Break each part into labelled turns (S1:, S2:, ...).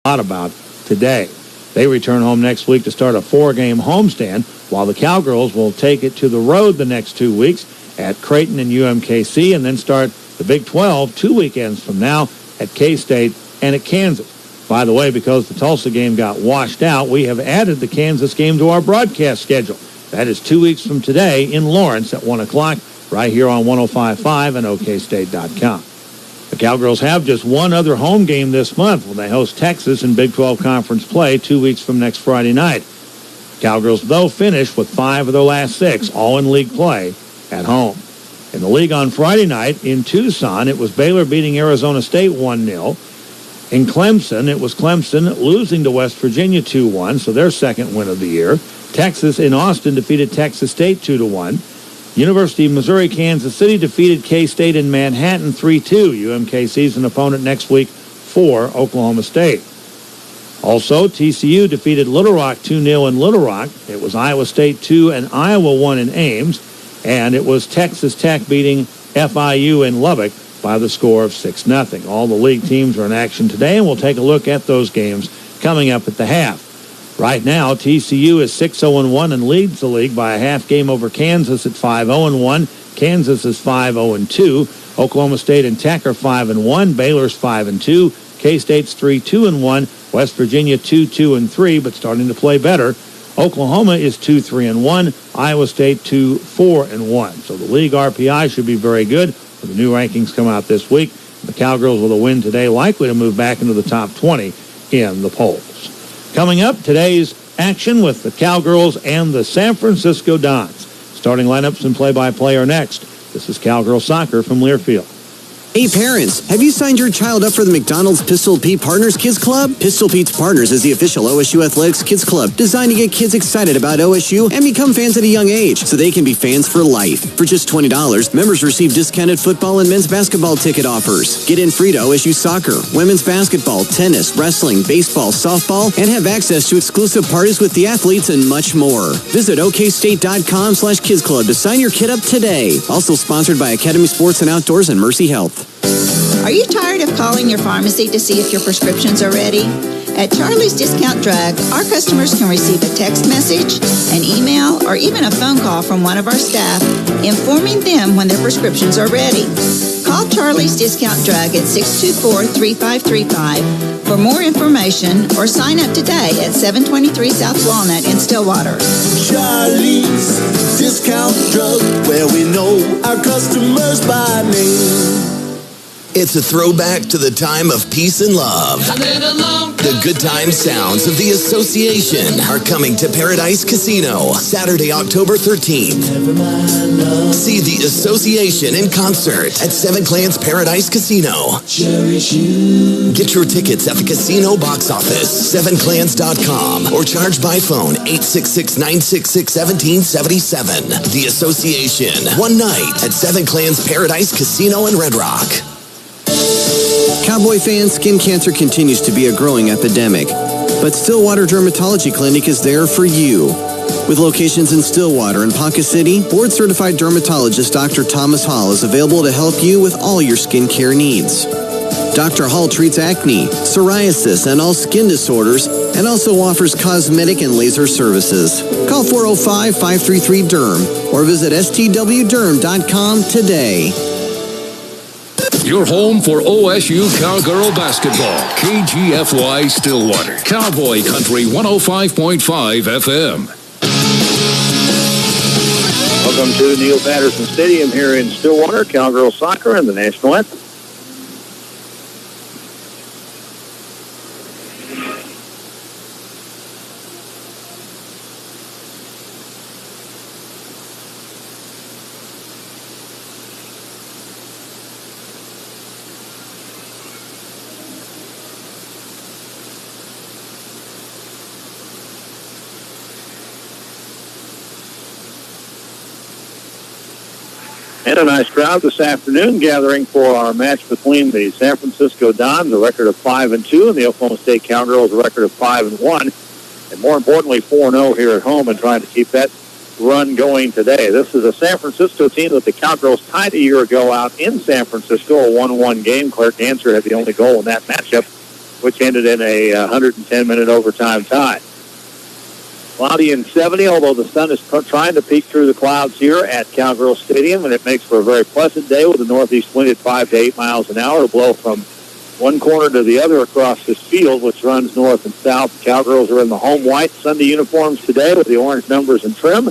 S1: lot about today. They return home next week to start a 4-game homestand, while the Cowgirls will take it to the road the next 2 weeks at Creighton and UMKC, and then start the Big 12 2 weekends from now at K-State and at Kansas. By the way, because the Tulsa game got washed out, we have added the Kansas game to our broadcast schedule. That is 2 weeks from today in Lawrence at 1 o'clock, right here on 105.5 and OKState.com. The Cowgirls have just one other home game this month when they host Texas in Big 12 Conference play 2 weeks from next Friday night. Cowgirls, though, finished with 5 of their last 6, all in league play, at home. In the league on Friday night in Tucson, it was Baylor beating Arizona State 1-0. In Clemson, it was Clemson losing to West Virginia 2-1, so their second win of the year. Texas in Austin defeated Texas State 2-1. University of Missouri Kansas City defeated K-State in Manhattan 3-2. UMKC's an opponent next week for Oklahoma State. Also, TCU defeated Little Rock 2-0 in Little Rock. It was Iowa State 2 and Iowa 1 in Ames. And it was Texas Tech beating FIU in Lubbock by the score of 6-0. All the league teams are in action today, and we'll take a look at those games coming up at the half. Right now, TCU is 6-0-1 and leads the league by a half game over Kansas at 5-0-1. Kansas is 5-0-2. Oklahoma State and Tech are 5-1. Baylor's 5-2. K-State's 3-2-1. West Virginia 2-2-3, but starting to play better. Oklahoma is 2-3-1. Iowa State 2-4-1. So the league RPI should be very good when the new rankings come out this week. The Cowgirls with a win today likely to move back into the top 20 in the polls. Coming up, today's action with the Cowgirls and the San Francisco Dons. Starting lineups and play-by-play are next. This is Cowgirl Soccer from Learfield.
S2: Hey parents, have you signed your child up for the McDonald's Pistol Pete Partners Kids Club? Pistol Pete's Partners is the official OSU Athletics Kids Club, designed to get kids excited about OSU and become fans at a young age, so they can be fans for life. For just $20, members receive discounted football and men's basketball ticket offers. Get in free to OSU soccer, women's basketball, tennis, wrestling, baseball, softball, and have access to exclusive parties with the athletes and much more. Visit OKState.com/Kids Club to sign your kid up today. Also sponsored by Academy Sports and Outdoors and Mercy Health.
S3: Are you tired of calling your pharmacy to see if your prescriptions are ready? At Charlie's Discount Drug, our customers can receive a text message, an email, or even a phone call from one of our staff informing them when their prescriptions are ready. Call Charlie's Discount Drug at 624-3535 for more information or sign up today at 723 South Walnut in Stillwater.
S4: Charlie's Discount Drug, where we know our customers by name.
S5: It's a throwback to the time of peace and love. The good time sounds of the Association are coming to Paradise Casino Saturday, October 13th. See the Association in concert at Seven Clans Paradise Casino. Get your tickets at the casino box office, sevenclans.com, or charge by phone 866-966-1777. The Association, one night at Seven Clans Paradise Casino in Red Rock.
S2: Cowboy fans, skin cancer continues to be a growing epidemic, but Stillwater Dermatology Clinic is there for you. With locations in Stillwater and Ponca City, board-certified dermatologist Dr. Thomas Hall is available to help you with all your skincare needs. Dr. Hall treats acne, psoriasis, and all skin disorders, and also offers cosmetic and laser services. Call 405-533-DERM or visit stwderm.com today.
S6: Your home for OSU Cowgirl basketball. KGFY Stillwater. Cowboy Country 105.5 FM.
S7: Welcome to Neil Patterson Stadium here in Stillwater. Cowgirl Soccer and the national anthem. And a nice crowd this afternoon gathering for our match between the San Francisco Dons, a record of 5-2, and the Oklahoma State Cowgirls, a record of 5-1. And more importantly, 4-0 here at home and trying to keep that run going today. This is a San Francisco team that the Cowgirls tied a year ago out in San Francisco, a 1-1 game. Claire Ganser had the only goal in that matchup. which ended in a 110-minute overtime tie. Cloudy and 70, although the sun is trying to peek through the clouds here at Cowgirl Stadium, and it makes for a very pleasant day with a northeast wind at 5 to 8 miles an hour to blow from one corner to the other across this field, which runs north and south. The Cowgirls are in the home white Sunday uniforms today with the orange numbers and trim,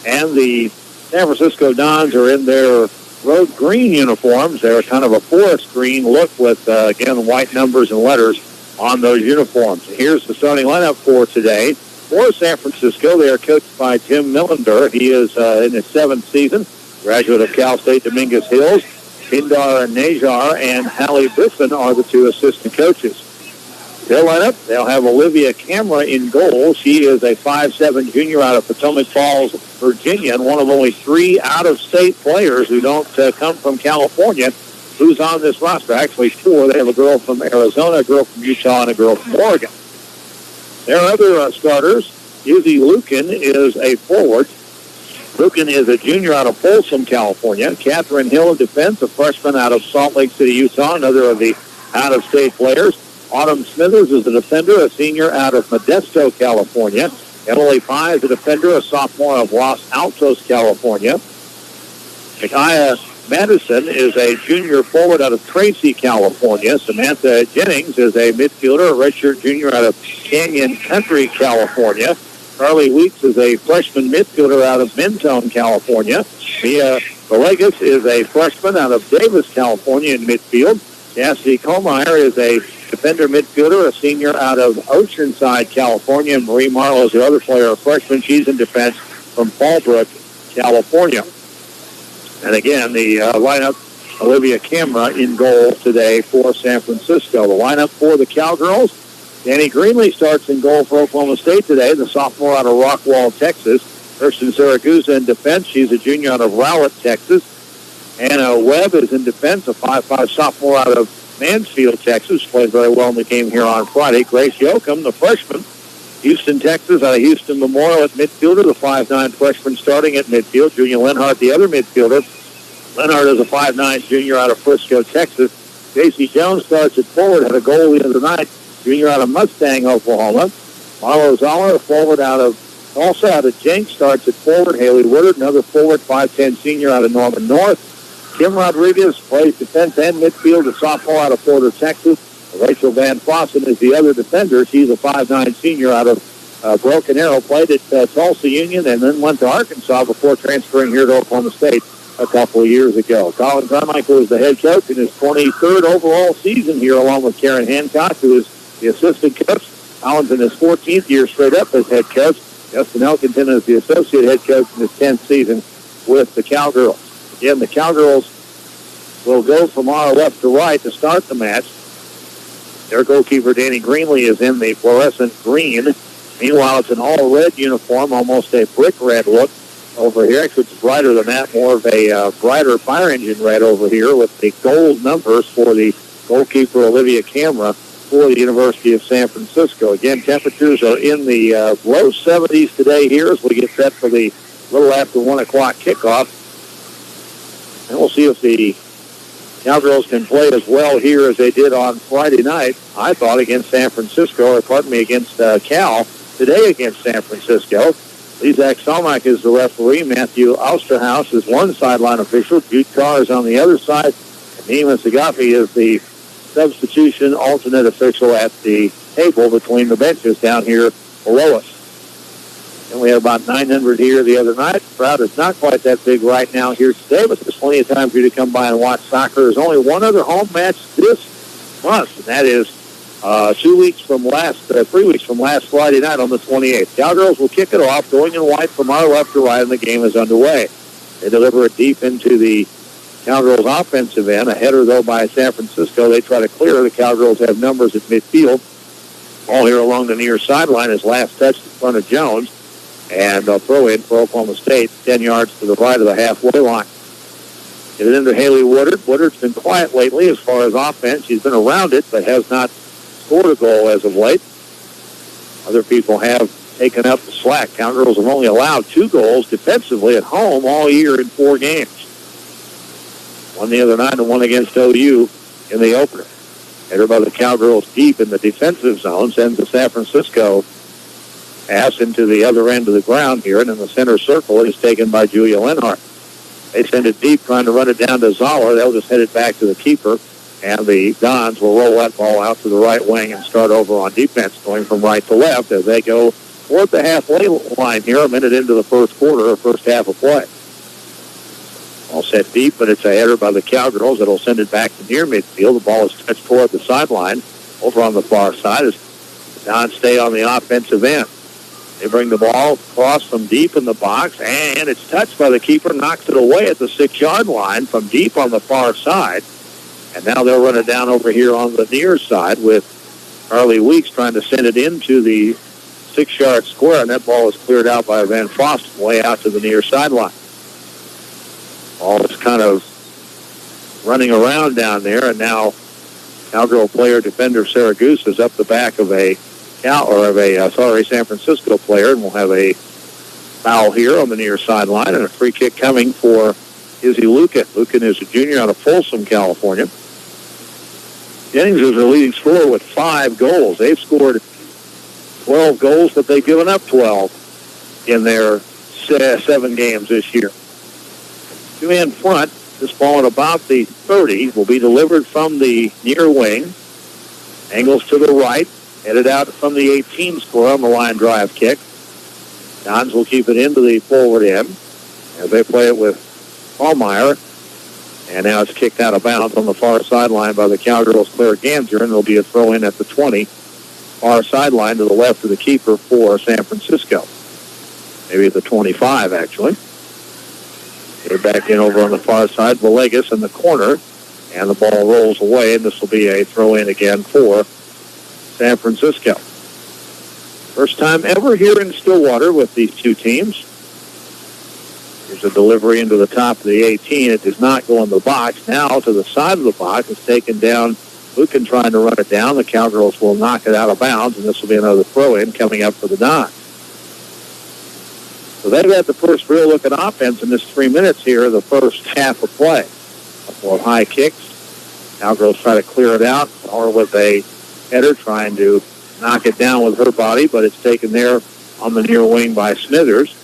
S7: and the San Francisco Dons are in their road green uniforms. They're kind of a forest green look with, again, white numbers and letters on those uniforms. Here's the starting lineup for today. For San Francisco, they are coached by Tim Millender. He is in his 7th season, graduate of Cal State Dominguez Hills. Pindar Najar and Hallie Biffen are the 2 assistant coaches. Their lineup, they'll have Olivia Camera in goal. She is a 5'7" junior out of Potomac Falls, Virginia, and one of only 3 out-of-state players who don't come from California who's on this roster. Actually 4. They have a girl from Arizona, a girl from Utah, and a girl from Oregon. Their other starters, Yuzi Lukin is a forward. Lukin is a junior out of Folsom, California. Catherine Hill in defense, a freshman out of Salt Lake City, Utah, another of the out-of-state players. Autumn Smithers is a defender, a senior out of Modesto, California. Emily Pye is a defender, a sophomore of Los Altos, California. Micaiah Madison is a junior forward out of Tracy, California. Samantha Jennings is a midfielder, a redshirt junior out of Canyon Country, California. Carly Weeks is a freshman midfielder out of Mentone, California. Mia Villegas is a freshman out of Davis, California in midfield. Cassidy Colmeyer is a defender midfielder, a senior out of Oceanside, California. And Marie Marlowe is the other player, a freshman. She's in defense from Fallbrook, California. And again, the lineup, Olivia Camera in goal today for San Francisco. The lineup for the Cowgirls, Danny Greenlee starts in goal for Oklahoma State today, the sophomore out of Rockwall, Texas. Kirsten Zaragoza in defense. She's a junior out of Rowlett, Texas. Anna Webb is in defense, a 5'5" sophomore out of Mansfield, Texas. Played very well in the game here on Friday. Grace Yoakum, the freshman, Houston, Texas, out of Houston Memorial at midfielder, the 5'9" freshman starting at midfield. Julia Lenhart, the other midfielder. Lenhart is a 5'9" junior out of Frisco, Texas. J.C. Jones starts at forward, had a goal the other night, junior out of Mustang, Oklahoma. Marlo Zoller, a forward out of Tulsa, out of Jenks, starts at forward. Haley Woodard, another forward, 5'10" senior out of Norman North. Kim Rodriguez plays defense and midfield, a sophomore out of Porter, Texas. Rachel Van Fossen is the other defender. She's a 5'9" senior out of Broken Arrow. Played at Tulsa Union and then went to Arkansas before transferring here to Oklahoma State a couple of years ago. Colin Carmichael is the head coach in his 23rd overall season here, along with Karen Hancock, who is the assistant coach. Colin's in his 14th year straight up as head coach. Justin Elkington is the associate head coach in his 10th season with the Cowgirls. Again, the Cowgirls will go from our left to right to start the match. Their goalkeeper, Danny Greenlee, is in the fluorescent green. Meanwhile, it's an all-red uniform, almost a brick red look over here. Actually, it's brighter than that, more of a brighter fire engine red over here with the gold numbers for the goalkeeper, Olivia Camera, for the University of San Francisco. Again, temperatures are in the low 70s today here as we get set for the little after 1 o'clock kickoff. And we'll see if the Cowgirls can play as well here as they did on Friday night, I thought, against San Francisco, or pardon me, against Cal, today against San Francisco. Lizak Salmak is the referee. Matthew Austerhaus is one sideline official. Jude Carr is on the other side. And Nima Sagafi is the substitution alternate official at the table between the benches down here below us. And we had about 900 here the other night. The crowd is not quite that big right now here today, but there's plenty of time for you to come by and watch soccer. There's only one other home match this month, and that is 3 weeks from last Friday night on the 28th. Cowgirls will kick it off, going in white from our left to right, and the game is underway. They deliver it deep into the Cowgirls' offensive end. A header, though, by San Francisco. They try to clear. The Cowgirls have numbers at midfield. Ball here along the near sideline is last touched in front of Jones. And they'll throw in for Oklahoma State, 10 yards to the right of the halfway line. Get it into Haley Woodard. Woodard's been quiet lately as far as offense. She's been around it, but has not scored a goal as of late. Other people have taken up the slack. Cowgirls have only allowed 2 goals defensively at home all year in 4 games. One the other night and one against OU in the opener. Header by the Cowgirls deep in the defensive zone, sends the San Francisco pass into the other end of the ground here, and in the center circle it is taken by Julia Lenhart. They send it deep, trying to run it down to Zoller. They'll just head it back to the keeper, and the Dons will roll that ball out to the right wing and start over on defense, going from right to left as they go toward the halfway line here, a minute into the first quarter or first half of play. All set deep, but it's a header by the Cowgirls that'll send it back to near midfield. The ball is touched toward the sideline over on the far side as the Dons stay on the offensive end. They bring the ball across from deep in the box, and it's touched by the keeper, knocks it away at the 6-yard line from deep on the far side. And now they'll run it down over here on the near side with Carly Weeks trying to send it into the 6-yard square, and that ball is cleared out by Van Fosten way out to the near sideline. Ball is kind of running around down there, and now Cowgirl player defender Sarah Goose is up the back of a San Francisco player, and we'll have a foul here on the near sideline and a free kick coming for Izzy Lucan. Lucan is a junior out of Folsom, California. Jennings is their leading scorer with 5 goals. They've scored 12 goals, but they've given up 12 in their 7 games this year. 2 in front. This ball at about the 30 will be delivered from the near wing. Angles to the right. Headed out from the 18 score on the line drive kick. Dons will keep it into the forward end as they play it with Hallmeyer. And now it's kicked out of bounds on the far sideline by the Cowgirls' Claire Ganser, and there'll be a throw in at the 20. Far sideline to the left of the keeper for San Francisco. Maybe at the 25, actually. They're back in over on the far side. Villegas in the corner, and the ball rolls away, and this will be a throw in again for San Francisco. First time ever here in Stillwater with these two teams. Here's a delivery into the top of the 18. It does not go in the box. Now to the side of the box. It's taken down. Lucan trying to run it down. The Cowgirls will knock it out of bounds, and this will be another throw-in coming up for the Dons. So they've had the first real look at offense in this 3 minutes here, the first half of play. A couple of high kicks. Cowgirls try to clear it out, or with a header trying to knock it down with her body, but it's taken there on the near wing by Smithers.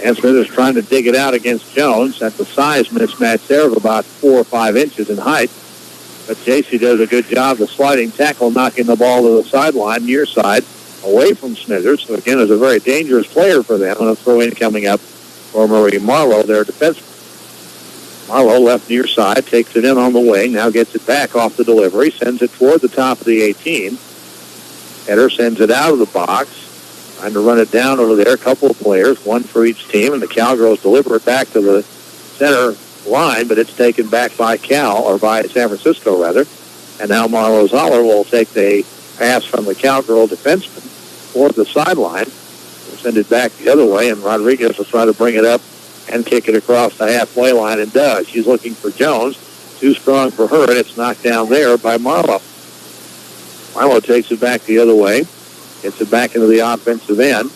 S7: And Smithers trying to dig it out against Jones. That's a size mismatch there of about 4 or 5 inches in height. But JC does a good job of sliding tackle, knocking the ball to the sideline, near side, away from Smithers. So again, is a very dangerous player for them. And a throw-in coming up for Marie Marlowe, their defenseman. Marlowe left near side, takes it in on the wing, now gets it back off the delivery, sends it toward the top of the 18. Header sends it out of the box, trying to run it down over there. A couple of players, one for each team, and the Cowgirls deliver it back to the center line, but it's taken back by by San Francisco, rather. And now Marlo Zoller will take the pass from the Cowgirl defenseman toward the sideline. We'll send it back the other way, and Rodriguez will try to bring it up and kick it across the halfway line, and does. She's looking for Jones. Too strong for her, and it's knocked down there by Marlo. Marlo takes it back the other way, gets it back into the offensive end.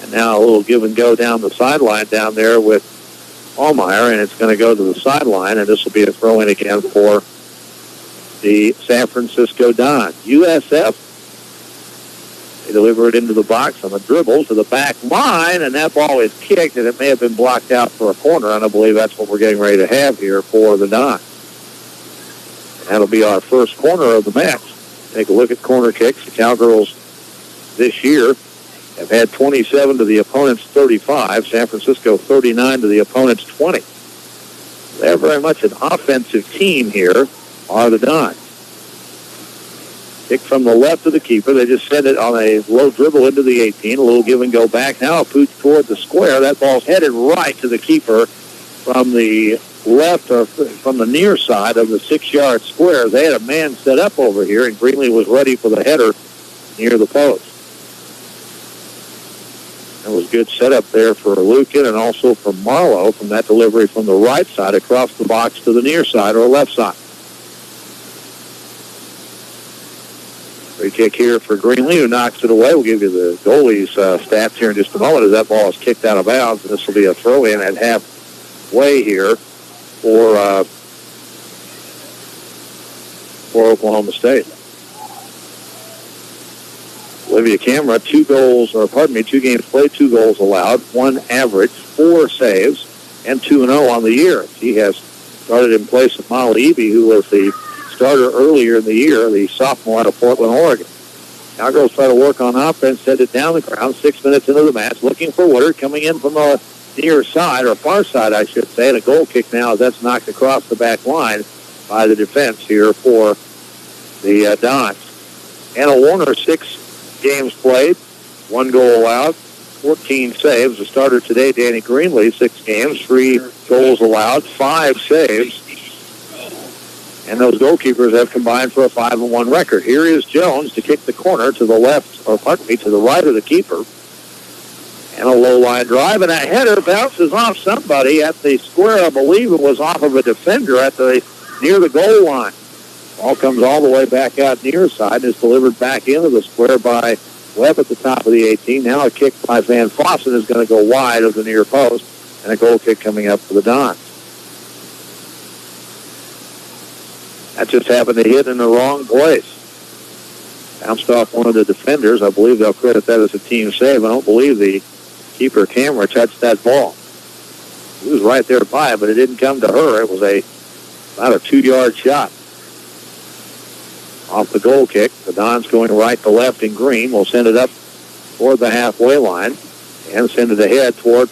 S7: And now a little give and go down the sideline down there with Hallmeyer, and it's going to go to the sideline, and this will be a throw-in again for the San Francisco Dons. USF, they deliver it into the box on the dribble to the back line, and that ball is kicked, and it may have been blocked out for a corner, and I believe that's what we're getting ready to have here for the Dons. That'll be our first corner of the match. Take a look at corner kicks. The Cowgirls this year have had 27 to the opponent's 35. San Francisco 39 to the opponent's 20. They're very much an offensive team here, are the Dons. Kick from the left of the keeper. They just send it on a low dribble into the 18. A little give and go back. Now a pooch toward the square. That ball's headed right to the keeper from the left, or from the near side of the 6-yard square. They had a man set up over here, and Greenlee was ready for the header near the post. That was good setup there for Lucan and also for Marlowe from that delivery from the right side across the box to the near side or left side. Free kick here for Greenlee, who knocks it away. We'll give you the goalie's stats here in just a moment as that ball is kicked out of bounds, and this will be a throw-in at halfway here for for Oklahoma State. Olivia Camera, 2 games played, 2 goals allowed, 1 average, 4 saves, and 2-0 on the year. She has started in place of Molly Eby, who was the starter earlier in the year, the sophomore out of Portland, Oregon. Cowgirls try to work on offense, send it down the ground, 6 minutes into the match, looking for Woodard, coming in from the near side, or far side, I should say, and a goal kick now as that's knocked across the back line by the defense here for the Dons. Anna Warner, 6 games played, 1 goal allowed, 14 saves. The starter today, Danny Greenlee, 6 games, 3 goals allowed, 5 saves. And those goalkeepers have combined for a 5-1 record. Here is Jones to kick the corner to the left, to the right of the keeper. And a low line drive, and a header bounces off somebody at the square. I believe it was off of a defender near the goal line. Ball comes all the way back out near side and is delivered back into the square by Webb at the top of the 18. Now a kick by Van Fossen is going to go wide of the near post, and a goal kick coming up for the Dons. That just happened to hit in the wrong place. Bounced off one of the defenders. I believe they'll credit that as a team save. I don't believe the keeper Camera touched that ball. He was right there by it, but it didn't come to her. It was about a 2-yard shot. Off the goal kick, the Dons going right to left in green. Will send it up toward the halfway line and send it ahead toward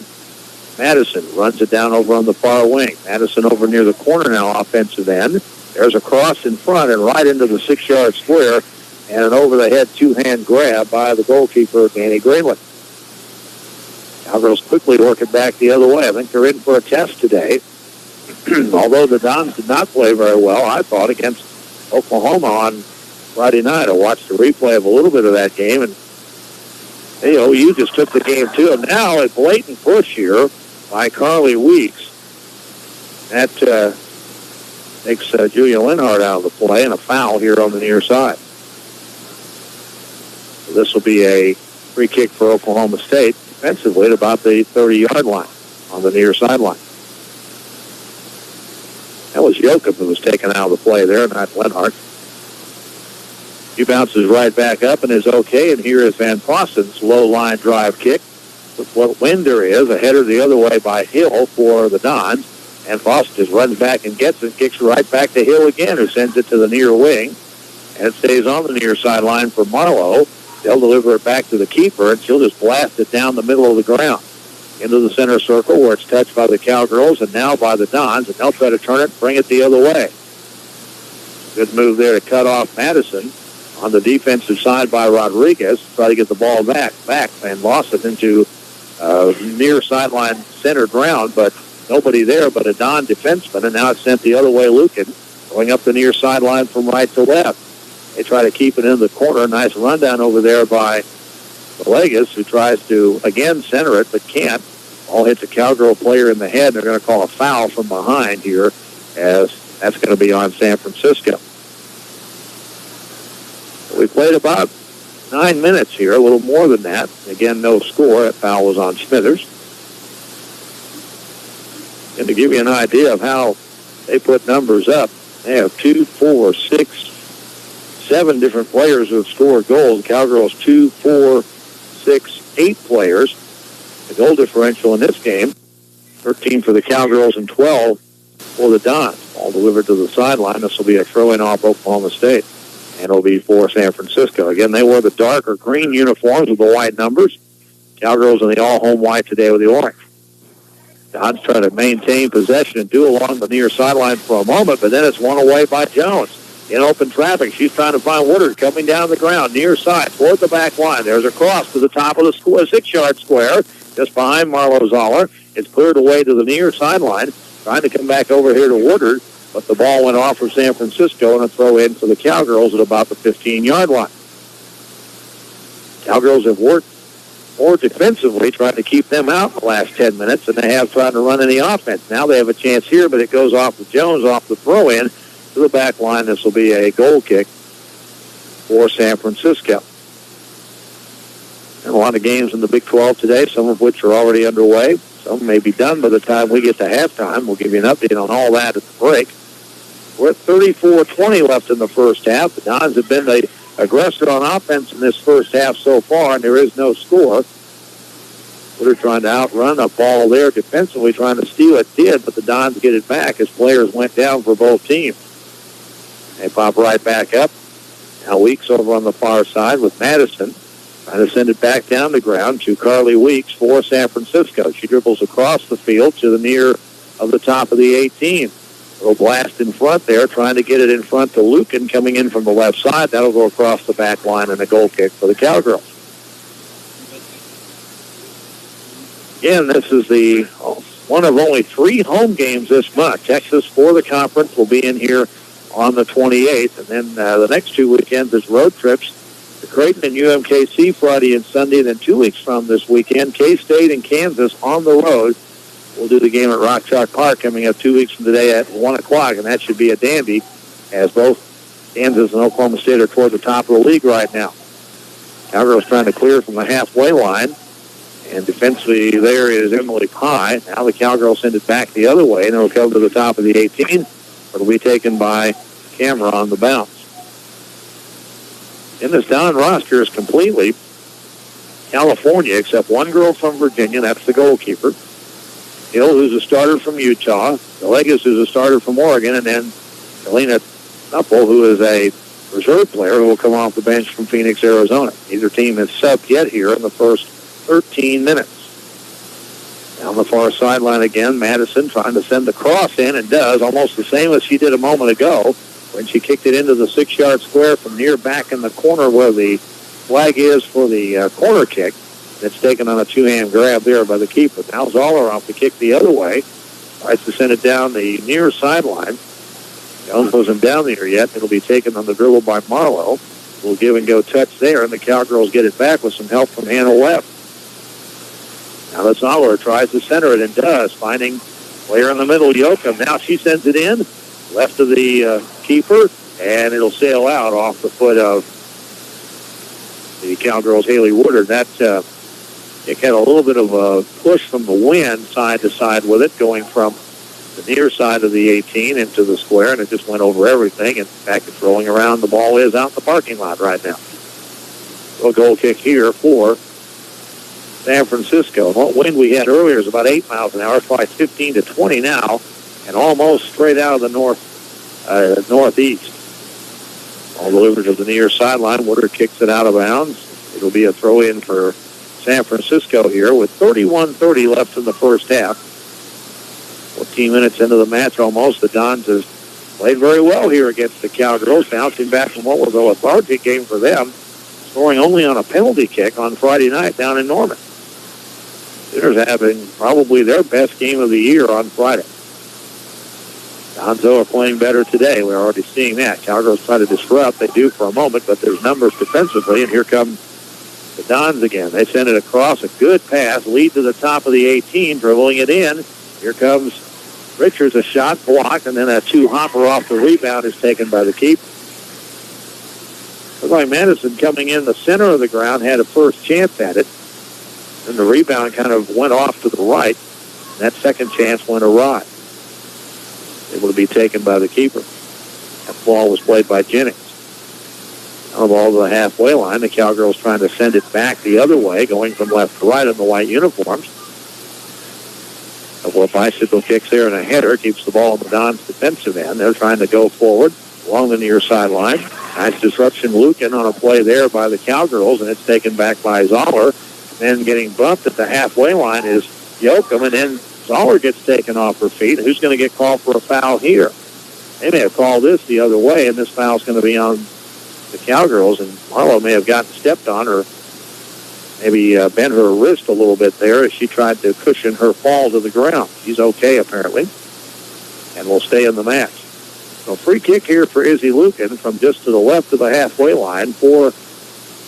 S7: Madison. Runs it down over on the far wing. Madison over near the corner now, offensive end. There's a cross in front and right into the 6-yard square, and an over-the-head 2-hand grab by the goalkeeper, Danny Greenlee. Cowgirls quickly work it back the other way. I think they're in for a test today. Although the Dons did not play very well, I thought, against Oklahoma on Friday night. I watched the replay of a little bit of that game, and OU just took the game to them. Now a blatant push here by Carly Weeks. That takes Julia Linhart out of the play, and a foul here on the near side. So this will be a free kick for Oklahoma State, defensively at about the 30-yard line on the near sideline. That was Jochum who was taken out of the play there, not Lenhart. He bounces right back up and is okay, and here is Van Fossen's low line drive kick. With what wind there is, a header the other way by Hill for the Dons, and Fossen just runs back and gets it, kicks right back to Hill again, who sends it to the near wing, and it stays on the near sideline for Marlowe. They'll deliver it back to the keeper, and she'll just blast it down the middle of the ground into the center circle where it's touched by the Cowgirls and now by the Dons, and they'll try to turn it and bring it the other way. Good move there to cut off Madison on the defensive side by Rodriguez. Try to get the ball back, and lost it into near sideline center ground, but nobody there but a Don defenseman, and now it's sent the other way. Lucan going up the near sideline from right to left. They try to keep it in the corner. Nice rundown over there by Villegas, who tries to, again, center it, but can't. Ball hits a Cowgirl player in the head. They're going to call a foul from behind here, as that's going to be on San Francisco. We played about 9 minutes here, a little more than that. Again, no score. That foul was on Smithers. And to give you an idea of how they put numbers up, they have 2, 4, 6, 7 different players who have scored goals. Cowgirls 2, 4, 6, 8 players. The goal differential in this game, 13 for the Cowgirls and 12 for the Dons. All delivered to the sideline. This will be a throw-in off Oklahoma State, and it'll be for San Francisco. Again, they wore the darker green uniforms with the white numbers. Cowgirls in the all-home white today with the orange. Dons trying to maintain possession and do along the near sideline for a moment, but then it's won away by Jones. In open traffic, she's trying to find Woodard coming down the ground, near side, toward the back line. There's a cross to the top of the 6-yard square, just behind Marlo Zoller. It's cleared away to the near sideline, trying to come back over here to Woodard, but the ball went off for San Francisco, and a throw in for the Cowgirls at about the 15-yard line. Cowgirls have worked more defensively, trying to keep them out in the last 10 minutes, and they have tried to run any offense. Now they have a chance here, but it goes off to Jones off the throw-in to the back line. This will be a goal kick for San Francisco. And a lot of games in the Big 12 today, some of which are already underway. Some may be done by the time we get to halftime. We'll give you an update on all that at the break. We're at 34-20 left in the first half. The Dons have been the aggressor on offense in this first half so far, and there is no score. We're trying to outrun a ball there defensively, trying to steal it. Did, but the Dons get it back as players went down for both teams. They pop right back up. Now Weeks over on the far side with Madison. Trying to send it back down the ground to Carly Weeks for San Francisco. She dribbles across the field to the near of the top of the 18. Little blast in front there, trying to get it in front to Lucan coming in from the left side. That'll go across the back line and a goal kick for the Cowgirls. Again, this is the one of only 3 home games this month. Texas for the conference will be in here on the 28th. And then the next 2 weekends is road trips to Creighton and UMKC Friday and Sunday. Then 2 weeks from this weekend, K-State and Kansas on the road. We'll do the game at Rock Chalk Park coming up 2 weeks from today at 1 o'clock, and that should be a dandy as both Kansas and Oklahoma State are toward the top of the league right now. Cowgirls trying to clear from the halfway line, and defensively there is Emily Pye. Now the Cowgirls send it back the other way, and it'll come to the top of the 18, but it'll be taken by Camera on the bounce. And this Don roster is completely California, except one girl from Virginia. That's the goalkeeper. Hill, who's a starter from Utah. Villegas, who's a starter from Oregon. And then Helena Knuppel, who is a reserve player who will come off the bench from Phoenix, Arizona. Neither team has subbed yet here in the first 13 minutes. Down the far sideline again, Madison trying to send the cross in, and does, almost the same as she did a moment ago when she kicked it into the 6-yard square from near back in the corner where the flag is for the corner kick. It's taken on a 2-hand grab there by the keeper. Now Zoller off the kick the other way. Tries to send it down the near sideline. Jones wasn't down there yet. It'll be taken on the dribble by Marlowe. We'll give and go touch there, and the Cowgirls get it back with some help from Hannah Webb. Now the Zoller tries to center it and does, finding player in the middle, Yoakum. Now she sends it in, left of the keeper, and it'll sail out off the foot of the Cowgirls' Haley Woodard. That it had a little bit of a push from the wind side to side with it, going from the near side of the 18 into the square, and it just went over everything. In fact, it's rolling around. The ball is out in the parking lot right now. A goal kick here for San Francisco. What wind we had earlier is about 8 miles an hour. It's probably 15 to 20 now, and almost straight out of the northeast. All delivered to the near sideline. Woodard kicks it out of bounds. It'll be a throw-in for San Francisco here with 31:30 left in the first half. 14 minutes into the match almost. The Dons have played very well here against the Cowgirls, bouncing back from what was a lethargic game for them, scoring only on a penalty kick on Friday night down in Norman. Sooners having probably their best game of the year on Friday. Donzo are playing better today. We're already seeing that. Cowgirls try to disrupt. They do for a moment, but there's numbers defensively, and here come the Dons again. They send it across, a good pass, lead to the top of the 18, dribbling it in. Here comes Richards, a shot blocked, and then a 2-hopper off the rebound is taken by the keeper. Looks like Madison coming in the center of the ground had a first chance at it. And the rebound kind of went off to the right. And that second chance went awry. Able to be taken by the keeper. That ball was played by Jennings. Now the ball to the halfway line. The Cowgirls trying to send it back the other way, going from left to right in the white uniforms. A couple of bicycle kicks there and a header keeps the ball on the Dons' defensive end. They're trying to go forward along the near sideline. Nice disruption, Lucan, on a play there by the Cowgirls, and it's taken back by Zoller. Then getting bumped at the halfway line is Yoakum, and then Zoller gets taken off her feet. Who's going to get called for a foul here? They may have called this the other way, and this foul's going to be on the Cowgirls, and Marlowe may have gotten stepped on or maybe bent her wrist a little bit there as she tried to cushion her fall to the ground. She's okay, apparently, and will stay in the match. So free kick here for Izzy Lucan from just to the left of the halfway line for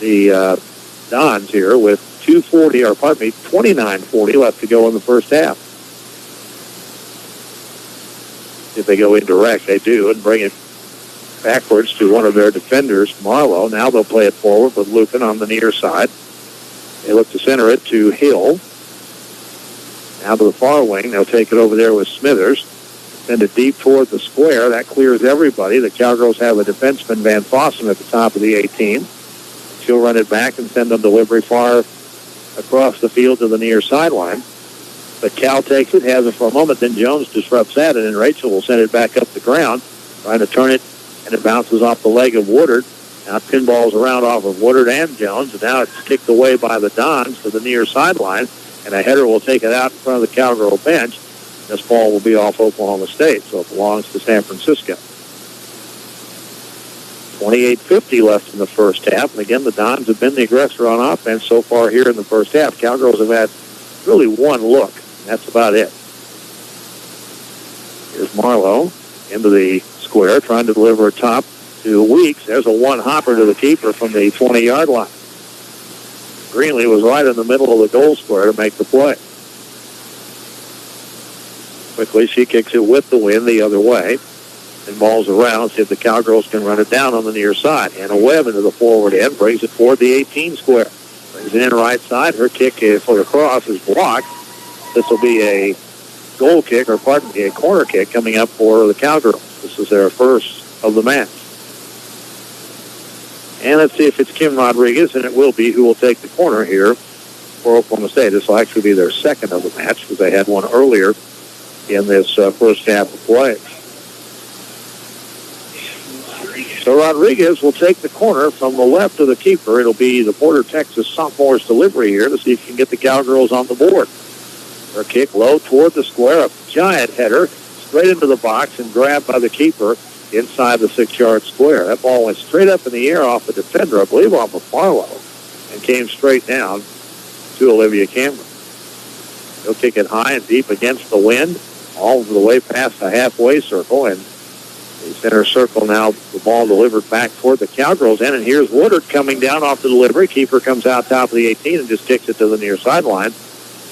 S7: the Dons here with 29:40 left to go in the first half. If they go indirect, they do, and bring it backwards to one of their defenders, Marlowe. Now they'll play it forward with Lucan on the near side. They look to center it to Hill. Now to the far wing. They'll take it over there with Smithers. Send it deep toward the square. That clears everybody. The Cowgirls have a defenseman, Van Fossen, at the top of the 18. She'll run it back and send a delivery far across the field to the near sideline. But Cal takes it, has it for a moment, then Jones disrupts that, and then Rachel will send it back up the ground, trying to turn it, and it bounces off the leg of Woodard. Now it pinballs around off of Woodard and Jones, and now it's kicked away by the Dons to the near sideline, and a header will take it out in front of the Cowgirl bench. This ball will be off Oklahoma State, so it belongs to San Francisco. 28:50 left in the first half, and again, the Dons have been the aggressor on offense so far here in the first half. Cowgirls have had really one look, and that's about it. Here's Marlowe into the square, trying to deliver a top to Weeks. There's a one-hopper to the keeper from the 20-yard line. Greenlee was right in the middle of the goal square to make the play. Quickly, she kicks it with the wind the other way and balls around, see if the Cowgirls can run it down on the near side. Anna Webb into the forward end, brings it toward the 18 square. Brings it in right side. Her kick for the cross is blocked. This will be a goal kick, or pardon me, a corner kick coming up for the Cowgirls. This is their first of the match. And let's see if it's Kim Rodriguez, and it will be, who will take the corner here for Oklahoma State. This will actually be their second of the match, because they had one earlier in this first half of play. So Rodriguez will take the corner from the left of the keeper. It'll be the Porter, Texas sophomore's delivery here to see if she can get the Cowgirls on the board. Her kick low toward the square, a giant header straight into the box and grabbed by the keeper inside the 6-yard square. That ball went straight up in the air off the defender, I believe off of Marlowe, and came straight down to Olivia Cameron. He'll kick it high and deep against the wind, all the way past the halfway circle, and the center circle now, the ball delivered back toward the Cowgirls end, and here's Woodard coming down off the delivery. Keeper comes out top of the 18 and just kicks it to the near sideline,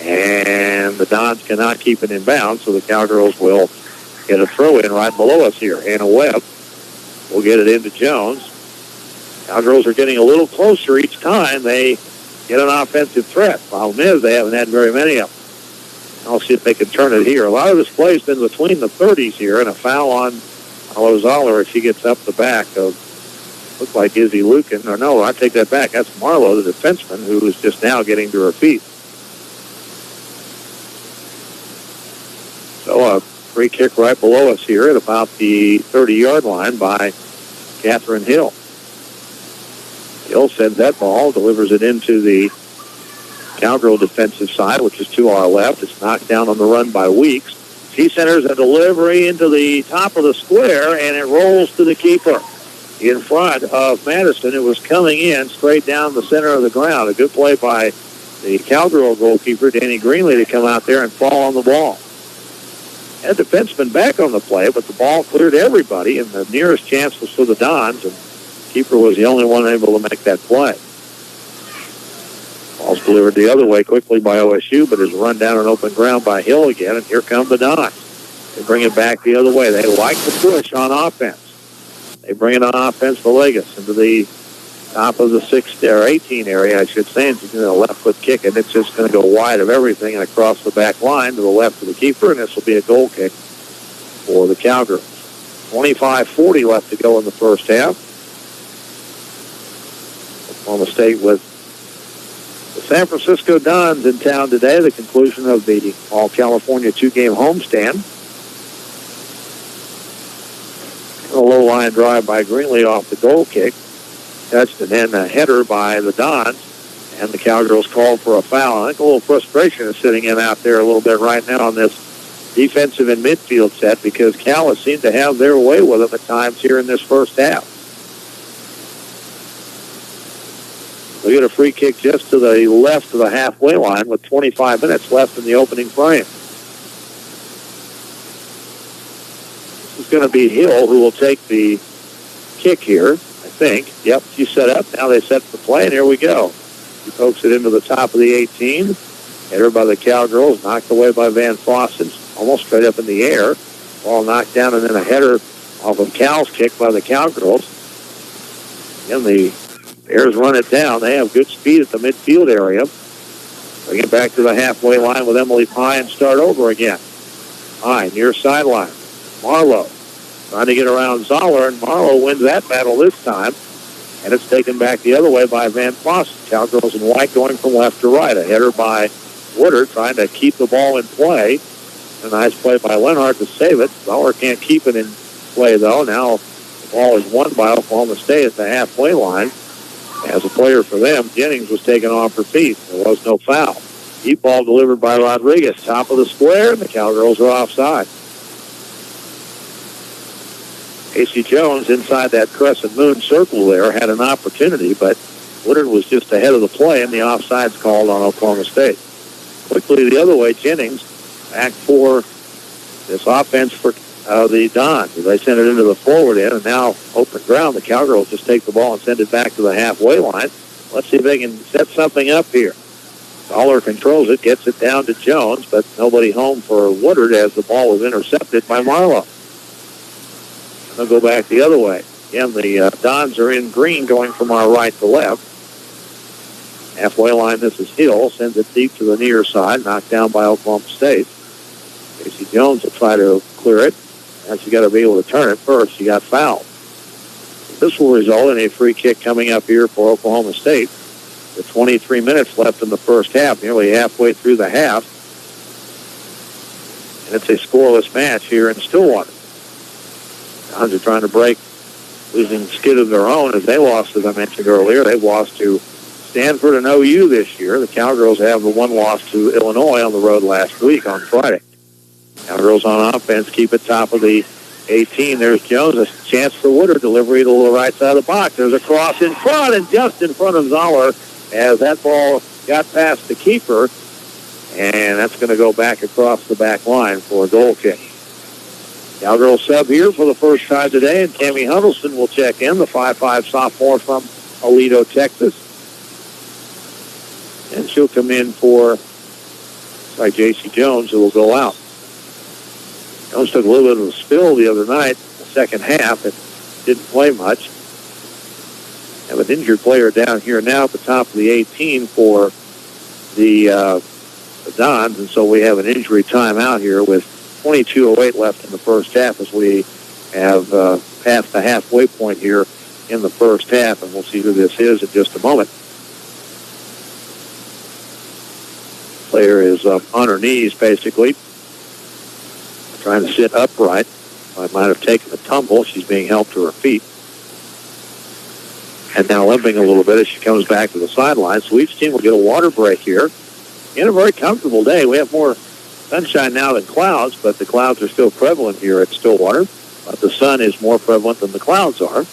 S7: and the Dons cannot keep it in bounds, so the Cowgirls will get a throw-in right below us here. Anna Webb will get it into Jones. Cowgirls are getting a little closer each time they get an offensive threat. Problem is, they haven't had very many of them. I'll see if they can turn it here. A lot of this play has been between the 30s here, and a foul on Lozaler if she gets up the back of, looks like Izzy Lucan. Or no, I take that back. That's Marlowe, the defenseman, who is just now getting to her feet. So a free kick right below us here at about the 30-yard line by Catherine Hill. Hill sends that ball, delivers it into the Cowgirl defensive side, which is to our left. It's knocked down on the run by Weeks. She centers a delivery into the top of the square, and it rolls to the keeper in front of Madison, who was coming in straight down the center of the ground. A good play by the Cowgirl goalkeeper, Danny Greenlee, to come out there and fall on the ball. Had defenseman back on the play, but the ball cleared everybody, and the nearest chance was for the Dons, and the keeper was the only one able to make that play. Ball's delivered the other way quickly by OSU, but is run down on open ground by Hill again, and here come the Dons. They bring it back the other way. They like to push on offense. They bring it on offense to Legas into the top of the 18 area, I should say, and she's going to left foot kick, and it's just going to go wide of everything and across the back line to the left of the keeper, and this will be a goal kick for the Cowgirls. 25:40 left to go in the first half. Oklahoma State with the San Francisco Dons in town today, the conclusion of the All-California 2-game homestand. A low-line drive by Greenlee off the goal kick. Touched, and then a header by the Dons, and the Cowgirls called for a foul. I think a little frustration is sitting in out there a little bit right now on this defensive and midfield set, because Cal has seemed to have their way with them at times here in this first half. We get a free kick just to the left of the halfway line with 25 minutes left in the opening frame. This is going to be Hill who will take the kick here, I think. Yep, she's set up. Now they set the play, and here we go. She pokes it into the top of the 18. Header by the Cowgirls, knocked away by Van Fossen, almost straight up in the air. Ball knocked down, and then a header off of Cal's kick by the Cowgirls. And the Bears run it down. They have good speed at the midfield area. Bring it back to the halfway line with Emily Pye and start over again. Pye near sideline. Marlowe trying to get around Zoller, and Marlowe wins that battle this time. And it's taken back the other way by Van Fossen. Cowgirls in white going from left to right. A header by Woodard trying to keep the ball in play. A nice play by Lenhart to save it. Zoller can't keep it in play, though. Now the ball is won by Oklahoma State at the halfway line. As a player for them, Jennings was taken off her feet. There was no foul. Deep ball delivered by Rodriguez. Top of the square, and the Cowgirls are offside. Casey Jones inside that crescent moon circle there had an opportunity, but Woodard was just ahead of the play, and the offside's called on Oklahoma State. Quickly the other way, Jennings back for this offense for the Dons. They send it into the forward end, and now open ground. The Cowgirls just take the ball and send it back to the halfway line. Let's see if they can set something up here. Zoller controls it, gets it down to Jones, but nobody home for Woodard as the ball was intercepted by Marlowe. They'll go back the other way. Again, the Dons are in green going from our right to left. Halfway line, this is Hill. Sends it deep to the near side. Knocked down by Oklahoma State. Casey Jones will try to clear it. And she's got to be able to turn it first. She got fouled. This will result in a free kick coming up here for Oklahoma State. With 23 minutes left in the first half, nearly halfway through the half. And it's a scoreless match here in Stillwater. Dons are trying to break losing skid of their own as they lost, as I mentioned earlier. They've lost to Stanford and OU this year. The Cowgirls have the one loss to Illinois on the road last week on Friday. Cowgirls on offense keep it top of the 18. There's Jones, a chance for Woodard. Delivery to the right side of the box. There's a cross in front, and just in front of Zoller as that ball got past the keeper. And that's going to go back across the back line for a goal kick. Cowgirls sub here for the first time today, and Tammy Huddleston will check in, the 5'5" sophomore from Aledo, Texas. And she'll come in for J.C. Jones, who will go out. Jones took a little bit of a spill the other night, the second half, and didn't play much. Have an injured player down here now at the top of the 18 for the Dons, and so we have an injury timeout here with 22:08 left in the first half as we have passed the halfway point here in the first half, and we'll see who this is in just a moment. Player is on her knees, basically, trying to sit upright. I might have taken a tumble. She's being helped to her feet. And now limping a little bit as she comes back to the sideline. So each team will get a water break here. In a very comfortable day. We have more sunshine now than clouds, but the clouds are still prevalent here at Stillwater. But the sun is more prevalent than the clouds are.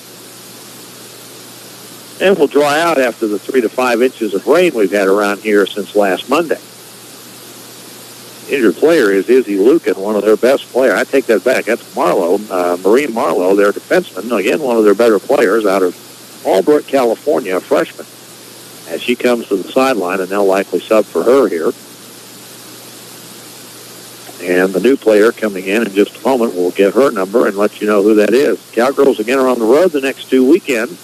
S7: And will dry out after the 3 to 5 inches of rain we've had around here since last Monday. Injured player is Izzy Lucan, one of their best players. I take that back. That's Marlowe, Maureen Marlowe, their defenseman. Again, one of their better players out of Albrook, California, a freshman. As she comes to the sideline, and they'll likely sub for her here. And the new player coming in just a moment will get her number and let you know who that is. Cowgirls again are on the road the next 2 weekends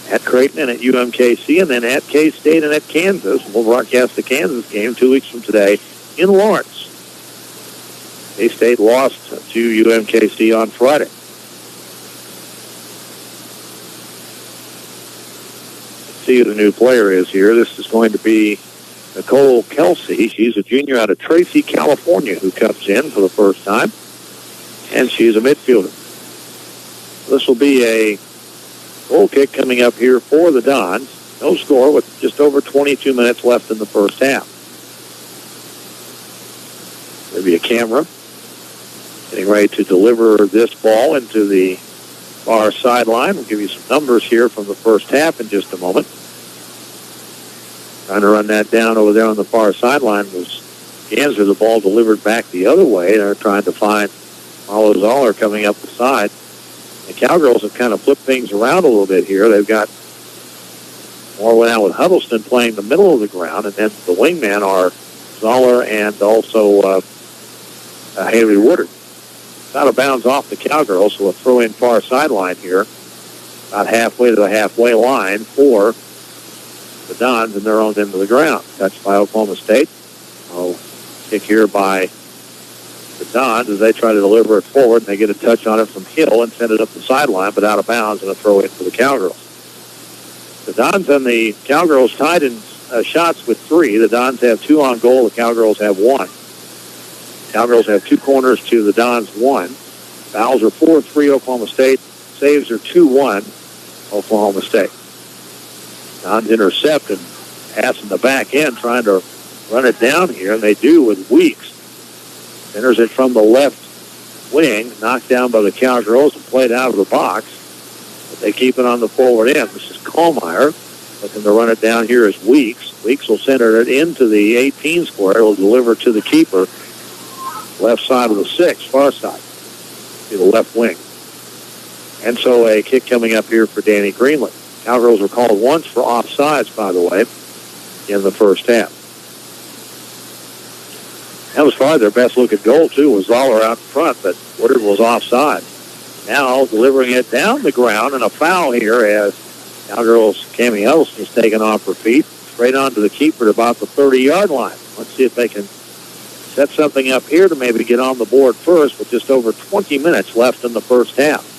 S7: at Creighton and at UMKC, and then at K-State and at Kansas. We'll broadcast the Kansas game 2 weeks from today in Lawrence. K-State lost to UMKC on Friday. Let's see who the new player is here. This is going to be Nicole Kelsey. She's a junior out of Tracy, California, who comes in for the first time. And she's a midfielder. This will be a goal kick coming up here for the Dons. No score with just over 22 minutes left in the first half. There'll be a camera getting ready to deliver this ball into the far sideline. We'll give you some numbers here from the first half in just a moment. Trying to run that down over there on the far sideline was Ganser. The ball delivered back the other way. They're trying to find Marlo Zoller coming up the side. The Cowgirls have kind of flipped things around a little bit here. They've got more now with Huddleston playing the middle of the ground, and then the wingmen are Zoller and also Haley Woodard. Out of bounds off the Cowgirls, so a throw-in far sideline here. About halfway to the halfway line for the Dons in their own end of the ground. Touched by Oklahoma State. Kick here by the Dons as they try to deliver it forward, and they get a touch on it from Hill and send it up the sideline, but out of bounds, and a throw in for the Cowgirls. The Dons and the Cowgirls tied in shots with 3. The Dons have 2 on goal. The Cowgirls have 1. Cowgirls have 2 corners to the Dons 1. Fouls are 4-3 Oklahoma State. Saves are 2-1 Oklahoma State. Dons intercept and pass in the back end, trying to run it down here, and they do with Weeks. Centers it from the left wing, knocked down by the Cowgirls and played out of the box. But they keep it on the forward end. This is Kohlmeyer looking to run it down here is Weeks. Weeks will center it into the 18 square. It will deliver to the keeper, left side of the 6, far side, to the left wing. And so a kick coming up here for Danny Greenland. Cowgirls were called once for offsides, by the way, in the first half. That was probably their best look at goal, too, was Zoller out in front, but Woodard was offside. Now delivering it down the ground, and a foul here as Cowgirls' Cammie Huddleston is taken off her feet, straight onto the keeper at about the 30-yard line. Let's see if they can set something up here to maybe get on the board first with just over 20 minutes left in the first half.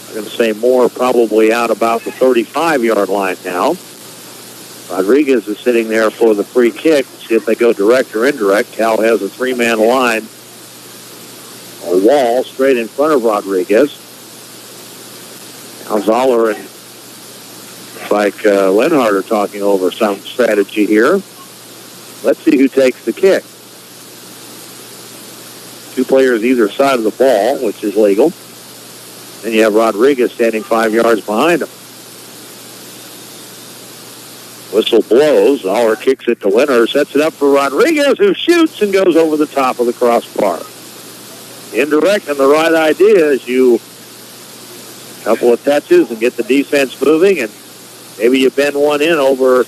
S7: I'm going to say Moore probably out about the 35-yard line now. Rodriguez is sitting there for the free kick. See if they go direct or indirect. Cal has a 3-man line. A wall straight in front of Rodriguez. Now Zoller and Lenhart are talking over some strategy here. Let's see who takes the kick. 2 players either side of the ball, which is legal. Then you have Rodriguez standing 5 yards behind him. Whistle blows. Zoller kicks it to Leonard, sets it up for Rodriguez, who shoots and goes over the top of the crossbar. Indirect, and the right idea is you a couple of touches and get the defense moving, and maybe you bend one in over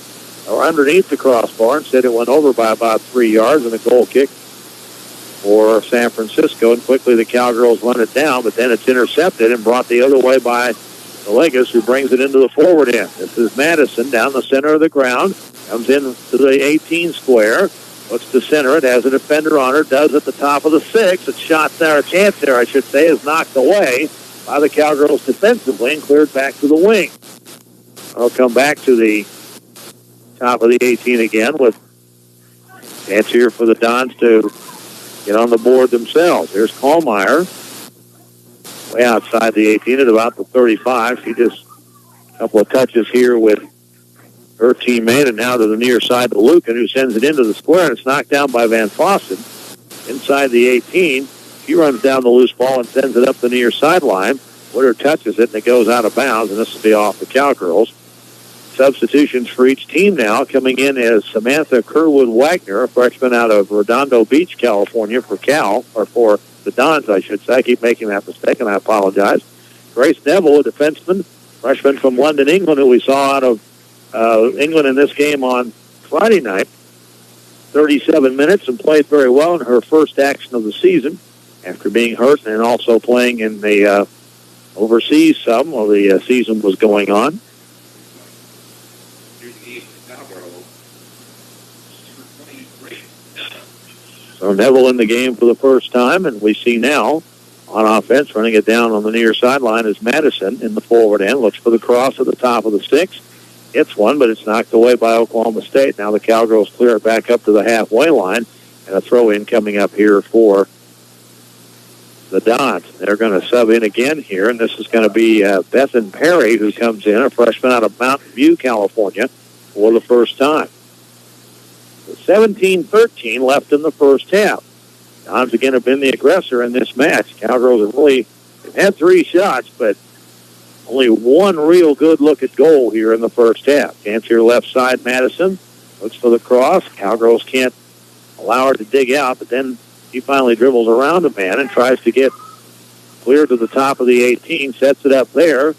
S7: or underneath the crossbar. Instead, it went over by about 3 yards, and a goal kick for San Francisco, and quickly the Cowgirls run it down, but then it's intercepted and brought the other way by Villegas, who brings it into the forward end. This is Madison down the center of the ground, comes in to the 18 square, looks to center it, has a defender on her, does at the top of the 6. It's shot there, a chance there, I should say, is knocked away by the Cowgirls defensively and cleared back to the wing. I'll come back to the top of the 18 again with a chance here for the Dons to get on the board themselves. Here's Kohlmeyer, way outside the 18 at about the 35. She just a couple of touches here with her teammate, and now to the near side to Lucan, who sends it into the square, and it's knocked down by Van Fossen. Inside the 18, she runs down the loose ball and sends it up the near sideline. Woodard touches it, and it goes out of bounds, and this will be off the Cowgirls. Substitutions for each team now. Coming in as Samantha Kerwood-Wagner, a freshman out of Redondo Beach, California, for Cal, or for the Dons, I should say. I keep making that mistake, and I apologize. Grace Neville, a defenseman, freshman from London, England, who we saw out of England in this game on Friday night. 37 minutes and played very well in her first action of the season after being hurt and also playing in the overseas some while the season was going on. So Neville in the game for the first time, and we see now on offense running it down on the near sideline is Madison in the forward end. Looks for the cross at the top of the 6. Hits one, but it's knocked away by Oklahoma State. Now the Cowgirls clear it back up to the halfway line, and a throw-in coming up here for the Dons. They're going to sub in again here, and this is going to be Bethan Perry, who comes in, a freshman out of Mountain View, California, for the first time. 17-13 left in the first half. Dons again have been the aggressor in this match. Cowgirls have really had 3 shots, but only one real good look at goal here in the first half. Chance here left side, Madison looks for the cross. Cowgirls can't allow her to dig out, but then he finally dribbles around a man and tries to get clear to the top of the 18, sets it up there.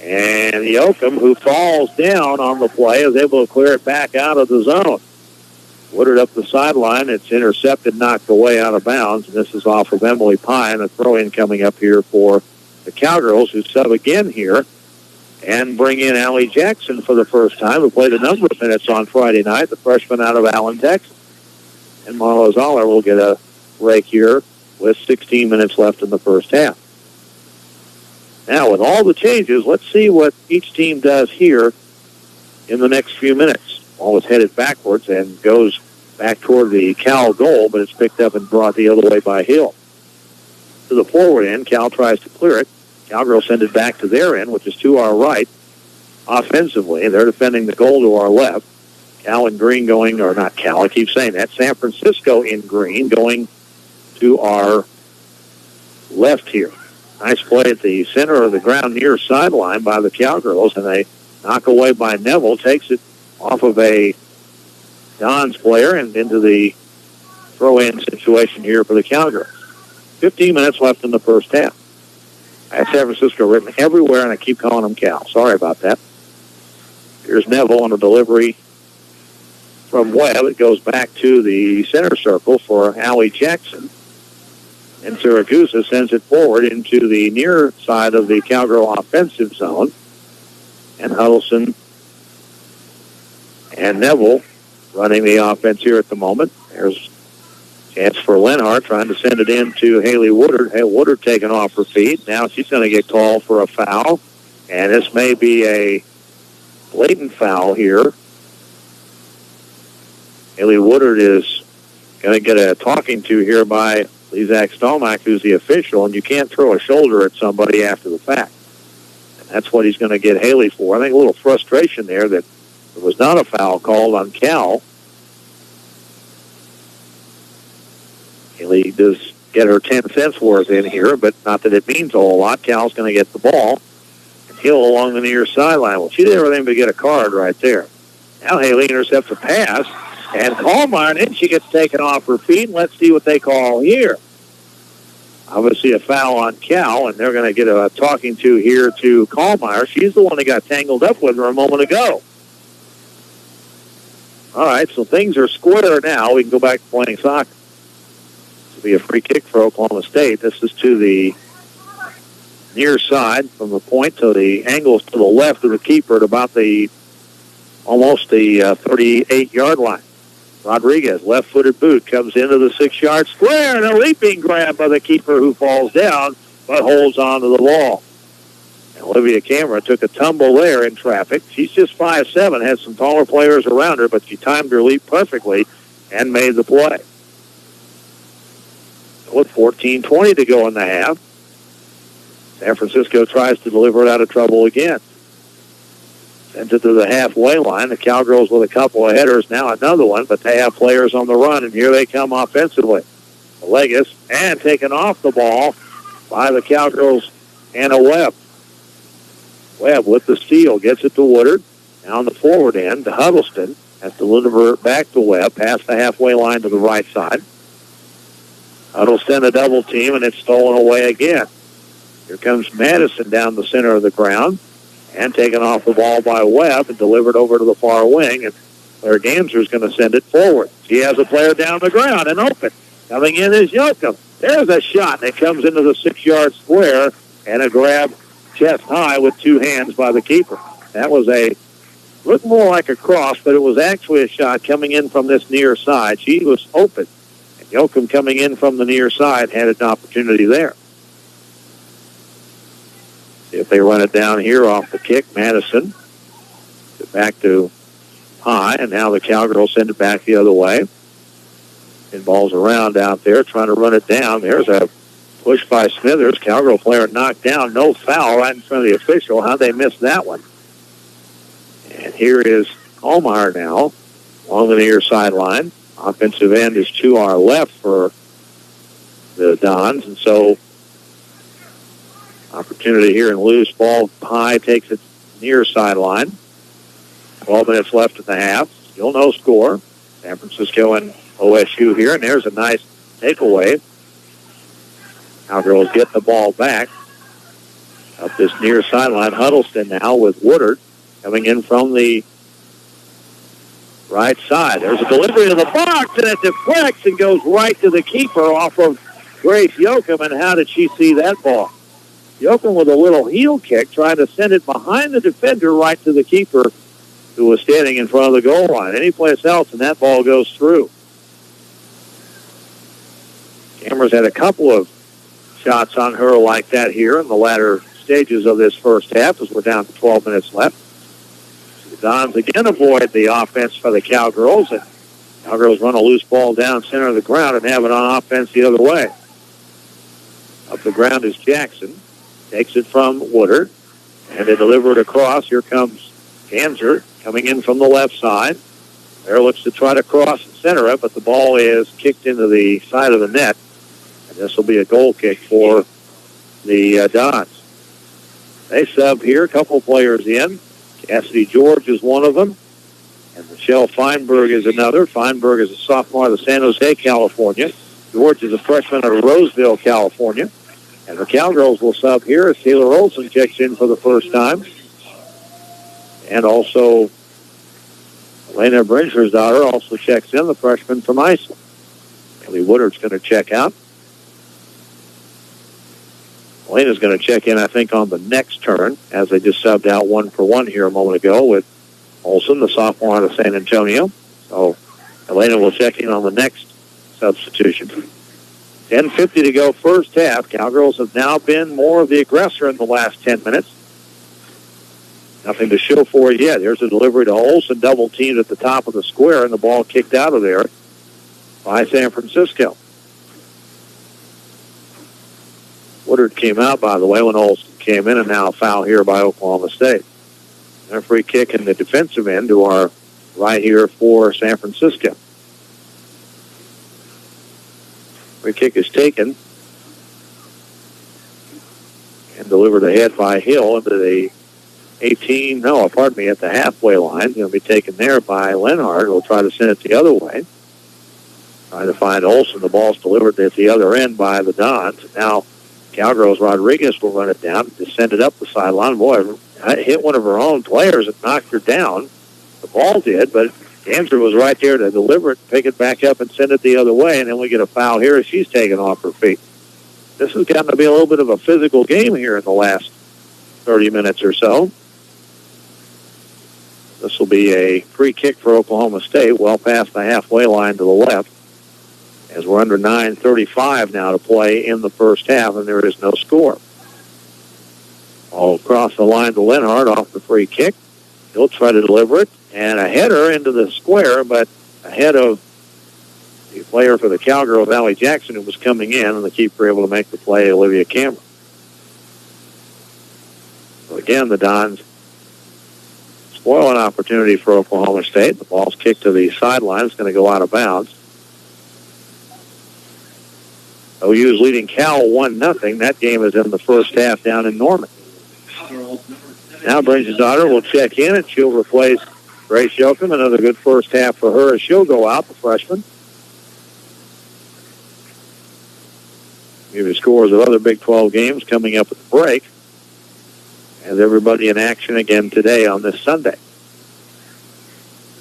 S7: And Yoakum, who falls down on the play, is able to clear it back out of the zone. Woodard up the sideline. It's intercepted, knocked away out of bounds. And this is off of Emily Pine, a throw-in coming up here for the Cowgirls, who sub again here and bring in Allie Jackson for the first time, who played a number of minutes on Friday night, the freshman out of Allen, Texas. And Marlo Zoller will get a break here with 16 minutes left in the first half. Now, with all the changes, let's see what each team does here in the next few minutes. Ball is headed backwards and goes back toward the Cal goal, but it's picked up and brought the other way by Hill. To the forward end, Cal tries to clear it. Cowgirls send it back to their end, which is to our right. Offensively, they're defending the goal to our left. Cal in green going, or not Cal, I keep saying that. San Francisco in green going to our left here. Nice play at the center of the ground near sideline by the Cowgirls, and they knock away by Neville, takes it off of a Don's player and into the throw-in situation here for the Cowgirls. 15 minutes left in the first half. I have San Francisco written everywhere, and I keep calling them Cal. Sorry about that. Here's Neville on a delivery from Webb. It goes back to the center circle for Allie Jackson. And Siragusa sends it forward into the near side of the Cowgirl offensive zone. And Huddleston and Neville running the offense here at the moment. There's a chance for Lenhart trying to send it in to Haley Woodard. Hey, Woodard taking off her feet. Now she's going to get called for a foul. And this may be a blatant foul here. Haley Woodard is going to get a talking to here by Lizak Stalmack, who's the official, and you can't throw a shoulder at somebody after the fact. And that's what he's going to get Haley for. I think a little frustration there that there was not a foul called on Cal. Haley does get her 10 cents worth in here, but not that it means a whole lot. Cal's going to get the ball. And Hill along the near sideline. Well, she did everything but get a card right there. Now Haley intercepts a pass. And Hallmeyer, and then she gets taken off her feet. Let's see what they call here. Obviously a foul on Cal, and they're going to get a talking to here to Hallmeyer. She's the one that got tangled up with her a moment ago. All right, so things are square now. We can go back to playing soccer. This will be a free kick for Oklahoma State. This is to the near side from the point to the angles to the left of the keeper at about almost the 38-yard line. Rodriguez, left-footed boot, comes into the 6-yard square, and a leaping grab by the keeper who falls down but holds on to the ball. And Olivia Cameron took a tumble there in traffic. She's just 5'7", had some taller players around her, but she timed her leap perfectly and made the play. With 14:20 to go in the half, San Francisco tries to deliver it out of trouble again. Sends it to the halfway line. The Cowgirls with a couple of headers. Now another one, but they have players on the run, and here they come offensively. Legas, and taken off the ball by the Cowgirls, Anna Webb. Webb with the steal, gets it to Woodard. Now on the forward end to Huddleston. Has to deliver it back to Webb, past the halfway line to the right side. Huddleston a double team, and it's stolen away again. Here comes Madison down the center of the ground. And taken off the ball by Webb and delivered over to the far wing. And Claire Gamser's going to send it forward. She has a player down the ground and open. Coming in is Yoakum. There's a shot that comes into the 6-yard square and a grab chest high with two hands by the keeper. That was looked more like a cross, but it was actually a shot coming in from this near side. She was open. And Yoakum coming in from the near side had an opportunity there. If they run it down here off the kick, Madison back to high, and now the Cowgirls send it back the other way. And ball's around out there, trying to run it down. There's a push by Smithers. Cowgirl player knocked down. No foul right in front of the official. How'd they miss that one? And here is Hallmeyer now along the near sideline. Offensive end is to our left for the Dons, and so opportunity here and loose ball high, takes it near sideline. 12 minutes left in the half. Still no score. San Francisco and OSU here, and there's a nice takeaway. Cowgirls get the ball back up this near sideline. Huddleston now with Woodard coming in from the right side. There's a delivery to the box, and it deflects and goes right to the keeper off of Grace Yoakum. And how did she see that ball? Yoakum with a little heel kick, trying to send it behind the defender right to the keeper who was standing in front of the goal line. Any place else, and that ball goes through. Amherst had a couple of shots on her like that here in the latter stages of this first half as we're down to 12 minutes left. The Dons again avoid the offense for the Cowgirls, and Cowgirls run a loose ball down center of the ground and have it on offense the other way. Up the ground is Jackson. Takes it from Woodard, and they deliver it across. Here comes Ganser coming in from the left side. There looks to try to cross and center it, but the ball is kicked into the side of the net. And this will be a goal kick for the Dons. They sub here, a couple players in. Cassidy George is one of them, and Michelle Feinberg is another. Feinberg is a sophomore out of San Jose, California. George is a freshman out of Roseville, California. And the Cowgirls will sub here as Taylor Olson checks in for the first time. And also, Elena Brincher's daughter also checks in, the freshman from Iceland. Kelly Woodard's going to check out. Elena's going to check in, I think, on the next turn, as they just subbed out 1-for-1 here a moment ago with Olson, the sophomore out of San Antonio. So Elena will check in on the next substitution. 10:50 to go first half. Cowgirls have now been more of the aggressor in the last 10 minutes. Nothing to show for it yet. Here's a delivery to Olson, double teamed at the top of the square, and the ball kicked out of there by San Francisco. Woodard came out, by the way, when Olson came in, and now a foul here by Oklahoma State. And a free kick in the defensive end to our right here for San Francisco. Free kick is taken and delivered ahead by Hill into the at the halfway line. Going to be taken there by Lenhart, who will try to send it the other way. Trying to find Olson. The ball's delivered at the other end by the Dons. Now, Cowgirls Rodriguez will run it down, just send it up the sideline. Boy, hit one of her own players and knocked her down. The ball did, but Ganser was right there to deliver it, pick it back up, and send it the other way, and then we get a foul here as she's taken off her feet. This has gotten to be a little bit of a physical game here in the last 30 minutes or so. This will be a free kick for Oklahoma State, well past the halfway line to the left, as we're under 9:35 now to play in the first half, and there is no score. All across the line to Lenhart off the free kick. He'll try to deliver it, and a header into the square, but ahead of the player for the Cowgirls, Allie Jackson, who was coming in, and the keeper able to make the play, Olivia Cameron. So again, the Dons spoil an opportunity for Oklahoma State. The ball's kicked to the sideline. It's going to go out of bounds. OU is leading Cal 1-0. That game is in the first half down in Norman. Now Brincher's daughter will check in, and she'll replace Grace Yoakum. Another good first half for her as she'll go out, the freshman. Give you scores of other Big 12 games coming up at the break. And everybody in action again today on this Sunday.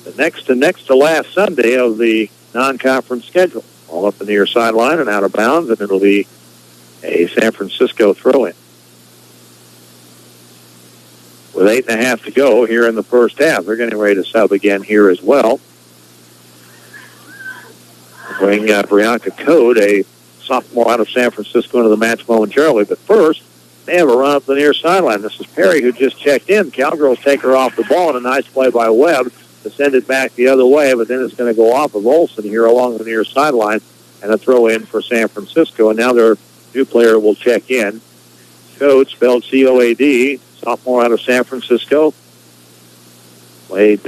S7: The next to last Sunday of the non-conference schedule. All up the near sideline and out of bounds, and it'll be a San Francisco throw-in. With 8.5 to go here in the first half, they're getting ready to sub again here as well. Bring Brianka Code, a sophomore out of San Francisco, into the match momentarily. But first, they have a run up the near sideline. This is Perry, who just checked in. Cowgirls take her off the ball, and a nice play by Webb to send it back the other way, but then it's going to go off of Olson here along the near sideline, and a throw in for San Francisco. And now their new player will check in. Code, spelled C-O-A-D, sophomore out of San Francisco. Played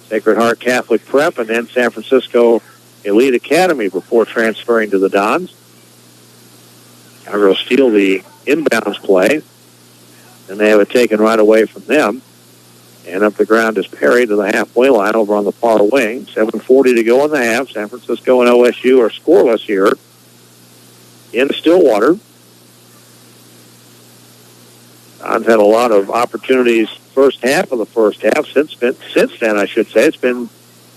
S7: Sacred Heart Catholic Prep and then San Francisco Elite Academy before transferring to the Dons. Cowgirls steal the inbounds play, and they have it taken right away from them. And up the ground is Perry to the halfway line over on the far wing. 7:40 to go in the half. San Francisco and OSU are scoreless here in Stillwater. Don's had a lot of opportunities first half of the first half. Since then, I should say, it's been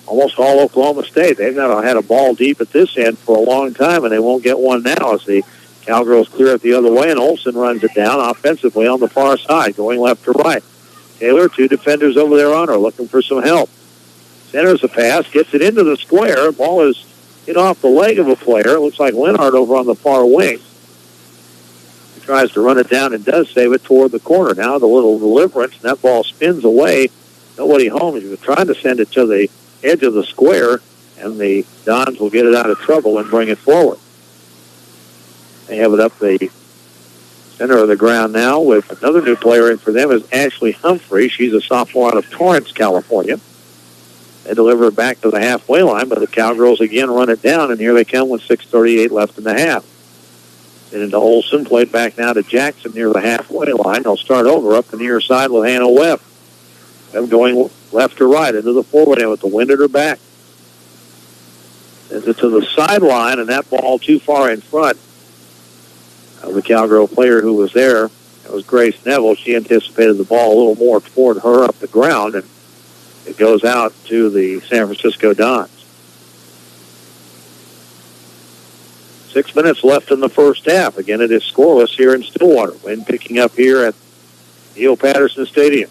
S7: almost all Oklahoma State. They've not had a ball deep at this end for a long time, and they won't get one now as the Cowgirls clear it the other way, and Olson runs it down offensively on the far side, going left to right. Taylor, two defenders over there on her, looking for some help. Centers the pass, gets it into the square. Ball is hit off the leg of a player. It looks like Lenhart over on the far wing. He tries to run it down and does save it toward the corner. Now the little deliverance, and that ball spins away. Nobody home. He was trying to send it to the edge of the square, and the Dons will get it out of trouble and bring it forward. They have it up the center of the ground now with another new player in for them is Ashley Humphrey. She's a sophomore out of Torrance, California. They deliver it back to the halfway line, but the Cowgirls again run it down, and here they come with 6:38 left in the half. And into Olson, played back now to Jackson near the halfway line. They'll start over up the near side with Hannah Webb. Them going left to right into the forward end with the wind at her back. Sends it to the sideline, and that ball too far in front of the Cowgirl player who was there. That was Grace Neville. She anticipated the ball a little more toward her up the ground, and it goes out to the San Francisco Dons. 6 minutes left in the first half. Again, it is scoreless here in Stillwater. Wind picking up here at Neil Patterson Stadium.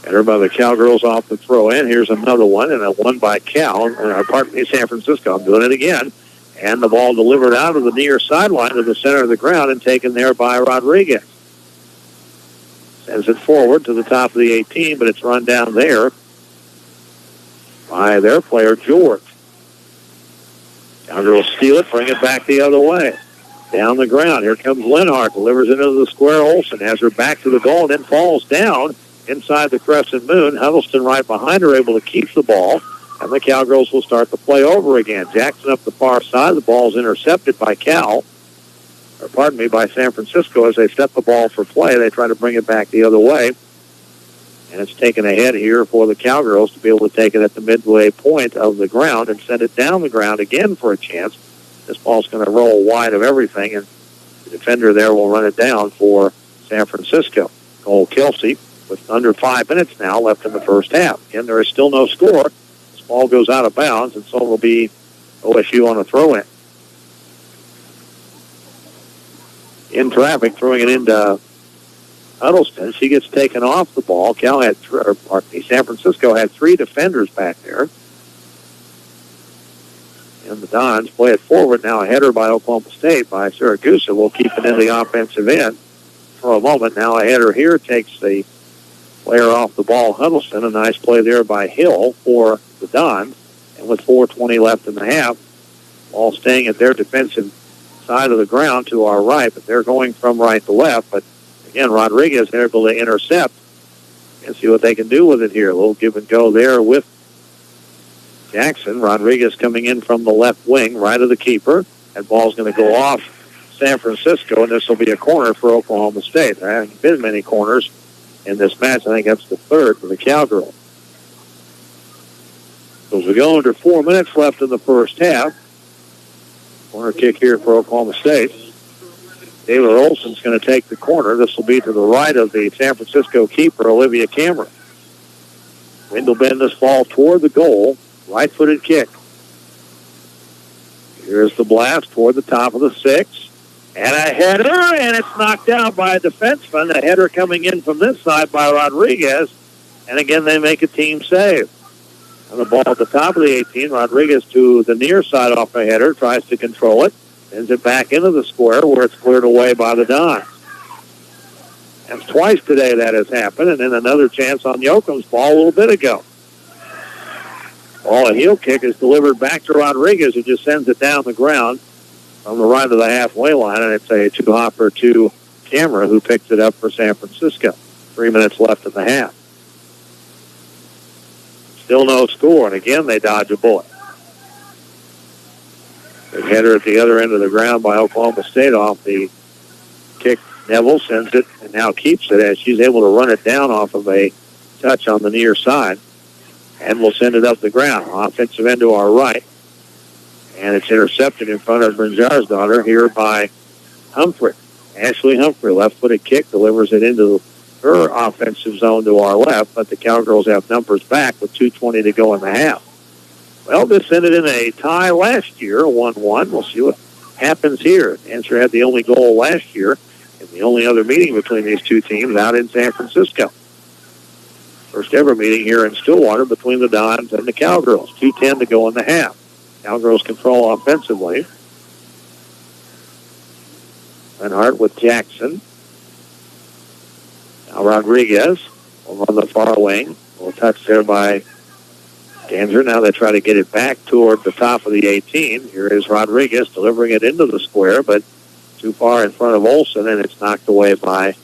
S7: Header by the Cowgirls off the throw in. Here's another one, and a one by San Francisco. I'm doing it again. And the ball delivered out of the near sideline to the center of the ground and taken there by Rodriguez. Sends it forward to the top of the 18, but it's run down there by their player, George. Cowgirls steal it, bring it back the other way. Down the ground. Here comes Lenhart. Delivers it into the square. Olsen has her back to the goal and then falls down inside the Crescent Moon. Huddleston right behind her, able to keep the ball. And the Cowgirls will start the play over again. Jackson up the far side. The ball's intercepted by by San Francisco as they set the ball for play. They try to bring it back the other way. And it's taken ahead here for the Cowgirls to be able to take it at the midway point of the ground and send it down the ground again for a chance. This ball's going to roll wide of everything, and the defender there will run it down for San Francisco. Cole Kelsey with under 5 minutes now left in the first half. Again, there is still no score. This ball goes out of bounds, and so it will be OSU on a throw-in. In traffic, throwing it into Huddleston. She gets taken off the ball. San Francisco had three defenders back there. And the Dons play it forward now. A header by Oklahoma State by Siragusa will keep it in the offensive end for a moment. Now a header here takes the player off the ball, Huddleston. A nice play there by Hill for the Dons. And with 4:20 left in the half, ball staying at their defensive side of the ground to our right, but they're going from right to left. But again, Rodriguez able to intercept and see what they can do with it here. A little give and go there with Jackson. Rodriguez coming in from the left wing, right of the keeper. That ball's going to go off San Francisco, and this will be a corner for Oklahoma State. There haven't been many corners in this match. I think that's the third for the Cowgirls. So as we go under 4 minutes left in the first half, corner kick here for Oklahoma State. Taylor Olsen's going to take the corner. This will be to the right of the San Francisco keeper, Olivia Cameron. Wind will bend this ball toward the goal. Right-footed kick. Here's the blast toward the top of the 6. And a header, and it's knocked out by a defenseman. A header coming in from this side by Rodriguez. And again, they make a team save. And the ball at the top of the 18, Rodriguez to the near side off a header, tries to control it, sends it back into the square where it's cleared away by the Dons. That's twice today that has happened, and then another chance on Yoakum's ball a little bit ago. Ball, a heel kick is delivered back to Rodriguez, who just sends it down the ground from the right of the halfway line, and it's a two-hopper to Camera, who picks it up for San Francisco. 3 minutes left in the half. Still no score, and again, they dodge a bullet. The header at the other end of the ground by Oklahoma State off the kick. Neville sends it and now keeps it as she's able to run it down off of a touch on the near side. And will send it up the ground. Offensive end to our right. And it's intercepted in front of Brinjar's daughter here by Humphrey. Ashley Humphrey, left-footed kick, delivers it into her offensive zone to our left, but the Cowgirls have numbers back with 2:20 to go in the half. Well, this ended in a tie last year, 1-1. We'll see what happens here. Answer had the only goal last year, and the only other meeting between these two teams out in San Francisco. First ever meeting here in Stillwater between the Dons and the Cowgirls. 2:10 to go in the half. Cowgirls control offensively. Lenhart with Jackson. Now Rodriguez over on the far wing. A little touch there by Danzer. Now they try to get it back toward the top of the 18. Here is Rodriguez delivering it into the square, but too far in front of Olsen, and it's knocked away by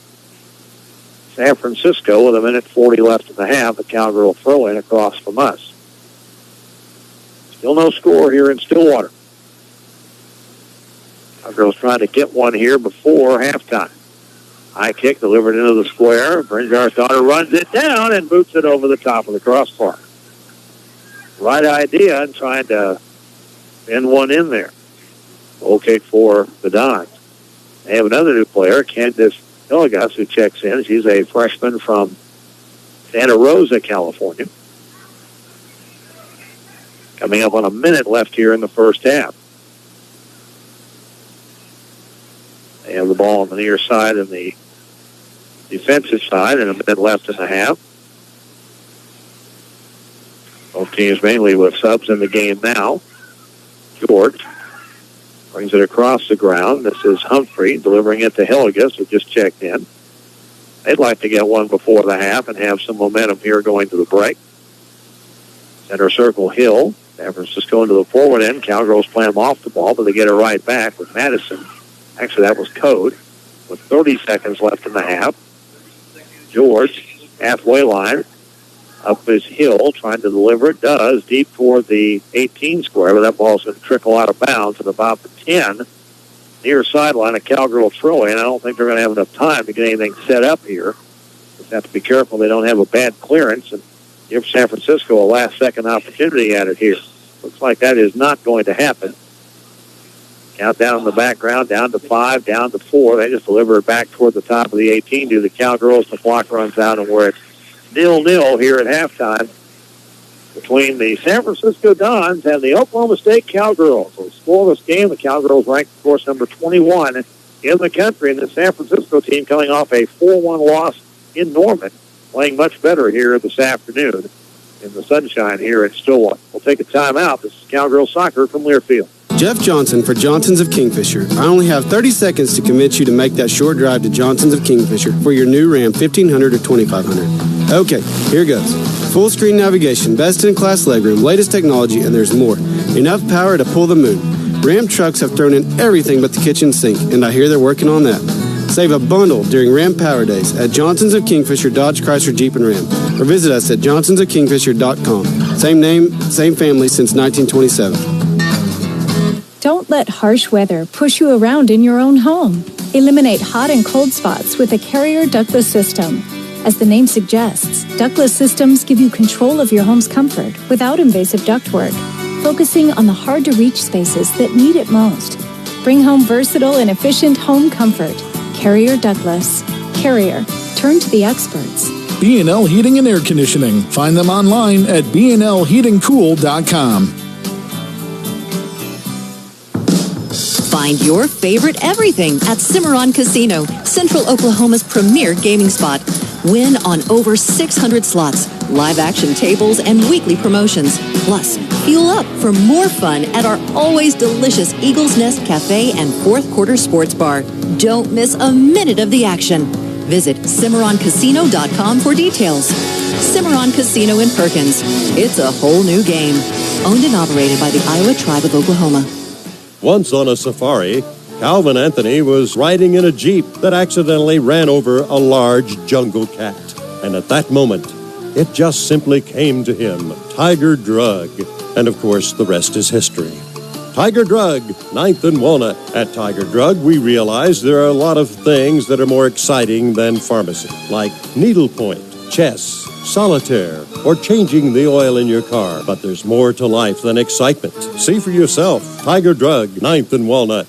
S7: San Francisco with 1:40 left in the half. The Cowgirl throw-in across from us. Still no score here in Stillwater. Cowgirls trying to get one here before halftime. High kick delivered into the square. Brinjar's daughter runs it down and boots it over the top of the crossbar. Right idea and trying to bend one in there. Goal kick for the Dons. They have another new player, Candace Hillegas, who checks in. She's a freshman from Santa Rosa, California. Coming up on a minute left here in the first half. They have the ball on the near side and the defensive side, and a minute left in the half. Both teams mainly with subs in the game now. George brings it across the ground. This is Humphrey delivering it to Hillegas, who just checked in. They'd like to get one before the half and have some momentum here going to the break. Center circle Hill. San Francisco into the forward end. Cowgirls play them off the ball, but they get it right back with Madison. Actually, that was Code with 30 seconds left in the half. George, halfway line. Up is Hill, trying to deliver it. Does, deep toward the 18 square, but that ball's going to trickle out of bounds at about the 10. Near sideline, a Cowgirl throw-in. I don't think they're going to have enough time to get anything set up here. Just have to be careful they don't have a bad clearance and give San Francisco a last-second opportunity at it here. Looks like that is not going to happen. Countdown in the background, down to 5, down to 4. They just deliver it back toward the top of the 18 to the Cowgirls. The clock runs out, and we're at 0-0 here at halftime between the San Francisco Dons and the Oklahoma State Cowgirls. So scoreless game. The Cowgirls ranked, of course, number 21 in the country, and the San Francisco team coming off a 4-1 loss in Norman, playing much better here this afternoon in the sunshine here at Stillwater. We'll take a timeout. This is Cowgirl Soccer from Learfield.
S8: Jeff Johnson for Johnson's of Kingfisher. I only have 30 seconds to convince you to make that short drive to Johnson's of Kingfisher for your new Ram 1500 or 2500. Okay, here goes. Full screen navigation, best in class legroom, latest technology, and there's more. Enough power to pull the moon. Ram trucks have thrown in everything but the kitchen sink, and I hear they're working on that. Save a bundle during Ram Power Days at Johnson's of Kingfisher, Dodge, Chrysler, Jeep, and Ram. Or visit us at johnsonsofkingfisher.com. Same name, same family since 1927.
S9: Don't let harsh weather push you around in your own home. Eliminate hot and cold spots with a Carrier ductless system. As the name suggests, ductless systems give you control of your home's comfort without invasive ductwork, focusing on the hard-to-reach spaces that need it most. Bring home versatile and efficient home comfort. Carrier ductless. Carrier. Turn to the experts.
S10: B&L Heating and Air Conditioning. Find them online at bnlheatingcool.com.
S11: Find your favorite everything at Cimarron Casino, Central Oklahoma's premier gaming spot. Win on over 600 slots, live action tables, and weekly promotions. Plus, fuel up for more fun at our always delicious Eagles Nest Cafe and fourth quarter sports bar. Don't miss a minute of the action. Visit CimarronCasino.com for details. Cimarron Casino in Perkins. It's a whole new game. Owned and operated by the Iowa Tribe of Oklahoma.
S12: Once on a safari, Calvin Anthony was riding in a Jeep that accidentally ran over a large jungle cat. And at that moment, it just simply came to him, Tiger Drug. And of course, the rest is history. Tiger Drug, 9th and Walnut. At Tiger Drug, we realize there are a lot of things that are more exciting than pharmacy, like needlepoint, chess, solitaire, or changing the oil in your car. But there's more to life than excitement. See for yourself. Tiger Drug, 9th and Walnut.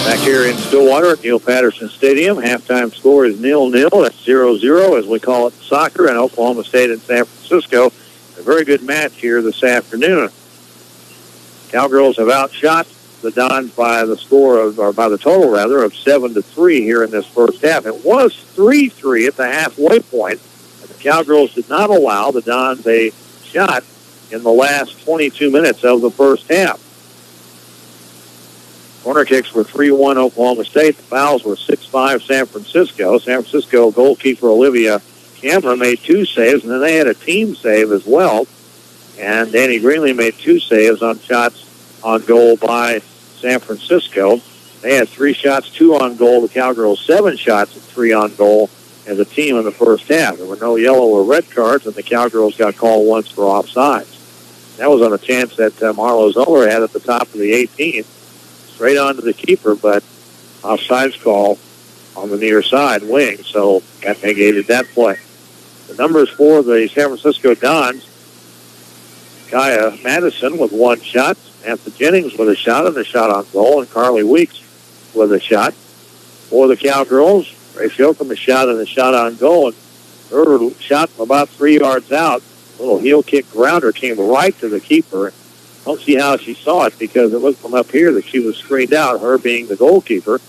S7: Back here in Stillwater at Neil Patterson Stadium, halftime score is 0-0. That's 0-0 as we call it in soccer, and Oklahoma State and San Francisco. A very good match here this afternoon. Cowgirls have outshot the Dons by the score of, or by the total rather, of 7-3 here in this first half. It was 3-3 at the halfway point, and the Cowgirls did not allow the Dons a shot in the last 22 minutes of the first half. Corner kicks were 3-1 Oklahoma State. The fouls were 6-5 San Francisco. San Francisco goalkeeper Olivia Cameron made 2 saves, and then they had a team save as well. And Danny Greenlee made 2 saves on shots on goal by San Francisco. They had 3 shots, 2 on goal. The Cowgirls 7 shots and 3 on goal as a team in the first half. There were no yellow or red cards, and the Cowgirls got called once for offsides. That was on a chance that Marlo Zoller had at the top of the 18. Straight onto the keeper, but offsides call on the near side wing, so that negated that play. The numbers for the San Francisco Dons: Kaya Madison with 1 shot, Samantha Jennings with a shot and a shot on goal, and Carly Weeks with a shot. For the Cowgirls, Ray Shokum a shot and a shot on goal, and her shot from about 3 yards out, a little heel kick grounder came right to the keeper. Don't see how she saw it because it looked from up here that she was screened out, her being the goalkeeper.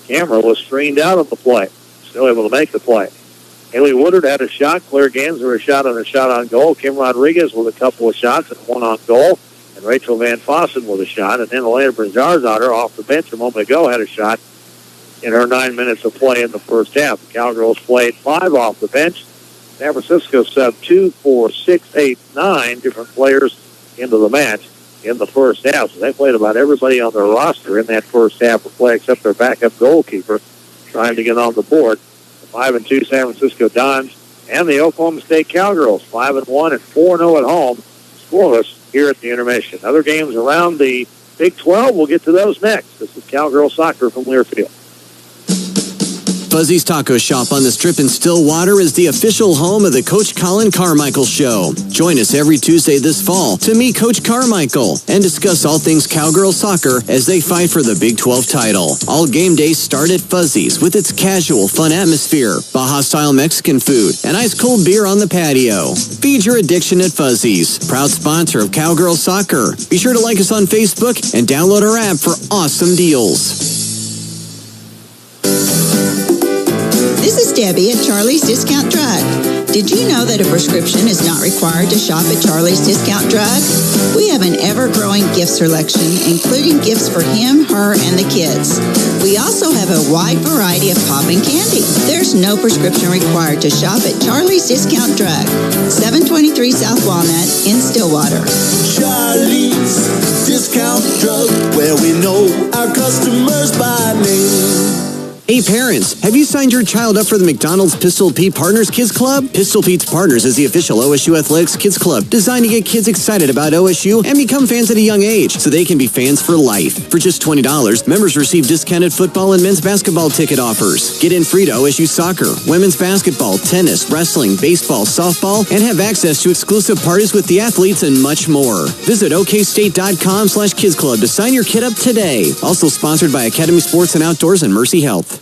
S7: Camera was screened out of the play. Still able to make the play. Haley Woodard had a shot. Claire Ganser a shot and a shot on goal. Kim Rodriguez with a couple of shots and 1 on goal. And Rachel Van Fossen with a shot. And then Elena Brinzarzadar off the bench a moment ago had a shot in her 9 minutes of play in the first half. The Cowgirls played 5 off the bench. San Francisco subbed 2, 4, 6, 8, 9 different players into the match in the first half. So they played about everybody on their roster in that first half of play except their backup goalkeeper trying to get on the board. The 5-2 San Francisco Dons and the Oklahoma State Cowgirls, 5-1 and 4-0 at home, scoreless here at the intermission. Other games around the Big 12, we'll get to those next. This is Cowgirl Soccer from Learfield.
S2: Fuzzy's Taco Shop on the Strip in Stillwater is the official home of the Coach Colin Carmichael Show. Join us every Tuesday this fall to meet Coach Carmichael and discuss all things Cowgirl soccer as they fight for the Big 12 title. All game days start at Fuzzy's with its casual, fun atmosphere, Baja-style Mexican food, and ice-cold beer on the patio. Feed your addiction at Fuzzy's, proud sponsor of Cowgirl Soccer. Be sure to like us on Facebook and download our app for awesome deals.
S3: This is Debbie at Charlie's Discount Drug. Did you know that a prescription is not required to shop at Charlie's Discount Drug? We have an ever-growing gift selection, including gifts for him, her, and the kids. We also have a wide variety of popping candy. There's no prescription required to shop at Charlie's Discount Drug, 723 South Walnut in Stillwater.
S4: Charlie's Discount Drug, where we know our customers by name.
S2: Hey parents, have you signed your child up for the McDonald's Pistol Pete Partners Kids Club? Pistol Pete's Partners is the official OSU Athletics Kids Club, designed to get kids excited about OSU and become fans at a young age, so they can be fans for life. For just $20, members receive discounted football and men's basketball ticket offers. Get in free to OSU soccer, women's basketball, tennis, wrestling, baseball, softball, and have access to exclusive parties with the athletes and much more. Visit okstate.com/kids club to sign your kid up today. Also sponsored by Academy Sports and Outdoors and Mercy Health.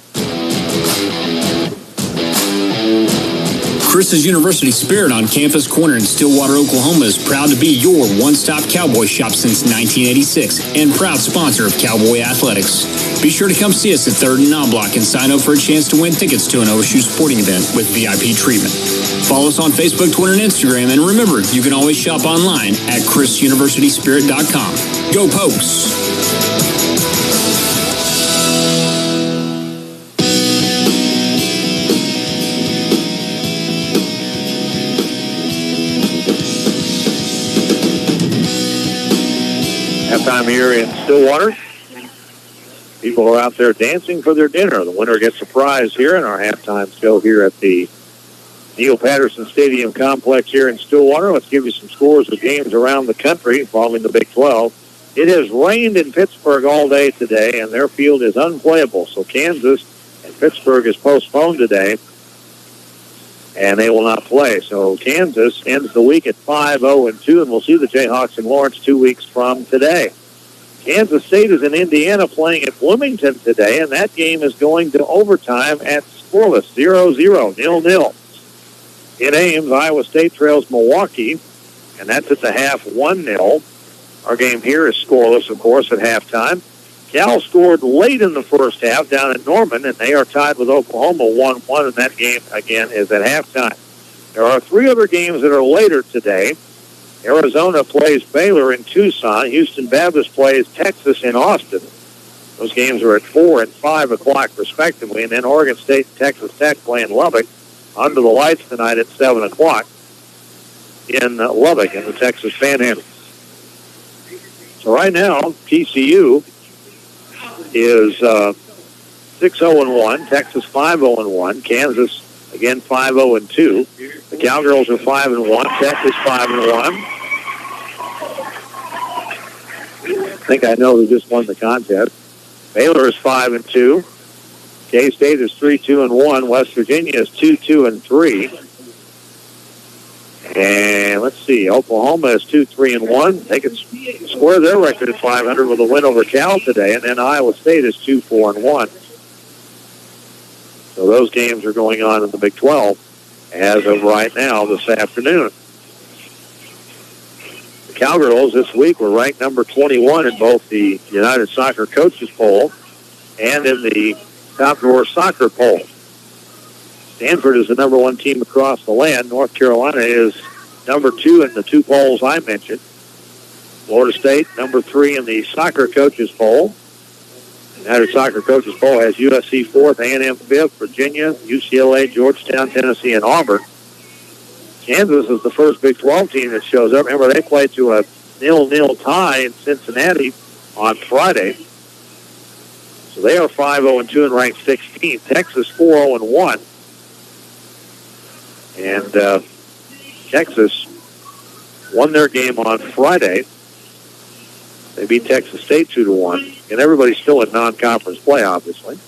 S13: Chris's University Spirit on Campus Corner in Stillwater, Oklahoma is proud to be your one-stop cowboy shop since 1986 and proud sponsor of Cowboy Athletics. Be sure to come see us at 3rd and Non-Block and sign up for a chance to win tickets to an OSU sporting event with VIP treatment. Follow us on Facebook, Twitter, and Instagram, and remember, you can always shop online at chrisuniversityspirit.com. Go Pokes!
S7: Halftime here in Stillwater. People are out there dancing for their dinner. The winner gets a prize here in our halftime show here at the Neil Patterson Stadium complex here in Stillwater. Let's give you some scores of games around the country following the Big 12. It has rained in Pittsburgh all day today, and their field is unplayable. So Kansas and Pittsburgh is postponed today, and they will not play. So Kansas ends the week at 5-0-2, and we'll see the Jayhawks in Lawrence 2 weeks from today. Kansas State is in Indiana playing at Bloomington today, and that game is going to overtime at scoreless, 0-0, 0-0. In Ames, Iowa State trails Milwaukee, and that's at the half, 1-0. Our game here is scoreless, of course, at halftime. Cal scored late in the first half down at Norman, and they are tied with Oklahoma 1-1, and that game, again, is at halftime. There are 3 other games that are later today. Arizona plays Baylor in Tucson. Houston Baptist plays Texas in Austin. Those games are at 4 and 5 o'clock, respectively. And then Oregon State and Texas Tech play in Lubbock under the lights tonight at 7 o'clock in Lubbock in the Texas Panhandle. So right now, TCU is 6-0-1, Texas 5-0-1, Kansas again 5-0-2. The Cowgirls are 5-1, Texas 5-1. I think I know who just won the contest. Baylor is 5-2. K-State is 3-2-1. West Virginia is 2-2-3. And let's see, Oklahoma is 2-3-1. They can square their record at 500 with a win over Cal today. And then Iowa State is 2-4-1. So those games are going on in the Big 12 as of right now this afternoon. The Cowgirls this week were ranked number 21 in both the United Soccer Coaches Poll and in the Top Drawer Soccer Poll. Stanford is the number 1 team across the land. North Carolina is number 2 in the 2 polls I mentioned. Florida State, number 3 in the Soccer Coaches Poll. United Soccer Coaches Poll has USC 4th, A&M 5th, Virginia, UCLA, Georgetown, Tennessee, and Auburn. Kansas is the first Big 12 team that shows up. Remember, they played to a 0-0 tie in Cincinnati on Friday. So they are 5-0-2 and ranked 16th. Texas 4-0-1. And Texas won their game on Friday. They beat Texas State 2-1. And everybody's still in non-conference play, obviously.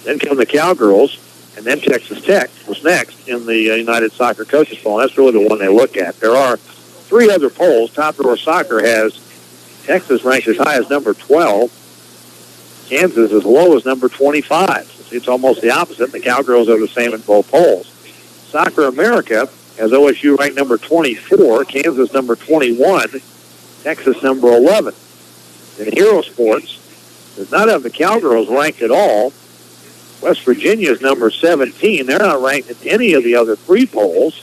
S7: Then come the Cowgirls, and then Texas Tech was next in the United Soccer Coaches Poll. That's really the one they look at. There are 3 other polls. Top Drawer Soccer has Texas ranked as high as number 12. Kansas as low as number 25. It's almost the opposite. The Cowgirls are the same in both polls. Soccer America has OSU ranked number 24, Kansas number 21, Texas number 11. In Hero Sports, does not have the Cowgirls ranked at all. West Virginia is number 17. They're not ranked in any of the other 3 polls.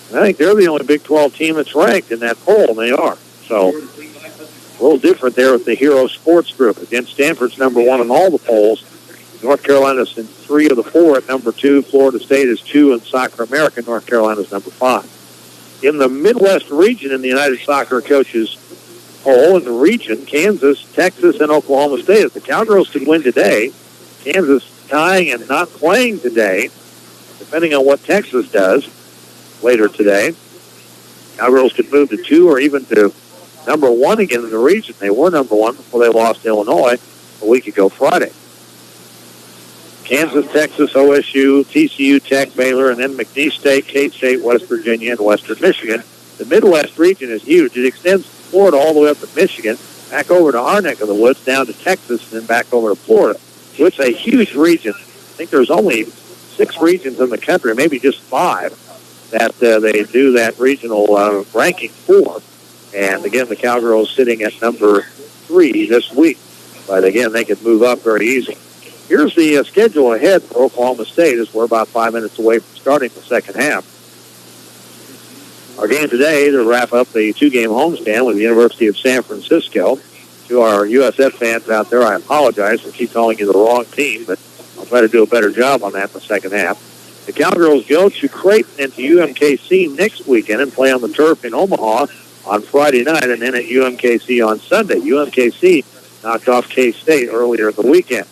S7: And I think they're the only Big 12 team that's ranked in that poll, and they are. So a little different there with the Hero Sports Group. Again, Stanford's number 1 in all the polls. North Carolina's in 3 of the 4 at number 2. Florida State is 2, and Soccer America, North Carolina's number 5. In the Midwest region in the United Soccer Coaches Poll, in the region, Kansas, Texas, and Oklahoma State. If the Cowgirls could win today, Kansas tying and not playing today, depending on what Texas does later today, Cowgirls could move to 2 or even to number 1 again in the region. They were number 1 before they lost to Illinois a week ago Friday. Kansas, Texas, OSU, TCU, Tech, Baylor, and then McNeese State, K-State, West Virginia, and Western Michigan. The Midwest region is huge. It extends Florida all the way up to Michigan, back over to our neck of the woods, down to Texas, and then back over to Florida. So it's a huge region. I think there's only 6 regions in the country, maybe just 5, that they do that regional ranking for. And again, the Cowgirls sitting at number 3 this week. But again, they could move up very easily. Here's the schedule ahead for Oklahoma State as we're about 5 minutes away from starting the second half. Our game today to wrap up the 2-game homestand with the University of San Francisco. To our USF fans out there, I apologize for keep calling you the wrong team, but I'll try to do a better job on that in the second half. The Cowgirls go to Creighton and to UMKC next weekend and play on the turf in Omaha on Friday night, and then at UMKC on Sunday. UMKC knocked off K-State earlier in the weekend.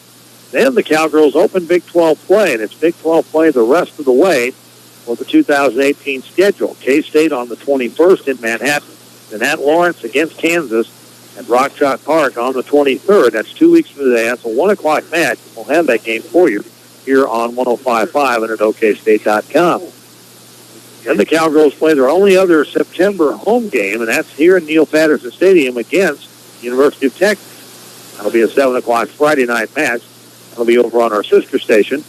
S7: Then the Cowgirls open Big 12 play, and it's Big 12 play the rest of the way for the 2018 schedule. K-State on the 21st in Manhattan, then at Lawrence against Kansas at Rock Chalk Park on the 23rd. That's 2 weeks from today. That's a 1 o'clock match. We'll have that game for you here on 105.5 and at OKState.com. Then the Cowgirls play their only other September home game, and that's here in Neil Patterson Stadium against the University of Texas. That'll be a 7 o'clock Friday night match. That'll be over on our sister station,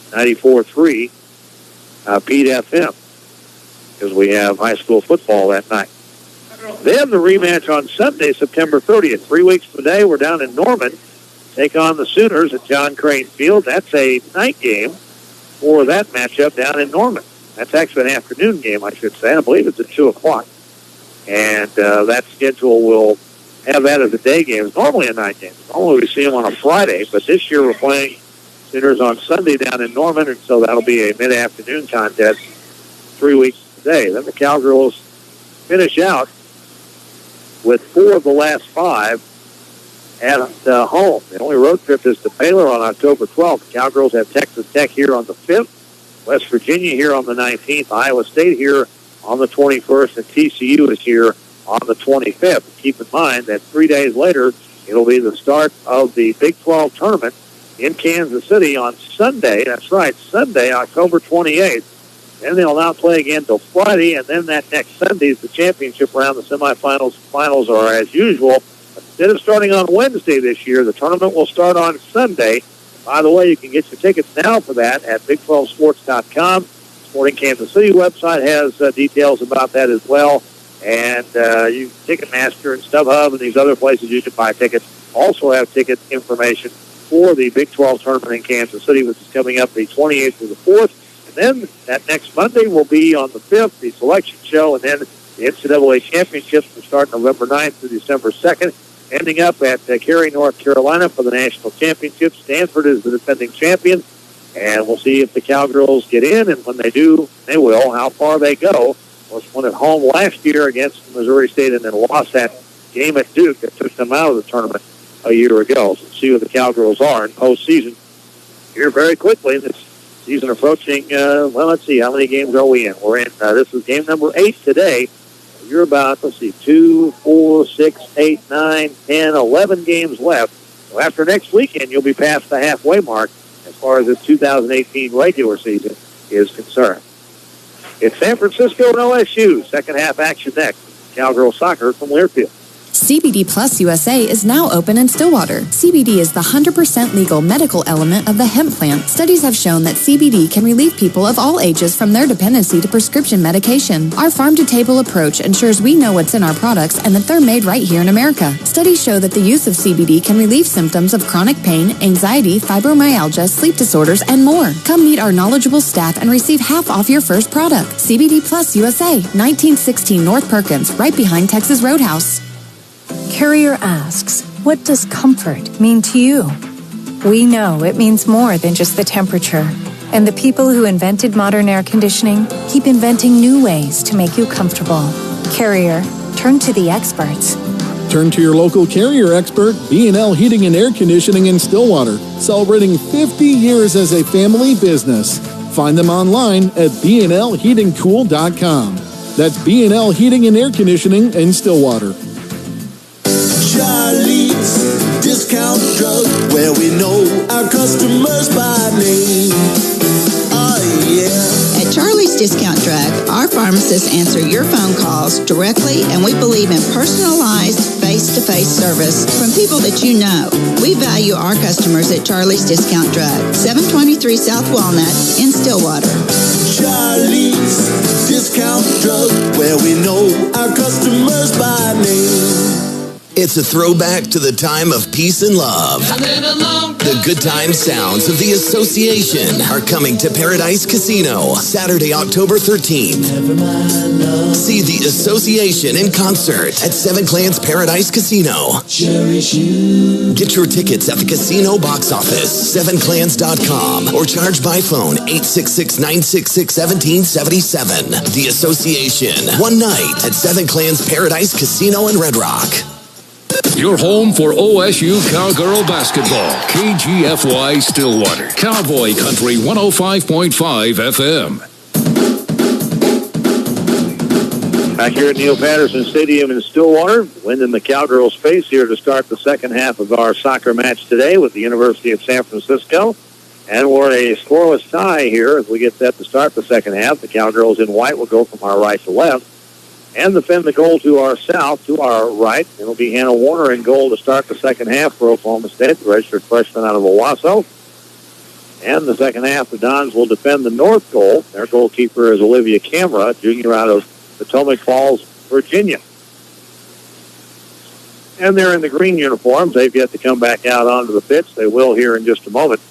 S7: 94.3 Pete FM, because we have high school football that night. Then the rematch on Sunday, September 30th. 3 weeks from today, we're down in Norman. Take on the Sooners at John Crane Field. That's a night game for that matchup down in Norman. That's actually an afternoon game, I should say. I believe it's at 2 o'clock. And that schedule will have that as a day game. It's normally a night game. Normally we see them on a Friday, but this year we're playing Sooners on Sunday down in Norman, and so that'll be a mid-afternoon contest 3 weeks today. Then the Cowgirls finish out with 4 of the last 5 at home. The only road trip is to Baylor on October 12th. The Cowgirls have Texas Tech here on the 5th, West Virginia here on the 19th, Iowa State here on the 21st, and TCU is here on the 25th. Keep in mind that 3 days later, it'll be the start of the Big 12 tournament in Kansas City on Sunday. That's right, Sunday, October 28th. Then they'll not play again until Friday, and then that next Sunday is the championship round. The semifinals, finals are as usual. Instead of starting on Wednesday this year, the tournament will start on Sunday. By the way, you can get your tickets now for that at Big12Sports.com. Sporting Kansas City website has details about that as well. And you Ticketmaster and StubHub and these other places you can buy tickets also have ticket information for the Big 12 tournament in Kansas City, which is coming up the 28th through the 4th. And then that next Monday will be on the 5th, the selection show, and then the NCAA championships will start November 9th through December 2nd, ending up at Cary, North Carolina for the national championship. Stanford is the defending champion, and we'll see if the Cowgirls get in, and when they do, they will, how far they go. Was won at home last year against Missouri State and then lost that game at Duke that took them out of the tournament a year ago. So see what the Cowgirls are in postseason here very quickly. This season approaching, let's see, how many games are we in? We're in, this is game number 8 today. You're about, 2, 4, 6, 8, 9, 10, 11 games left. So after next weekend, you'll be past the halfway mark as far as this 2018 regular season is concerned. It's San Francisco and OSU. Second half action next. Cowgirl soccer from Learfield.
S14: CBD Plus USA is now open in Stillwater. CBD is the 100% legal medical element of the hemp plant. Studies have shown that CBD can relieve people of all ages from their dependency to prescription medication. Our farm-to-table approach ensures we know what's in our products and that they're made right here in America. Studies show that the use of CBD can relieve symptoms of chronic pain, anxiety, fibromyalgia, sleep disorders, and more. Come meet our knowledgeable staff and receive half off your first product. CBD Plus USA, 1916 North Perkins, right behind Texas Roadhouse.
S9: Carrier asks, what does comfort mean to you? We know it means more than just the temperature. And the people who invented modern air conditioning keep inventing new ways to make you comfortable. Carrier, turn to the experts.
S10: Turn to your local Carrier expert, B&L Heating and Air Conditioning in Stillwater, celebrating 50 years as a family business. Find them online at bnlheatingcool.com. That's B&L Heating and Air Conditioning in Stillwater.
S4: Charlie's Discount Drug, where we know our customers by name. Oh, yeah.
S3: At Charlie's Discount Drug, our pharmacists answer your phone calls directly, and we believe in personalized, face-to-face service from people that you know. We value our customers at Charlie's Discount Drug, 723 South Walnut in Stillwater.
S4: Charlie's Discount Drug, where we know our customers by name.
S5: It's a throwback to the time of peace and love. The good time sounds of the Association are coming to Paradise Casino Saturday, October 13th. See the Association in concert at Seven Clans Paradise Casino. Get your tickets at the casino box office, sevenclans.com, or charge by phone 866-966-1777. The Association, one night at Seven Clans Paradise Casino in Red Rock.
S6: Your home for OSU Cowgirl basketball. KGFY Stillwater. Cowboy Country 105.5 FM.
S7: Back here at Neil Patterson Stadium in Stillwater. Wind in the Cowgirls' face here to start the second half of our soccer match today with the University of San Francisco. And we're a scoreless tie here as we get set to start the second half. The Cowgirls in white will go from our right to left. And defend the goal to our south, to our right. It'll be Hannah Warner in goal to start the second half for Oklahoma State, the registered freshman out of Owasso. And the second half, the Dons will defend the north goal. Their goalkeeper is Olivia Camera, junior out of Potomac Falls, Virginia. And they're in the green uniforms. They've yet to come back out onto the pitch. They will here in just a moment.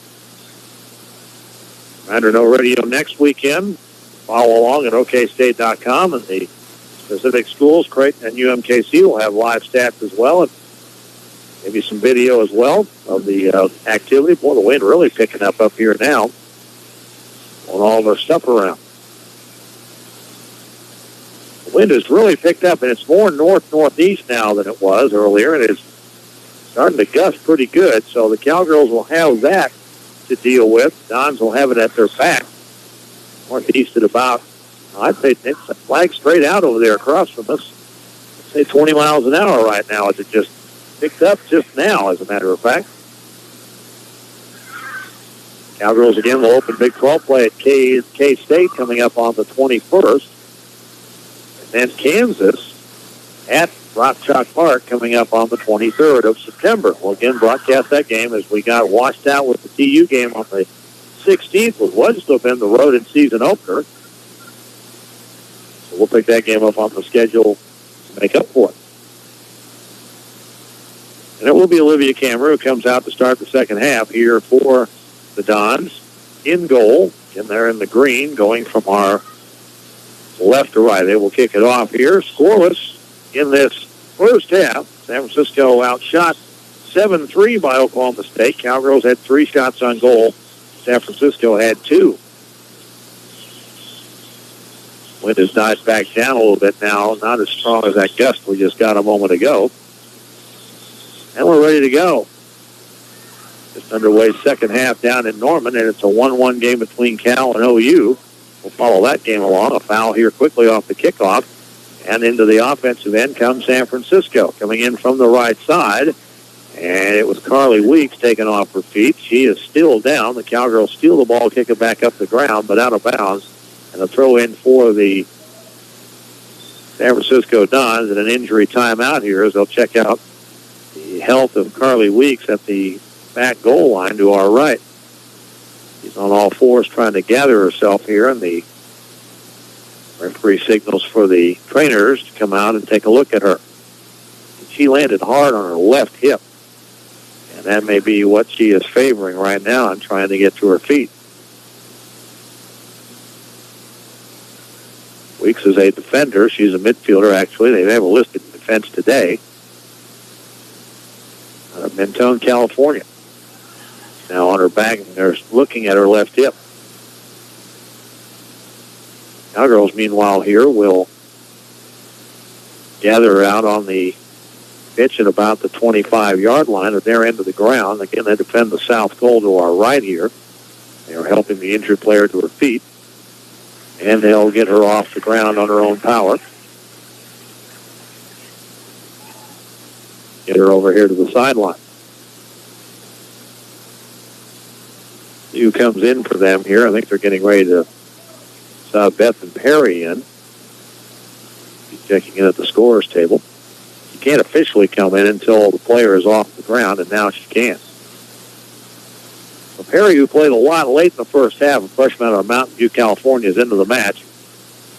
S7: Under No Radio next weekend. Follow along at OKState.com, and the specific schools, Creighton and UMKC, will have live stats as well, and maybe some video as well of the activity. Boy, the wind really picking up here now on all their stuff around. The wind has really picked up, and it's more north-northeast now than it was earlier, and it's starting to gust pretty good, so the Cowgirls will have that to deal with. Dons will have it at their back. Northeast at about, I'd say it's a flag straight out over there across from us. I'd say 20 miles an hour right now as it just picked up just now, as a matter of fact. Cowgirls again will open Big 12 play at K-State coming up on the 21st. And then Kansas at Rock Chalk Park coming up on the 23rd of September. We'll again broadcast that game as we got washed out with the TU game on the 16th, which was to have been the road and season opener. So we'll pick that game up on the schedule to make up for it. And it will be Olivia Cameron who comes out to start the second half here for the Dons. In goal, and they're in the green, going from our left to right. They will kick it off here. Scoreless in this first half. San Francisco outshot 7-3 by Oklahoma State. Cowgirls had 3 shots on goal. San Francisco had 2. Wind has died back down a little bit now. Not as strong as that gust we just got a moment ago. And we're ready to go. Just underway second half down in Norman, and it's a 1-1 game between Cal and OU. We'll follow that game along. A foul here quickly off the kickoff. And into the offensive end comes San Francisco, coming in from the right side. And it was Carly Weeks taken off her feet. She is still down. The Cowgirls steal the ball, kick it back up the ground, but out of bounds. And a throw in for the San Francisco Dons, and an injury timeout here as they'll check out the health of Carly Weeks at the back goal line to our right. She's on all fours trying to gather herself here, and the referee signals for the trainers to come out and take a look at her. She landed hard on her left hip, and that may be what she is favoring right now and trying to get to her feet. Weeks is a defender. She's a midfielder, actually. They have a listed defense today. Out of Mentone, California. Now on her back, and they're looking at her left hip. Cowgirls, meanwhile, here will gather out on the pitch at about the 25-yard line at their end of the ground. Again, they defend the south goal to our right here. They are helping the injured player to her feet. And they'll get her off the ground on her own power. Get her over here to the sideline. Who comes in for them here? I think they're getting ready to sub Bethan Perry in. She's checking in at the scorer's table. She can't officially come in until the player is off the ground, and now she can. So Perry, who played a lot late in the first half, a freshman out of Mountain View, California, is into the match.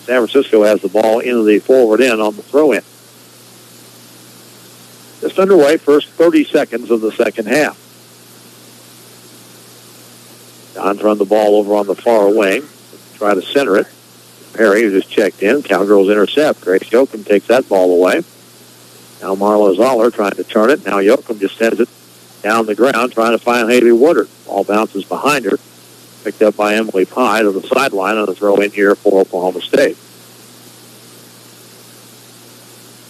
S7: San Francisco has the ball into the forward end on the throw-in. Just underway, first 30 seconds of the second half. Dons run the ball over on the far wing. Try to center it. Perry, who just checked in. Cowgirls intercept. Grace Yoakum takes that ball away. Now Marla Zoller trying to turn it. Now Yoakum just sends it down the ground, trying to find Haley Woodard. Ball bounces behind her. Picked up by Emily Pye to the sideline on the throw in here for Oklahoma State.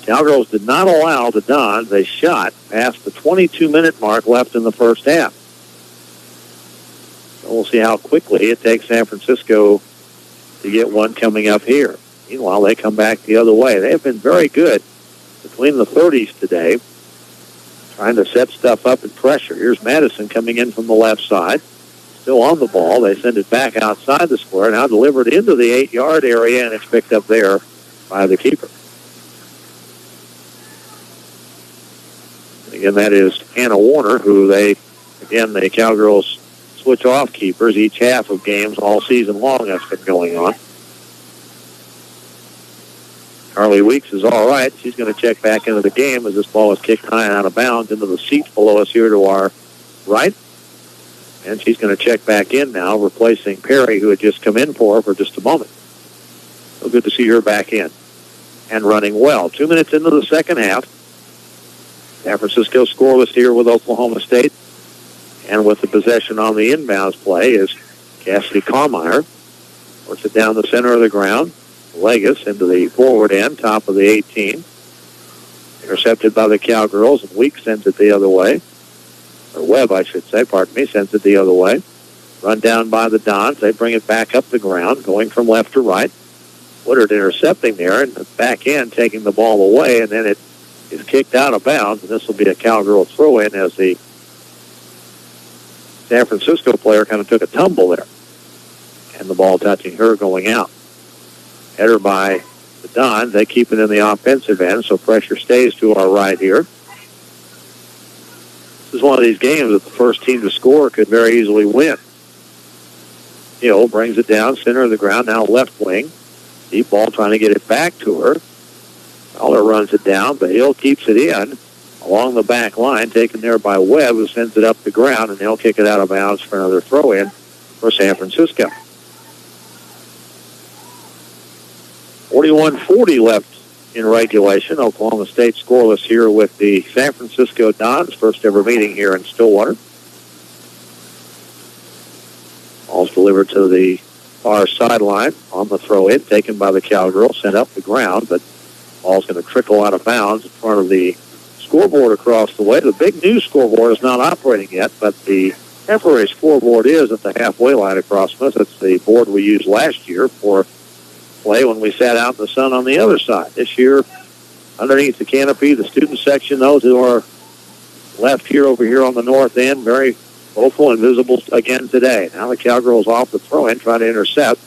S7: Cowgirls did not allow the Dons a shot past the 22-minute mark left in the first half. So we'll see how quickly it takes San Francisco to get one coming up here. Meanwhile, they come back the other way. They have been very good between the 30s today, trying to set stuff up and pressure. Here's Madison coming in from the left side. Still on the ball. They send it back outside the square. Now delivered into the 8-yard area, and it's picked up there by the keeper. Again, that is Hannah Warner, who the Cowgirls switch off keepers each half of games all season long. That's been going on. Carly Weeks is all right. She's going to check back into the game as this ball is kicked high and out of bounds into the seats below us here to our right. And she's going to check back in now, replacing Perry, who had just come in for her for just a moment. So good to see her back in and running well. 2 minutes into the second half. San Francisco scoreless here with Oklahoma State. And with the possession on the inbounds play is Cassidy Carmeyer. Works it down the center of the ground. Legas into the forward end, top of the 18. Intercepted by the Cowgirls, and Weeks sends it the other way. Or Webb, I should say, pardon me, sends it the other way. Run down by the Dons. They bring it back up the ground, going from left to right. Woodard intercepting there, and the back end taking the ball away, and then it is kicked out of bounds, and this will be a Cowgirl throw-in as the San Francisco player kind of took a tumble there. And the ball touching her going out. Header by the Dons. They keep it in the offensive end, so pressure stays to our right here. This is one of these games that the first team to score could very easily win. Hill brings it down, center of the ground, now left wing. Deep ball trying to get it back to her. Fowler runs it down, but Hill keeps it in along the back line, taken there by Webb, who sends it up the ground, and they'll kick it out of bounds for another throw-in for San Francisco. 41-40 left in regulation. Oklahoma State scoreless here with the San Francisco Dons, first ever meeting here in Stillwater. Ball's delivered to the far sideline on the throw-in, taken by the Cowgirls, sent up the ground, but ball's going to trickle out of bounds in front of the scoreboard across the way. The big new scoreboard is not operating yet, but the temporary scoreboard is at the halfway line across from us. It's the board we used last year for play when we sat out in the sun on the other side. This year, underneath the canopy, the student section, those who are left here over here on the north end, very vocal and visible again today. Now the Cowgirls off the throw-in, trying to intercept.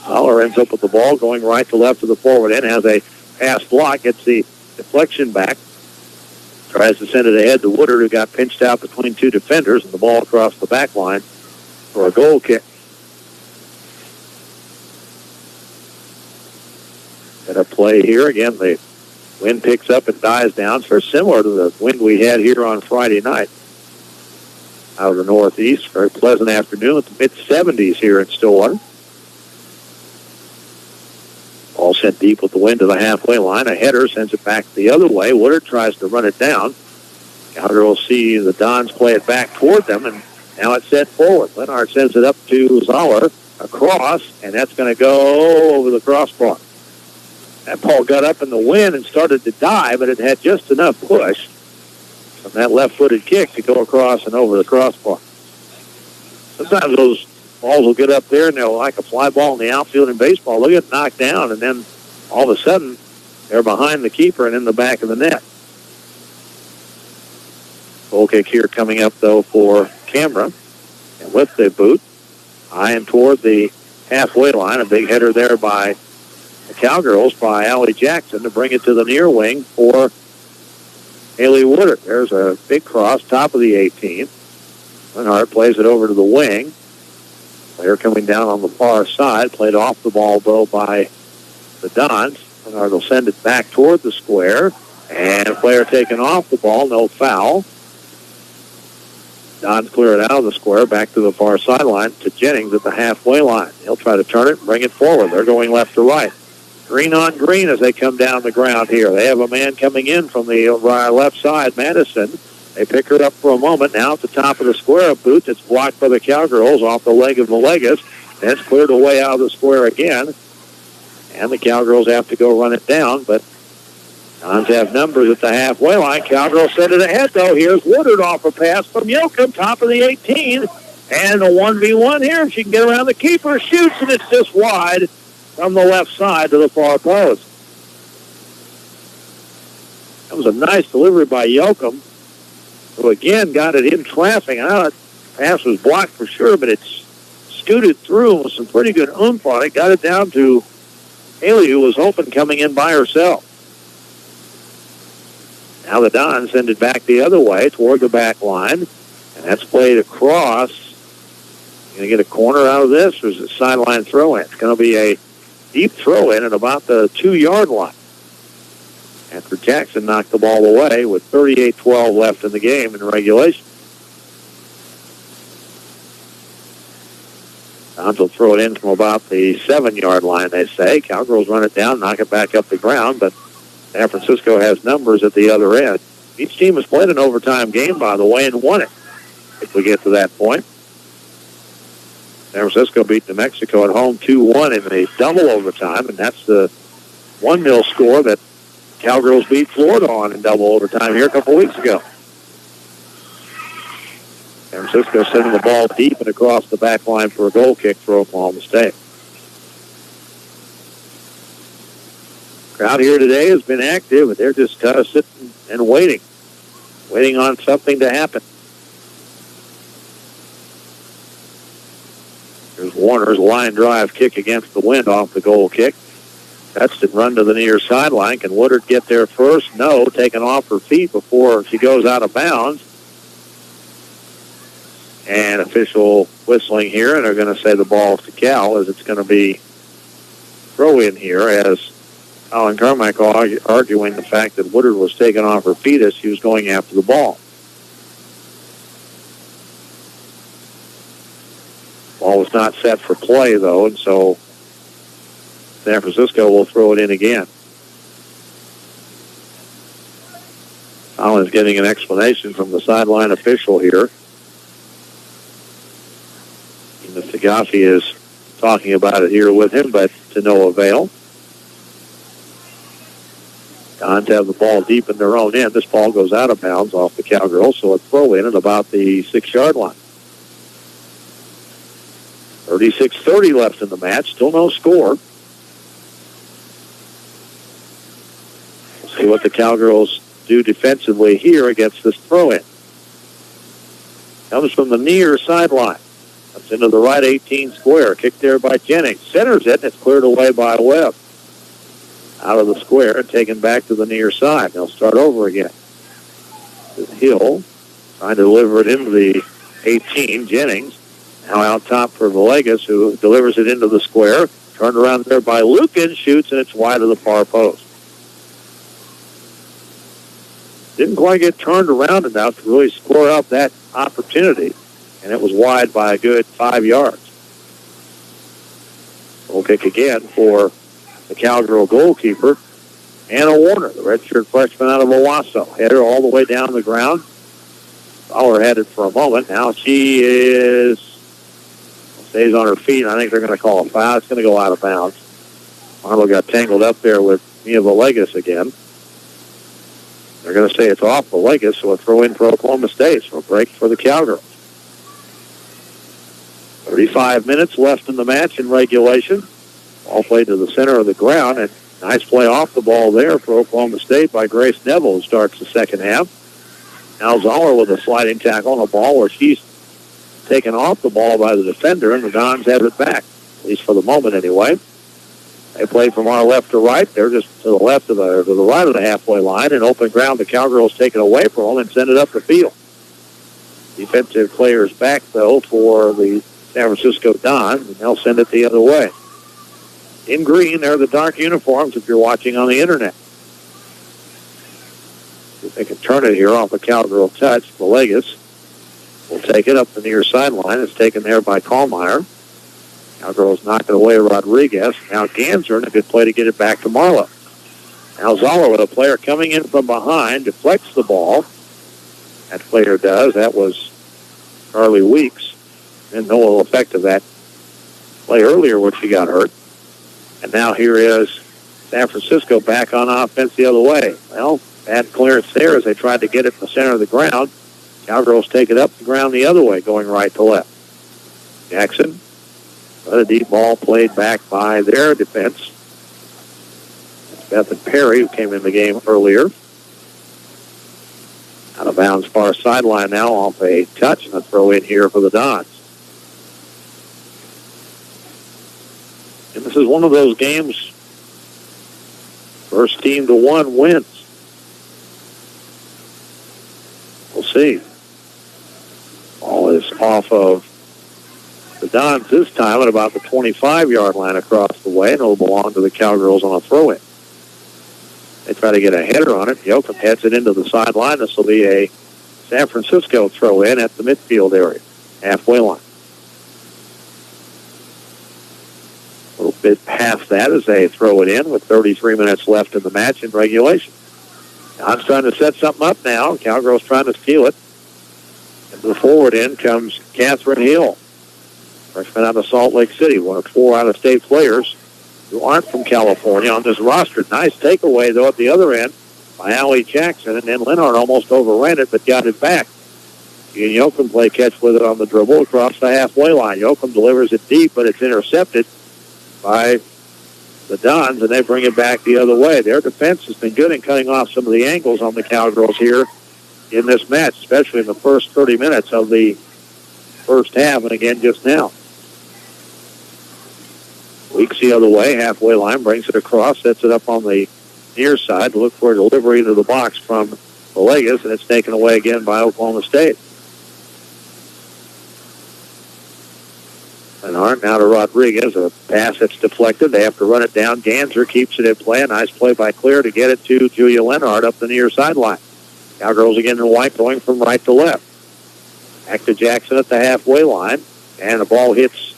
S7: Fowler ends up with the ball going right to left of the forward end, has a pass block, gets the deflection back, tries to send it ahead to Woodard, who got pinched out between two defenders, and the ball across the back line for a goal kick. At a play here, again, the wind picks up and dies down. It's very similar to the wind we had here on Friday night out of the northeast. Very pleasant afternoon with the mid-70s here in Stillwater. Ball sent deep with the wind to the halfway line. A header sends it back the other way. Woodard tries to run it down. Cowgirls see the Dons play it back toward them, and now it's set forward. Leonard sends it up to Zoller across, and that's going to go over the crossbar. That ball got up in the wind and started to dive, but it had just enough push from that left-footed kick to go across and over the crossbar. Sometimes those balls will get up there and they'll like a fly ball in the outfield in baseball. They'll get knocked down, and then all of a sudden they're behind the keeper and in the back of the net. Goal kick here coming up, though, for Camera. And with the boot, high and toward the halfway line, a big header there by the Cowgirls by Allie Jackson to bring it to the near wing for Haley Woodard. There's a big cross, top of the 18. Leonard plays it over to the wing. Player coming down on the far side, played off the ball, though, by the Dons. Leonard will send it back toward the square, and a player taken off the ball, no foul. Dons clear it out of the square, back to the far sideline to Jennings at the halfway line. He'll try to turn it and bring it forward. They're going left to right. Green on green as they come down the ground here. They have a man coming in from the left side, Madison. They pick her up for a moment. Now at the top of the square, a boot that's blocked by the Cowgirls off the leg of Villegas. That's cleared away out of the square again. And the Cowgirls have to go run it down, but Dons have numbers at the halfway line. Cowgirls send it ahead, though. Here's Woodard off a pass from Yoakum, top of the 18. And a 1v1 here. She can get around the keeper, shoots, and it's just wide from the left side to the far post. That was a nice delivery by Yoakum, who again got it in traffic. I know that pass was blocked for sure, but it's scooted through with some pretty good oomph on it. Got it down to Haley, who was open coming in by herself. Now the Dons send it back the other way toward the back line, and that's played across. Going to get a corner out of this, or is it sideline throw-in? It's going to be a deep throw in at about the 2-yard line. After Jackson knocked the ball away with 38-12 left in the game in regulation. Dons will throw it in from about the 7-yard line, they say. Cowgirls run it down, knock it back up the ground, but San Francisco has numbers at the other end. Each team has played an overtime game, by the way, and won it, if we get to that point. San Francisco beat New Mexico at home 2-1 in the double overtime, and that's the 1-0 score that Cowgirls beat Florida on in double overtime here a couple weeks ago. San Francisco sending the ball deep and across the back line for a goal kick for Oklahoma State. Crowd here today has been active, but they're just kind of sitting and waiting on something to happen. There's Warner's line drive kick against the wind off the goal kick. Touched run to the near sideline. Can Woodard get there first? No, taken off her feet before she goes out of bounds. And official whistling here, and they're going to say the ball's to Cal, as it's going to be throw in here, as Colin Carmichael arguing the fact that Woodard was taken off her feet as she was going after the ball. Ball was not set for play, though, and so San Francisco will throw it in again. Colin's getting an explanation from the sideline official here. Mr. Gaffi is talking about it here with him, but to no avail. Dons have the ball deep in their own end. This ball goes out of bounds off the Cowgirls, so a throw in at about the 6-yard line. 36-30 left in the match. Still no score. We'll see what the Cowgirls do defensively here against this throw-in. Comes from the near sideline. Comes into the right 18 square. Kicked there by Jennings. Centers it, and it's cleared away by Webb. Out of the square and taken back to the near side. They'll start over again. Hill trying to deliver it into the 18. Jennings now out top for Villegas, who delivers it into the square. Turned around there by Lukin, shoots, and it's wide of the far post. Didn't quite get turned around enough to really score up that opportunity, and it was wide by a good 5 yards. Goal kick again for the Cowgirl goalkeeper, Anna Warner, the redshirt freshman out of Owasso. Header all the way down the ground. Fowler had it for a moment. Now she stays on her feet. I think they're going to call a foul. It's going to go out of bounds. Marlowe got tangled up there with Mia Villegas again. They're going to say it's off Villegas, so a throw in for Oklahoma State. So a break for the Cowgirls. 35 minutes left in the match in regulation. Ball played to the center of the ground, and nice play off the ball there for Oklahoma State by Grace Neville, who starts the second half. Now Zoller with a sliding tackle on a ball where she's taken off the ball by the defender, and the Dons have it back, at least for the moment anyway. They play from our left to right. They're just to the left of to the right of the halfway line, and open ground. The Cowgirls take it away from them and send it up the field. Defensive players back, though, for the San Francisco Dons, and they'll send it the other way. In green, they're the dark uniforms if you're watching on the internet. If they can turn it here off a Cowgirl touch, Villegas will take it up the near sideline. It's taken there by Kallmeyer. Cowgirls knocked it away Rodriguez. Now Ganser, and a good play to get it back to Marlowe. Now Zoller with a player coming in from behind, deflects the ball. That player does. That was Carly Weeks. And no effect of that play earlier when she got hurt. And now here is San Francisco back on offense the other way. Well, bad clearance there as they tried to get it in the center of the ground. Cowgirls take it up the ground the other way, going right to left. Jackson, a deep ball played back by their defense. It's Bethan Perry, who came in the game earlier. Out of bounds, far sideline now off a touch, and a throw in here for the Dons. And this is one of those games, first team to one wins. We'll see. Ball is off of the The Dons this time at about the 25-yard line across the way, and it'll belong to the Cowgirls on a throw-in. They try to get a header on it. Yoakum heads it into the sideline. This will be a San Francisco throw-in at the midfield area, halfway line. A little bit past that as they throw it in with 33 minutes left in the match in regulation. Don's trying to set something up now. Cowgirls trying to steal it. And the forward end comes Catherine Hill, freshman out of Salt Lake City, one of 4 out-of-state players who aren't from California on this roster. Nice takeaway, though, at the other end by Allie Jackson, and then Leonard almost overran it but got it back. And Yoakum play catch with it on the dribble across the halfway line. Yoakum delivers it deep, but it's intercepted by the Dons, and they bring it back the other way. Their defense has been good in cutting off some of the angles on the Cowgirls here in this match, especially in the first 30 minutes of the first half, and again just now. Weeks the other way, halfway line, brings it across, sets it up on the near side to look for a delivery into the box from Villegas, and it's taken away again by Oklahoma State. Lenhart now to Rodriguez, a pass that's deflected. They have to run it down. Ganser keeps it in play. A nice play by Clear to get it to Julia Lenhart up the near sideline. Cowgirls again in white going from right to left. Back to Jackson at the halfway line, and the ball hits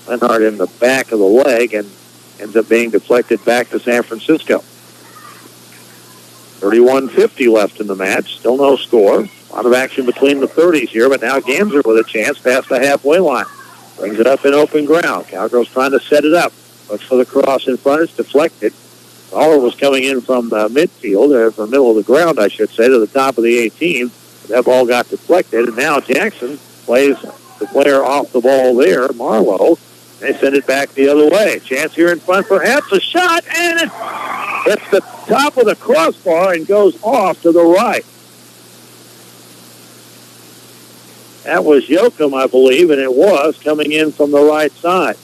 S7: Lenhart in the back of the leg and ends up being deflected back to San Francisco. 31:50 left in the match. Still no score. A lot of action between the 30s here, but now Ganser with a chance past the halfway line. Brings it up in open ground. Cowgirls trying to set it up. Looks for the cross in front. It's deflected. Waller was coming in from the midfield, or from the middle of the ground, I should say, to the top of the 18. That ball got deflected, and now Jackson plays the player off the ball there, Marlowe. They send it back the other way. Chance here in front, perhaps a shot, and it hits the top of the crossbar and goes off to the right. That was Yoakum, I believe, and it was coming in from the right side.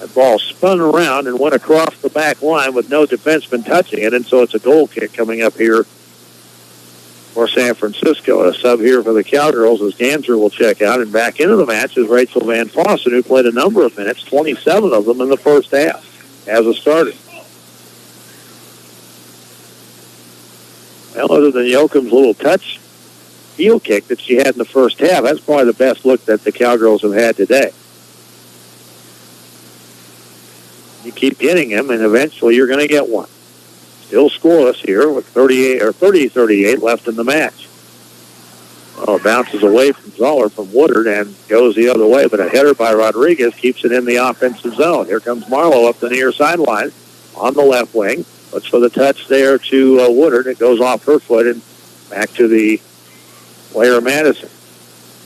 S7: That ball spun around and went across the back line with no defenseman touching it, and so it's a goal kick coming up here for San Francisco. A sub here for the Cowgirls as Ganser will check out, and back into the match is Rachel Van Fossen, who played a number of minutes, 27 of them in the first half, as a starter. Well, other than Yoakum's little touch heel kick that she had in the first half, that's probably the best look that the Cowgirls have had today. You keep hitting him, and eventually you're going to get one. Still scoreless here with 30-38 left in the match. Well, it bounces away from Zoller from Woodard and goes the other way, but a header by Rodriguez keeps it in the offensive zone. Here comes Marlowe up the near sideline on the left wing. Looks for the touch there to Woodard. It goes off her foot and back to the player Madison.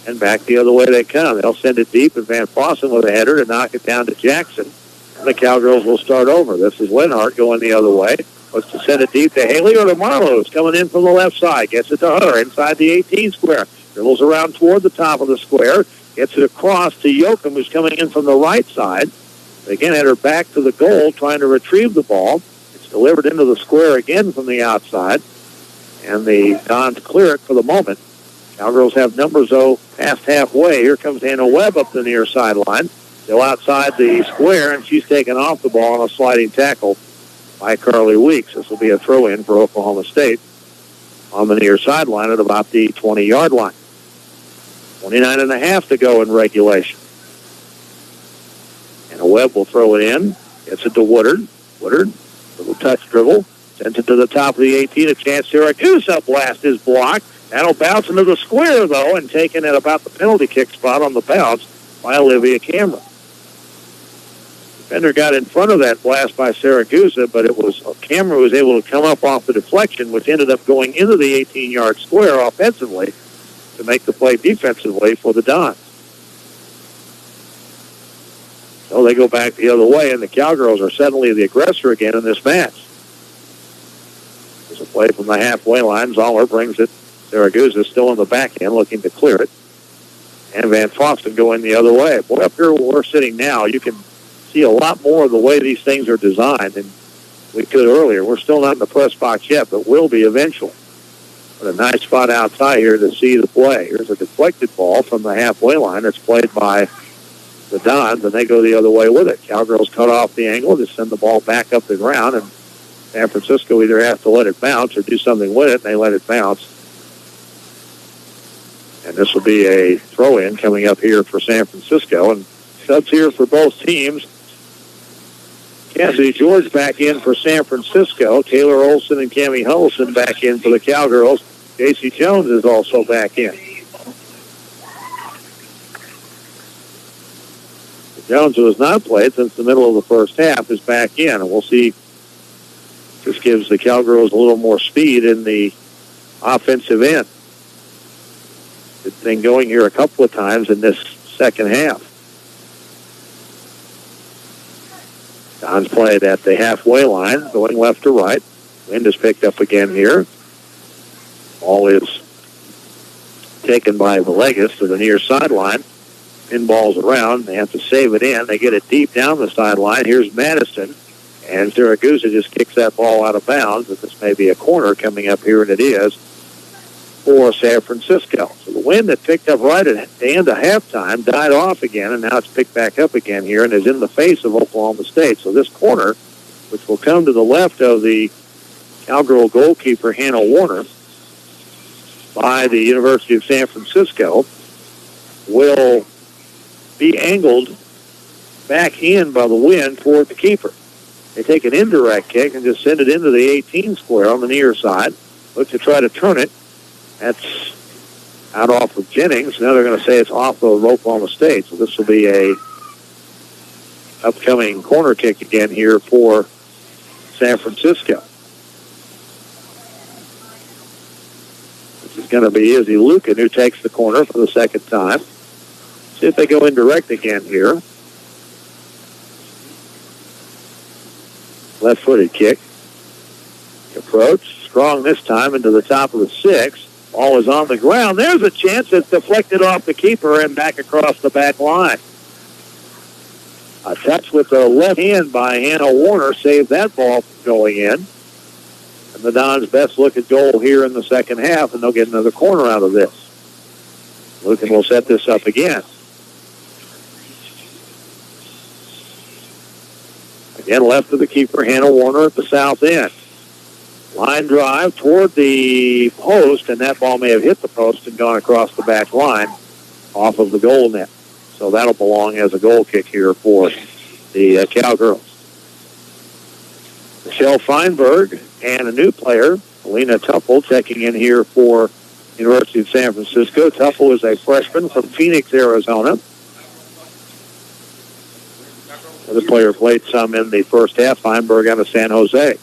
S7: And back the other way they come. They'll send it deep, and Van Fossen with a header to knock it down to Jackson. And the Cowgirls will start over. This is Lenhart going the other way. Looks to send it deep to Haley or to Marlowe, who's coming in from the left side. Gets it to her inside the 18 square. Dribbles around toward the top of the square. Gets it across to Yoakum, who's coming in from the right side. They again head her back to the goal, trying to retrieve the ball. It's delivered into the square again from the outside. And the Dons clear it for the moment. Cowgirls have numbers, though, past halfway. Here comes Hannah Webb up the near sideline. Still outside the square, and she's taken off the ball on a sliding tackle by Carly Weeks. This will be a throw-in for Oklahoma State on the near sideline at about the 20-yard line. 29.5 to go in regulation. And Webb will throw it in. Gets it to Woodard. Woodard, little touch dribble. Sends it to the top of the 18. A chance Syracuse blast is blocked. That'll bounce into the square, though, and taken at about the penalty kick spot on the bounce by Olivia Cameron. Defender got in front of that blast by Syracuse, but it was Cameron who was able to come up off the deflection, which ended up going into the 18-yard square offensively to make the play defensively for the Dons. So they go back the other way, and the Cowgirls are suddenly the aggressor again in this match. There's a play from the halfway line. Zoller brings it. Syracuse is still in the back end looking to clear it. And Van Fossen going the other way. Boy, up here where we're sitting now, you can see a lot more of the way these things are designed than we could earlier. We're still not in the press box yet, but will be eventually. But a nice spot outside here to see the play. Here's a deflected ball from the halfway line. It's played by the Dons, and they go the other way with it. Cowgirls cut off the angle to send the ball back up the ground, and San Francisco either has to let it bounce or do something with it, and they let it bounce. And this will be a throw-in coming up here for San Francisco. And subs here for both teams. Cassidy George back in for San Francisco. Taylor Olson and Cammie Huddleston back in for the Cowgirls. J.C. Jones is also back in. Jones, who has not played since the middle of the first half, is back in. And we'll see. This gives the Cowgirls a little more speed in the offensive end. It's been going here a couple of times in this second half. Don's played at the halfway line, going left to right. Wind is picked up again here. Ball is taken by Villegas to the near sideline. Pinballs around. They have to save it in. They get it deep down the sideline. Here's Madison. And Siragusa just kicks that ball out of bounds. And this may be a corner coming up here, and it is for San Francisco. So the wind that picked up right at the end of halftime died off again, and now it's picked back up again here and is in the face of Oklahoma State. So this corner, which will come to the left of the Cowgirl goalkeeper, Hannah Warner, by the University of San Francisco, will be angled back in by the wind toward the keeper. They take an indirect kick and just send it into the 18 square on the near side. Look to try to turn it. That's out off of Jennings. Now they're going to say it's off of Oklahoma State. So this will be a upcoming corner kick again here for San Francisco. This is going to be Izzy Lucan who takes the corner for the second time. See if they go indirect again here. Left-footed kick. Approach. Strong this time into the top of the 6. Ball is on the ground. There's a chance. It's deflected off the keeper and back across the back line. A touch with the left hand by Hannah Warner saved that ball from going in. And the Dons' best look at goal here in the second half, and they'll get another corner out of this. Lucan will set this up again. Again, left of the keeper, Hannah Warner at the south end. Line drive toward the post, and that ball may have hit the post and gone across the back line off of the goal net. So that'll belong as a goal kick here for the Cowgirls. Michelle Feinberg and a new player, Alina Tuffle, checking in here for University of San Francisco. Tuffle is a freshman from Phoenix, Arizona. The player played some in the first half, Feinberg out of San Jose.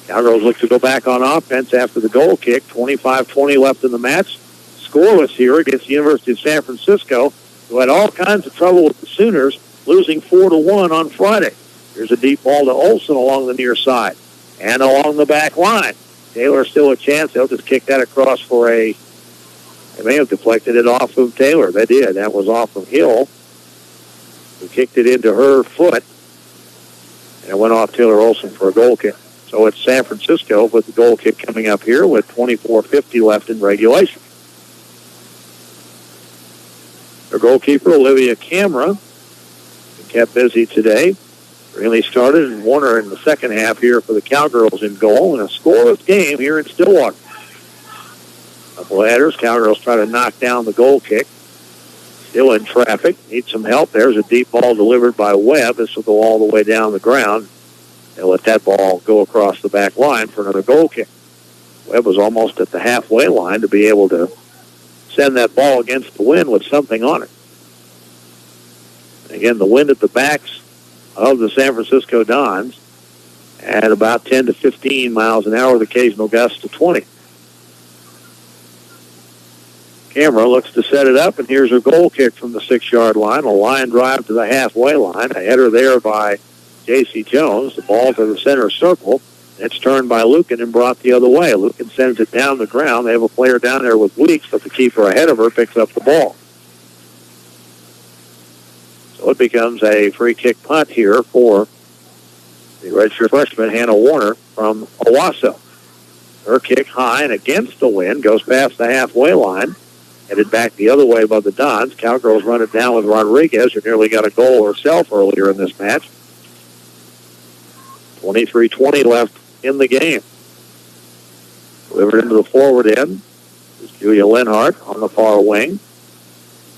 S7: Cowgirls look to go back on offense after the goal kick. 25-20 left in the match. Scoreless here against the University of San Francisco, who had all kinds of trouble with the Sooners, losing 4-1 on Friday. Here's a deep ball to Olsen along the near side and along the back line. Taylor still a chance. They'll just kick that across for a... They may have deflected it off of Taylor. They did. That was off of Hill, who kicked it into her foot, and it went off Taylor Olsen for a goal kick. So it's San Francisco with the goal kick coming up here with 24:50 left in regulation. Their goalkeeper, Olivia Camera, kept busy today. Really started, and Warner in the second half here for the Cowgirls in goal, and a scoreless game here in Stillwater. Couple headers. Cowgirls try to knock down the goal kick. Still in traffic. Need some help. There's a deep ball delivered by Webb. This will go all the way down the ground. They'll let that ball go across the back line for another goal kick. Webb was almost at the halfway line to be able to send that ball against the wind with something on it. Again, the wind at the backs of the San Francisco Dons at about 10 to 15 miles an hour with occasional gusts to 20. Camera looks to set it up, and here's her goal kick from the 6-yard line. A line drive to the halfway line. A header there by J.C. Jones. The ball to the center circle. It's turned by Lucan and brought the other way. Lucan sends it down the ground. They have a player down there with Weeks, but the keeper ahead of her picks up the ball. So it becomes a free kick punt here for the redshirt freshman, Hannah Warner from Owasso. Her kick high and against the wind, goes past the halfway line, headed back the other way above the Dons. Cowgirls run it down with Rodriguez, who nearly got a goal herself earlier in this match. 23:20 left in the game. Delivered into the forward end is Julia Lenhart on the far wing.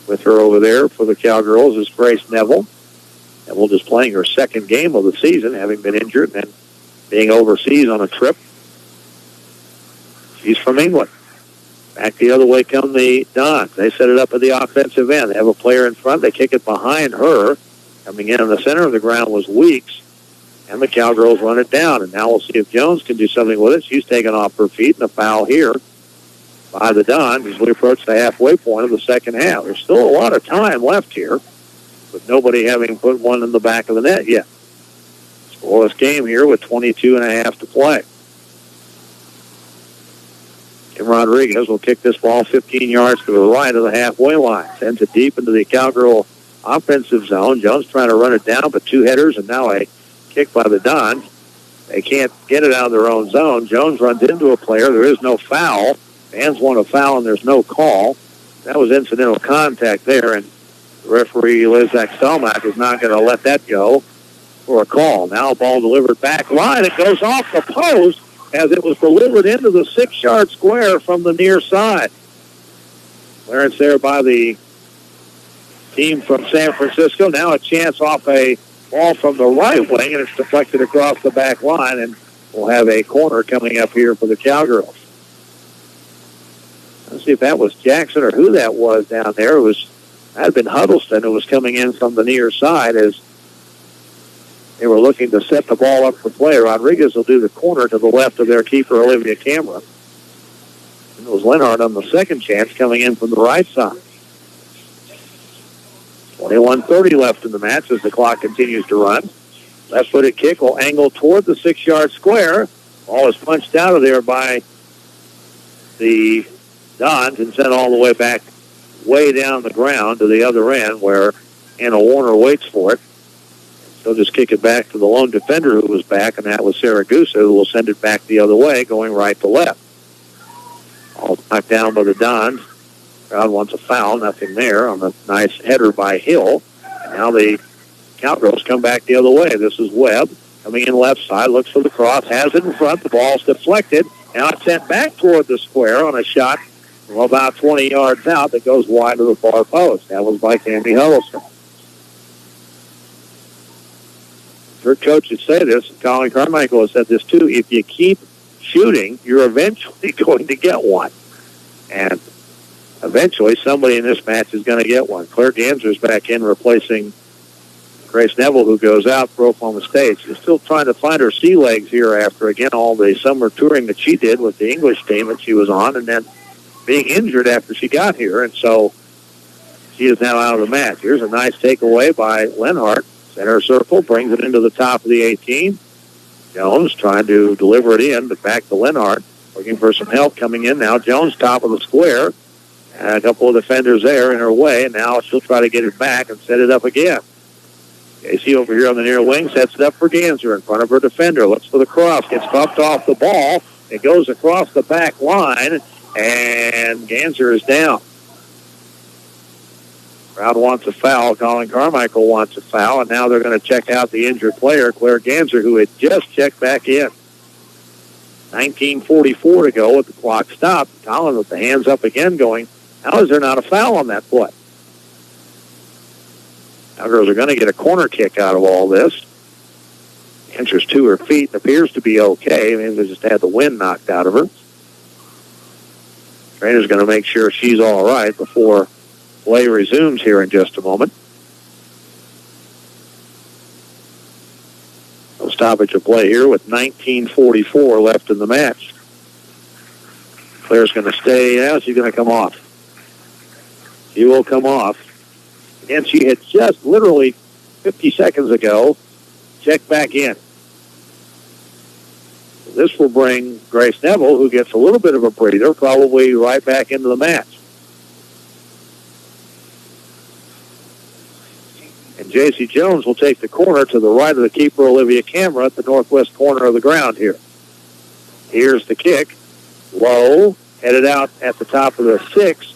S7: With her over there for the Cowgirls is Grace Neville. Neville just playing her second game of the season, having been injured and being overseas on a trip. She's from England. Back the other way come the Dons. They set it up at the offensive end. They have a player in front. They kick it behind her. Coming in the center of the ground was Weeks. And the Cowgirls run it down. And now we'll see if Jones can do something with it. She's taken off her feet, and a foul here by the Dons as we approach the halfway point of the second half. There's still a lot of time left here, with nobody having put one in the back of the net yet. Scoreless game here with 22.5 to play. Kim Rodriguez will kick this ball 15 yards to the right of the halfway line. Sends it deep into the Cowgirl offensive zone. Jones trying to run it down, but two headers and now a kick by the Dons. They can't get it out of their own zone. Jones runs into a player. There is no foul. Fans want a foul, and there's no call. That was incidental contact there, and the referee, Lizak Stelmach, is not going to let that go for a call. Now a ball delivered back line. It goes off the post as it was delivered into the 6-yard square from the near side. Clearance there by the team from San Francisco. Now a chance off a ball from the right wing, and it's deflected across the back line, and we'll have a corner coming up here for the Cowgirls. Let's see if that was Jackson or who that was down there. That had been Huddleston who was coming in from the near side as they were looking to set the ball up for play. Rodriguez will do the corner to the left of their keeper, Olivia Camera. And it was Lenhart on the second chance coming in from the right side. 21:30 left in the match as the clock continues to run. Left-footed kick will angle toward the 6-yard square. Ball is punched out of there by the Dons and sent all the way back way down the ground to the other end where Anna Warner waits for it. She'll just kick it back to the lone defender who was back, and that was Saragusa, who will send it back the other way, going right to left. All knocked down by the Dons. Crowd wants a foul, nothing there on the nice header by Hill. And now the Cowgirls come back the other way. This is Webb coming in left side, looks for the cross, has it in front. The ball's deflected. Now it's sent back toward the square on a shot from about 20 yards out that goes wide to the far post. That was by Candy Huddleston. Her coaches say this, and Colin Carmichael has said this too, if you keep shooting, you're eventually going to get one. And eventually somebody in this match is going to get one. Claire Ganser's back in replacing Grace Neville, who goes out for Oklahoma State. She's still trying to find her sea legs here after, again, all the summer touring that she did with the English team that she was on, and then being injured after she got here. And so she is now out of the match. Here's a nice takeaway by Lenhart. Center circle, brings it into the top of the 18. Jones trying to deliver it in, but back to Lenhart. Looking for some help coming in now. Jones top of the square. And a couple of defenders there in her way, and now she'll try to get it back and set it up again. Casey over here on the near wing sets it up for Ganser in front of her defender. Looks for the cross. Gets bumped off the ball. It goes across the back line, and Ganser is down. Crowd wants a foul. Colin Carmichael wants a foul, and now they're going to check out the injured player, Claire Ganser, who had just checked back in. 19:44 to go with the clock stopped. Colin with the hands up again going, how is there not a foul on that play? Cowgirls are going to get a corner kick out of all this. Ganser's to her feet and appears to be okay. I mean, they just had the wind knocked out of her. Trainer's going to make sure she's all right before play resumes here in just a moment. No stoppage of play here with 19:44 left in the match. Claire's going to stay. Now she's going to come off. She will come off. And she had just literally 50 seconds ago checked back in. This will bring Grace Neville, who gets a little bit of a breather, probably right back into the match. And J.C. Jones will take the corner to the right of the keeper, Olivia Camera, at the northwest corner of the ground here. Here's the kick. low, headed out at the top of the 6th,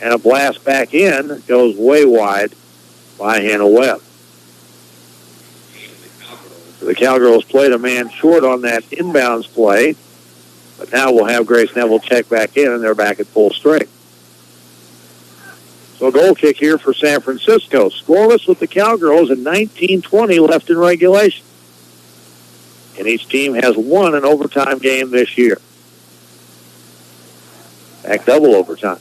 S7: and a blast back in goes way wide by Hannah Webb. So the Cowgirls played a man short on that inbounds play, but now we'll have Grace Neville check back in, and they're back at full strength. So a goal kick here for San Francisco. Scoreless with the Cowgirls and 19:20 left in regulation. And each team has won an overtime game this year. Back double overtime.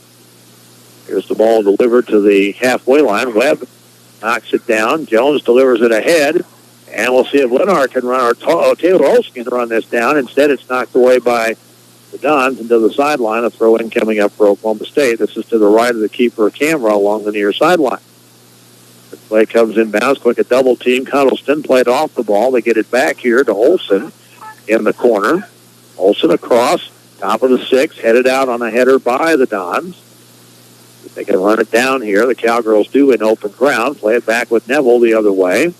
S7: Here's the ball delivered to the halfway line. Webb knocks it down. Jones delivers it ahead. And we'll see if Lennar can run, or Taylor Olsen can run this down. Instead, it's knocked away by the Dons into the sideline. A throw-in coming up for Oklahoma State. This is to the right of the keeper, Camera, along the near sideline. The play comes inbounds. Quick, a double team. Cuddleston played off the ball. They get it back here to Olsen in the corner. Olsen across, top of the 6, headed out on a header by the Dons. If they can run it down here, the Cowgirls do in open ground. Play it back with Neville the other way.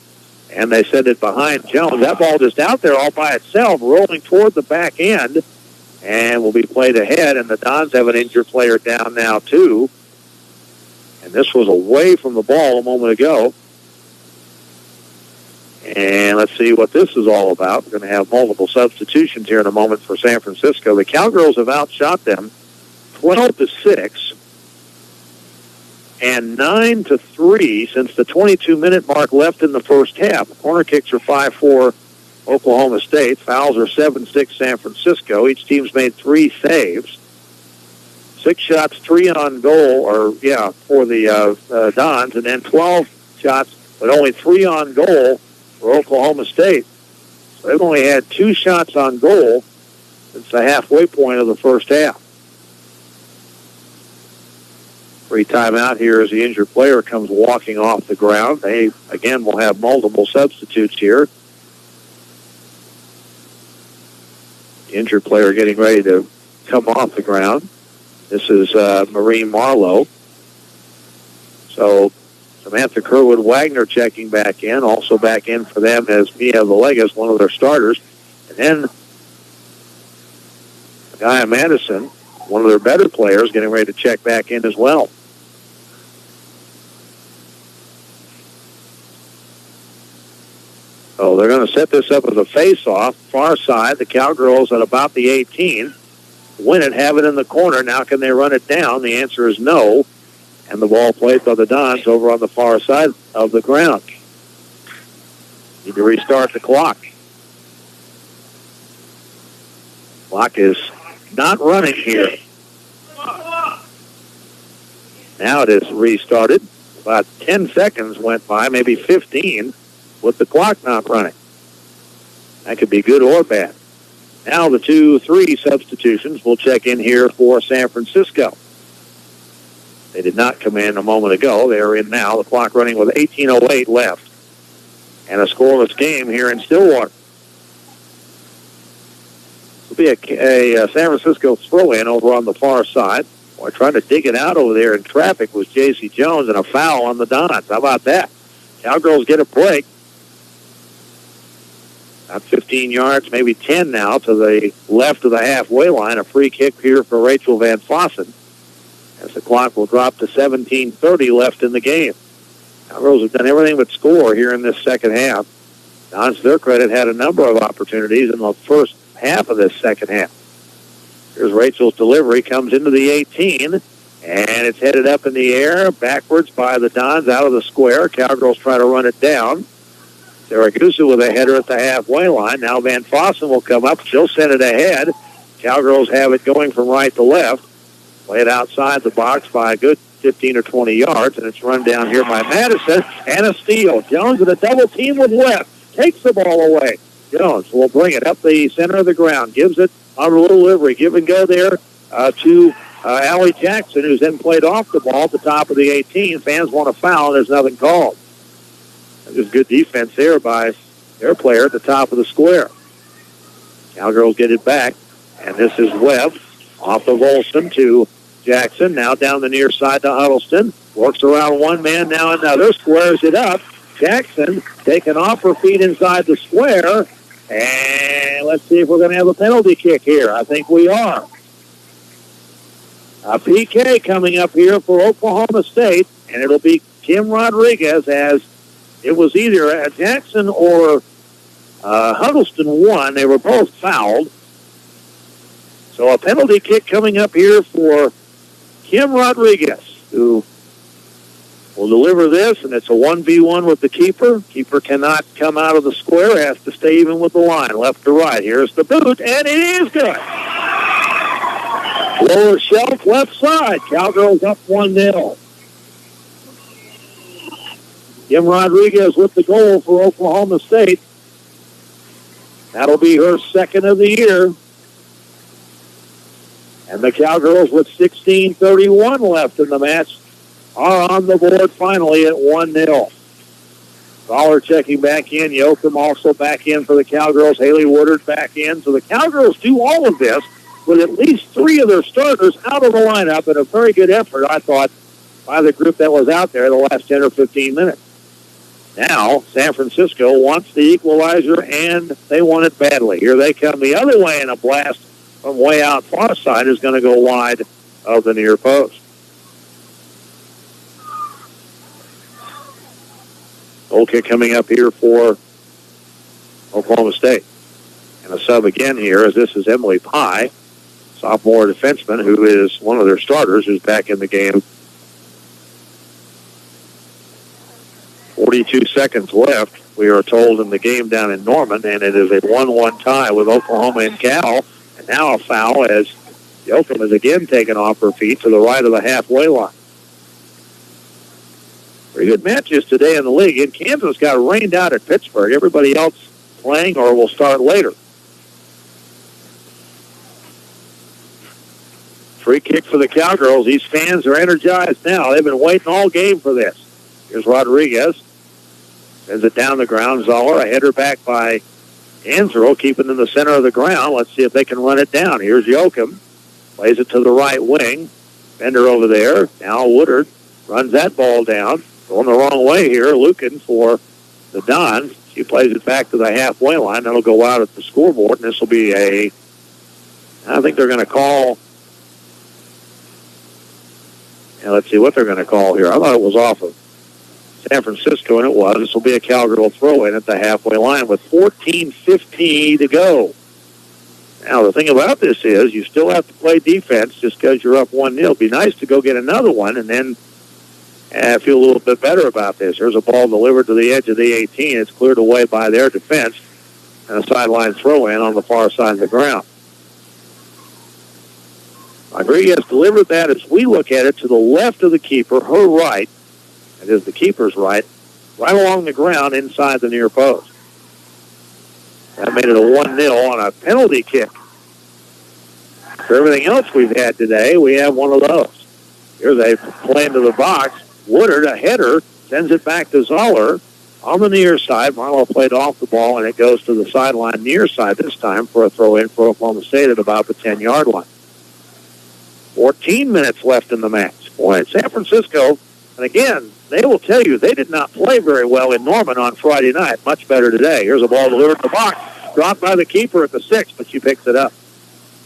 S7: And they send it behind Jones. That ball just out there all by itself, rolling toward the back end, and will be played ahead. And the Dons have an injured player down now, too. And this was away from the ball a moment ago. And let's see what this is all about. We're going to have multiple substitutions here in a moment for San Francisco. The Cowgirls have outshot them 12-6. And 9-3 since the 22-minute mark left in the first half. Corner kicks are 5-4 Oklahoma State. Fouls are 7-6 San Francisco. Each team's made 3 saves. 6 shots, 3 on goal, for the Dons, and then 12 shots, but only 3 on goal for Oklahoma State. So they've only had 2 shots on goal since the halfway point of the first half. Free timeout here as the injured player comes walking off the ground. They, again, will have multiple substitutes here. The injured player getting ready to come off the ground. This is Maureen Marlowe. So Samantha Kerwood-Wagner checking back in. Also back in for them as Mia Villegas, one of their starters. And then Guy Madison, one of their better players, getting ready to check back in as well. So they're going to set this up as a face-off. Far side, the Cowgirls at about the 18. Win it, have it in the corner. Now can they run it down? The answer is no. And the ball played by the Dons over on the far side of the ground. Need to restart the clock. Clock is not running here. Now it is restarted. About 10 seconds went by, maybe 15, with the clock not running. That could be good or bad. Now the 2-3 substitutions will check in here for San Francisco. They did not come in a moment ago. They are in now. The clock running with 18:08 left. And a scoreless game here in Stillwater. It'll be a San Francisco throw-in over on the far side. Boy, trying to dig it out over there in traffic was J.C. Jones, and a foul on the Dons. How about that? Cowgirls get a break. About 15 yards, maybe 10 now, to the left of the halfway line. A free kick here for Rachel Van Fossen, as the clock will drop to 17:30 left in the game. Cowgirls have done everything but score here in this second half. Dons, to their credit, had a number of opportunities in the first half of this second half. Here's Rachel's delivery, comes into the 18, and it's headed up in the air, backwards by the Dons out of the square. Cowgirls try to run it down. Saragusa with a header at the halfway line. Now Van Fossen will come up. She'll send it ahead. Cowgirls have it going from right to left. Play it outside the box by a good 15 or 20 yards, and it's run down here by Madison. And a steal. Jones with a double team with Webb. Takes the ball away. Jones will bring it up the center of the ground. Gives it on a little delivery. Give and go there to Allie Jackson, who's then played off the ball at the top of the 18. Fans want a foul. There's nothing called. There's good defense there by their player at the top of the square. Cowgirls get it back, and this is Webb off of Olsen to Jackson. Now down the near side to Huddleston. Works around one man, now another. Squares it up. Jackson taken off her feet inside the square. And let's see if we're going to have a penalty kick here. I think we are. A PK coming up here for Oklahoma State, and it'll be Kim Rodriguez, as it was either Jackson or Huddleston won. They were both fouled. So a penalty kick coming up here for Kim Rodriguez, who will deliver this, and it's a 1v1 with the keeper. Keeper cannot come out of the square, has to stay even with the line, left to right. Here's the boot, and it is good. Lower shelf, left side. Cowgirls up 1-0. Kim Rodriguez with the goal for Oklahoma State. That'll be her second of the year. And the Cowgirls, with 16:31 left in the match, are on the board finally at 1-0. Dollar checking back in. Yoakum also back in for the Cowgirls. Haley Woodard back in. So the Cowgirls do all of this with at least three of their starters out of the lineup, and a very good effort, I thought, by the group that was out there the last 10 or 15 minutes. Now, San Francisco wants the equalizer, and they want it badly. Here they come the other way, and a blast from way out far side is going to go wide of the near post. Goal kick coming up here for Oklahoma State. And a sub again here, as this is Emily Pye, sophomore defenseman, who is one of their starters, who's back in the game. 42 seconds left, we are told, in the game down in Norman, and it is a 1-1 tie with Oklahoma and Cal. And now a foul, as Yoakum is again taken off her feet to the right of the halfway line. Very good matches today in the league. And Kansas got rained out at Pittsburgh. Everybody else playing or will start later. Free kick for the Cowgirls. These fans are energized now. They've been waiting all game for this. Here's Rodriguez. Sends it down the ground. Zoller, a header back by Ansero, keeping in the center of the ground. Let's see if they can run it down. Here's Yoakum. Plays it to the right wing. Bender over there. Now Woodard runs that ball down. Going the wrong way here. Lucan for the Dons. She plays it back to the halfway line. That'll go out at the scoreboard, and this will be I think they're going to call. Let's see what they're going to call here. I thought it was off of San Francisco, and it was. This will be a Cowgirl throw-in at the halfway line with 14:50 to go. Now, the thing about this is you still have to play defense just because you're up 1-0. It'd be nice to go get another one and then feel a little bit better about this. There's a ball delivered to the edge of the 18. It's cleared away by their defense, and a sideline throw-in on the far side of the ground. Rodriguez delivered that, as we look at it, to the left of the keeper, her right. It is the keeper's right along the ground inside the near post. That made it a 1-0 on a penalty kick. For everything else we've had today, we have one of those. Here's a play into the box. Woodard, a header, sends it back to Zoller on the near side. Marlowe played off the ball, and it goes to the sideline near side this time for a throw-in for Oklahoma State at about the 10-yard line. 14 minutes left in the match. Boy, San Francisco, and again, they will tell you they did not play very well in Norman on Friday night. Much better today. Here's a ball delivered to the box. Dropped by the keeper at the 6, but she picks it up.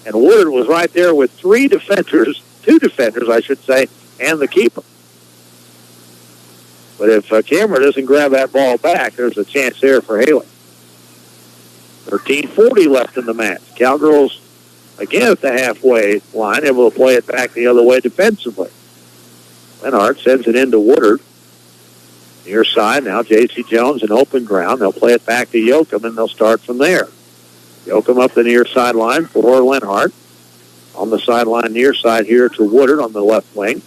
S7: And Woodard was right there with two defenders, I should say, and the keeper. But if Cameron doesn't grab that ball back, there's a chance there for Haley. 13:40 left in the match. Cowgirls, again at the halfway line, able to play it back the other way defensively. Lenhart sends it into Woodard. Near side, now J.C. Jones in open ground. They'll play it back to Yoakum, and they'll start from there. Yoakum up the near sideline for Lenhart. On the sideline near side here to Woodard on the left wing.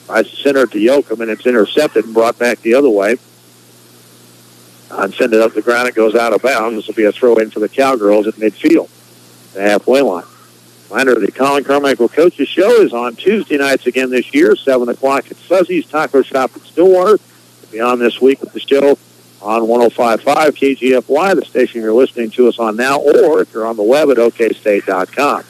S7: Tries to center it to Yoakum, and it's intercepted and brought back the other way. And send it up the ground. It goes out of bounds. This will be a throw-in for the Cowgirls at midfield, the halfway line. Reminder, the Colin Carmichael Coaches Show is on Tuesday nights again this year, 7 o'clock at Fuzzy's Taco Shop in Stillwater. We'll be on this week with the show on 105.5 KGFY, the station you're listening to us on now, or if you're on the web at okstate.com.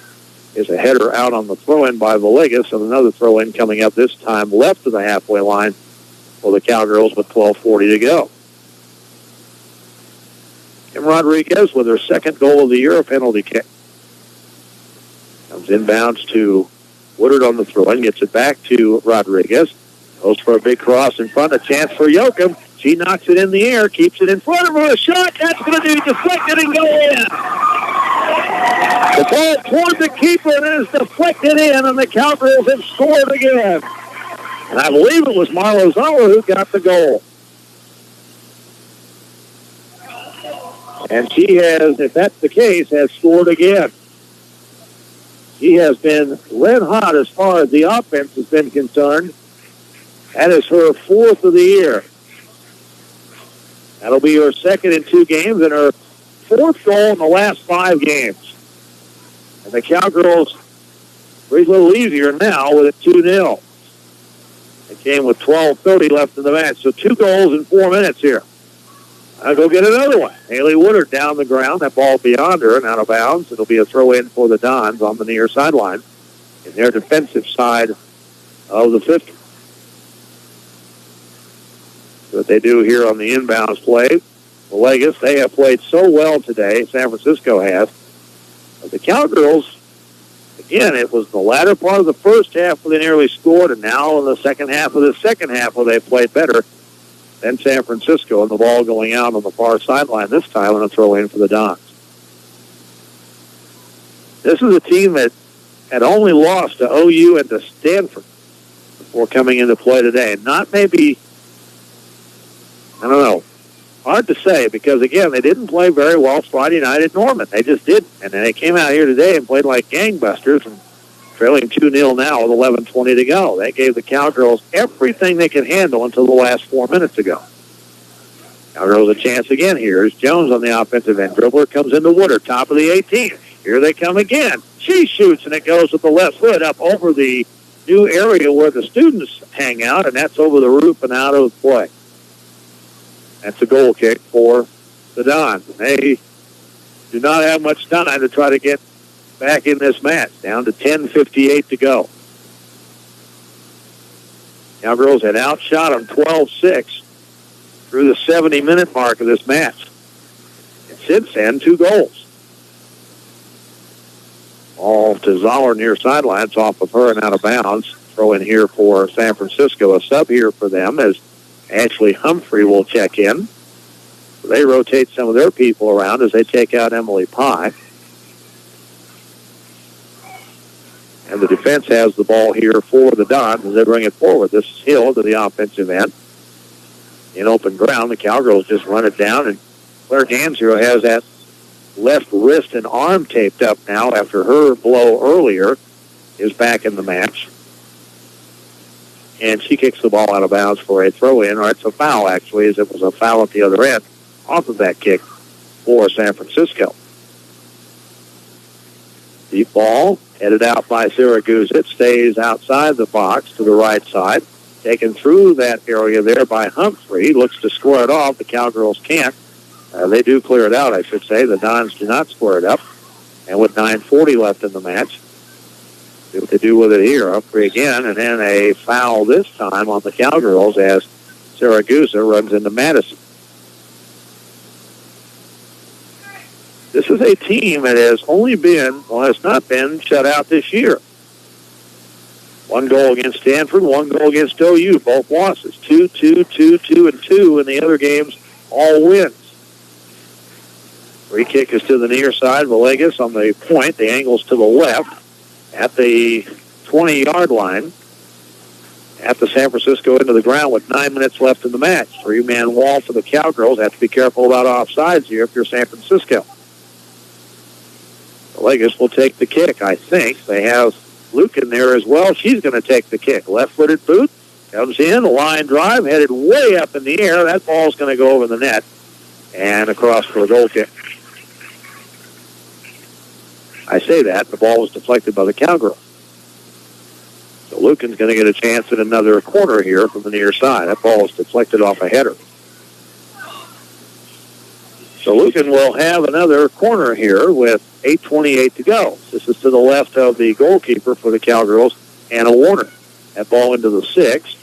S7: Is a header out on the throw-in by Villegas, and another throw-in coming up this time left of the halfway line for the Cowgirls with 12:40 to go. Kim Rodriguez with her second goal of the year, a penalty kick. Comes inbounds to Woodard on the throw-in, gets it back to Rodriguez. Goes for a big cross in front, a chance for Yoakum. She knocks it in the air, keeps it in front of her, a shot, that's going to be deflected and go in. The ball toward the keeper and is deflected in, and the Cowgirls have scored again. And I believe it was Marlo Zoller who got the goal. And she has, if that's the case, has scored again. She has been red hot as far as the offense has been concerned. That is her fourth of the year. That'll be her second in 2 games and her fourth goal in the last 5 games. And the Cowgirls breathe a little easier now with it 2-0. It came with 12:30 left in the match. So 2 goals in 4 minutes here. I'll go get another one. Haley Woodard down the ground. That ball beyond her and out of bounds. It'll be a throw-in for the Dons on the near sideline in their defensive side of the 50. What they do here on the inbounds play. Villegas, they have played so well today. San Francisco has. But the Cowgirls, again, it was the latter part of the first half where they nearly scored, and now in the second half of the second half where they played better than San Francisco, and the ball going out on the far sideline this time and a throw-in for the Dons. This is a team that had only lost to OU and to Stanford before coming into play today. Not maybe, I don't know, hard to say because, again, they didn't play very well Friday night at Norman. They just didn't. And then they came out here today and played like gangbusters and trailing 2-0 now with 11:20 to go. They gave the Cowgirls everything they could handle until the last 4 minutes ago. Cowgirls a chance again. Here's Jones on the offensive end. Dribbler comes into Woodard, top of the 18. Here they come again. She shoots, and it goes with the left foot up over the new area where the students hang out, and that's over the roof and out of play. That's a goal kick for the Dons. They do not have much time to try to get back in this match. Down to 10:58 to go. Cowgirls had outshot them 12-6 through the 70-minute mark of this match. And since then, 2 goals. All to Zoller near sidelines off of her and out of bounds. Throw in here for San Francisco. A sub here for them as Ashley Humphrey will check in. They rotate some of their people around as they take out Emily Pye. And the defense has the ball here for the Dons as they bring it forward. This is Hill to the offensive end. In open ground, the Cowgirls just run it down, and Claire Gansero has that left wrist and arm taped up now after her blow earlier is back in the match. And she kicks the ball out of bounds for a throw-in, or it's a foul, actually, as it was a foul at the other end off of that kick for San Francisco. Deep ball, headed out by Syracuse. It stays outside the box to the right side. Taken through that area there by Humphrey. Looks to square it off. The Cowgirls can't. They do clear it out, I should say. The Dons do not square it up. And with 9:40 left in the match, see what they do with it here. Humphrey again, and then a foul this time on the Cowgirls as Syracuse runs into Madison. This is a team that has only been, well, has not been shut out this year. 1 goal against Stanford, 1 goal against OU, both losses. 2-2, 2-2, and 2 in the other games, all wins. Free kick is to the near side. Villegas on the point. The angle's to the left at the 20-yard line at the San Francisco end of the ground with 9 minutes left in the match. 3-man wall for the Cowgirls. Have to be careful about offsides here if you're San Francisco. Villegas will take the kick, I think. They have Luke in there as well. She's going to take the kick. Left-footed boot. Comes in, a line drive, headed way up in the air. That ball's going to go over the net and across for a goal kick. I say that. The ball was deflected by the Cowgirls. So Lucan's going to get a chance at another corner here from the near side. That ball is deflected off a header. So Lucan will have another corner here with 8:28 to go. This is to the left of the goalkeeper for the Cowgirls, Anna Warner. That ball into the 6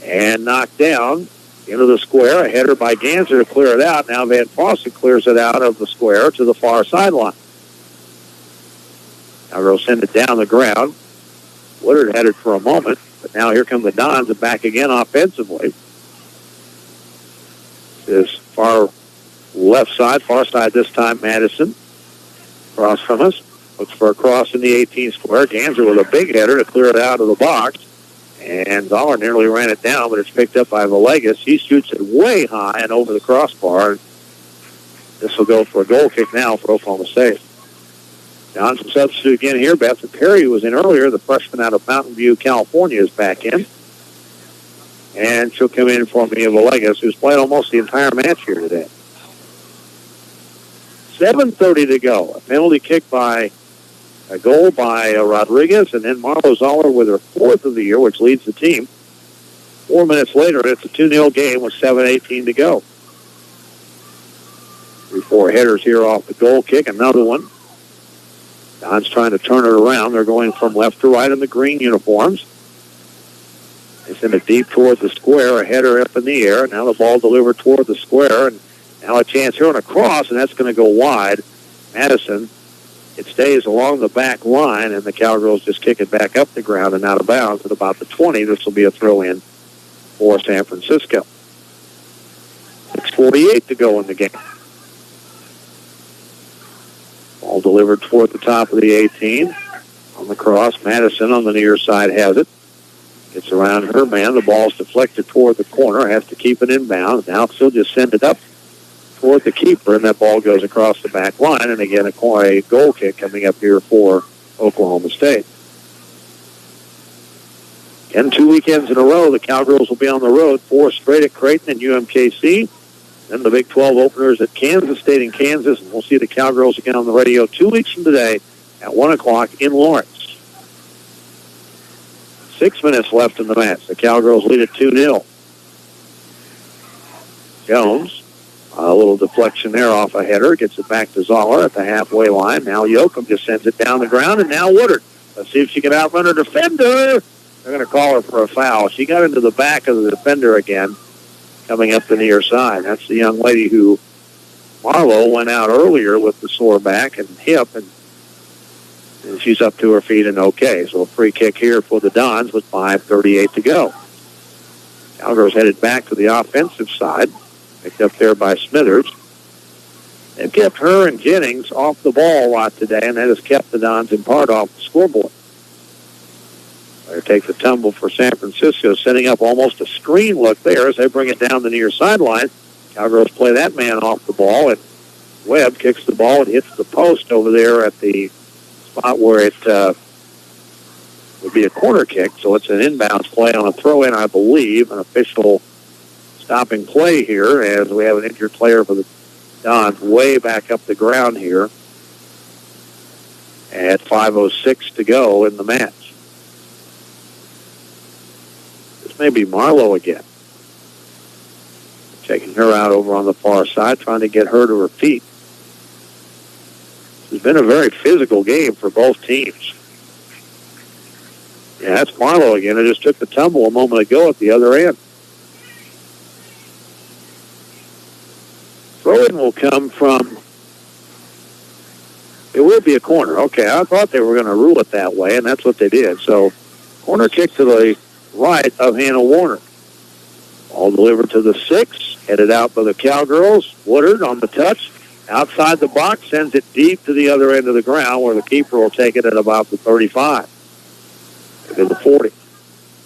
S7: and knocked down into the square. A header by Ganser to clear it out. Now Van Fossen clears it out of the square to the far sideline. Cowgirls send it down the ground. Woodard had it for a moment, but now here come the Dons and back again offensively. This far side this time, Madison. Across from us. Looks for a cross in the 18 square. Ganser with a big header to clear it out of the box. And Zoller nearly ran it down, but it's picked up by Villegas. He shoots it way high and over the crossbar. This will go for a goal kick now for Oklahoma State. Johnson substitute again here. Beth Perry, who was in earlier, the freshman out of Mountain View, California, is back in. And she'll come in for Mia Villegas, who's played almost the entire match here today. 7:30 to go. A penalty kick by a goal by Rodriguez, and then Marlo Zoller with her 4th of the year, which leads the team. 4 minutes later, it's a 2-0 game with 7:18 to go. 3-4 headers here off the goal kick. Another one. Don's trying to turn it around. They're going from left to right in the green uniforms. They send it deep toward the square, a header up in the air. Now the ball delivered toward the square, and now a chance here on a cross, and that's going to go wide. Madison, it stays along the back line, and the Cowgirls just kick it back up the ground and out of bounds at about the 20. This will be a throw-in for San Francisco. 6:48 to go in the game. Ball delivered toward the top of the 18. On the cross, Madison on the near side has it. Gets around her man. The ball's deflected toward the corner. Has to keep it inbounds. Now she'll just send it up toward the keeper, and that ball goes across the back line. And again, a goal kick coming up here for Oklahoma State. And 2 weekends in a row, the Cowgirls will be on the road. 4 straight at Creighton and UMKC. Then the Big 12 openers at Kansas State in Kansas. And we'll see the Cowgirls again on the radio 2 weeks from today at 1 o'clock in Lawrence. 6 minutes left in the match. The Cowgirls lead at 2-0. Jones, a little deflection there off a header. Gets it back to Zoller at the halfway line. Now Yoakum just sends it down the ground, and now Woodard. Let's see if she can outrun her defender. They're going to call her for a foul. She got into the back of the defender again, coming up the near side. That's the young lady who Marlowe went out earlier with the sore back and hip, and she's up to her feet and okay. So a free kick here for the Dons with 5:38 to go. Cowgirls headed back to the offensive side, picked up there by Smithers. They've kept her and Jennings off the ball a lot today, and that has kept the Dons in part off the scoreboard. They take the tumble for San Francisco, setting up almost a screen look there as they bring it down the near sideline. Cowgirls play that man off the ball, and Webb kicks the ball and hits the post over there at the spot where it would be a corner kick. So it's an inbounds play on a throw-in, I believe, an official stopping play here as we have an injured player for the Dons way back up the ground here at 5:06 to go in the match. This may be Marlowe again. Checking her out over on the far side, trying to get her to her feet. It's been a very physical game for both teams. Yeah, that's Marlowe again. I just took the tumble a moment ago at the other end. Throw-in will come from, it will be a corner. Okay, I thought they were going to rule it that way, and that's what they did. So, corner kick to the right of Hannah Warner. Ball delivered to the 6, headed out by the Cowgirls. Woodard on the touch. Outside the box, sends it deep to the other end of the ground where the keeper will take it at about the 35. To the 40.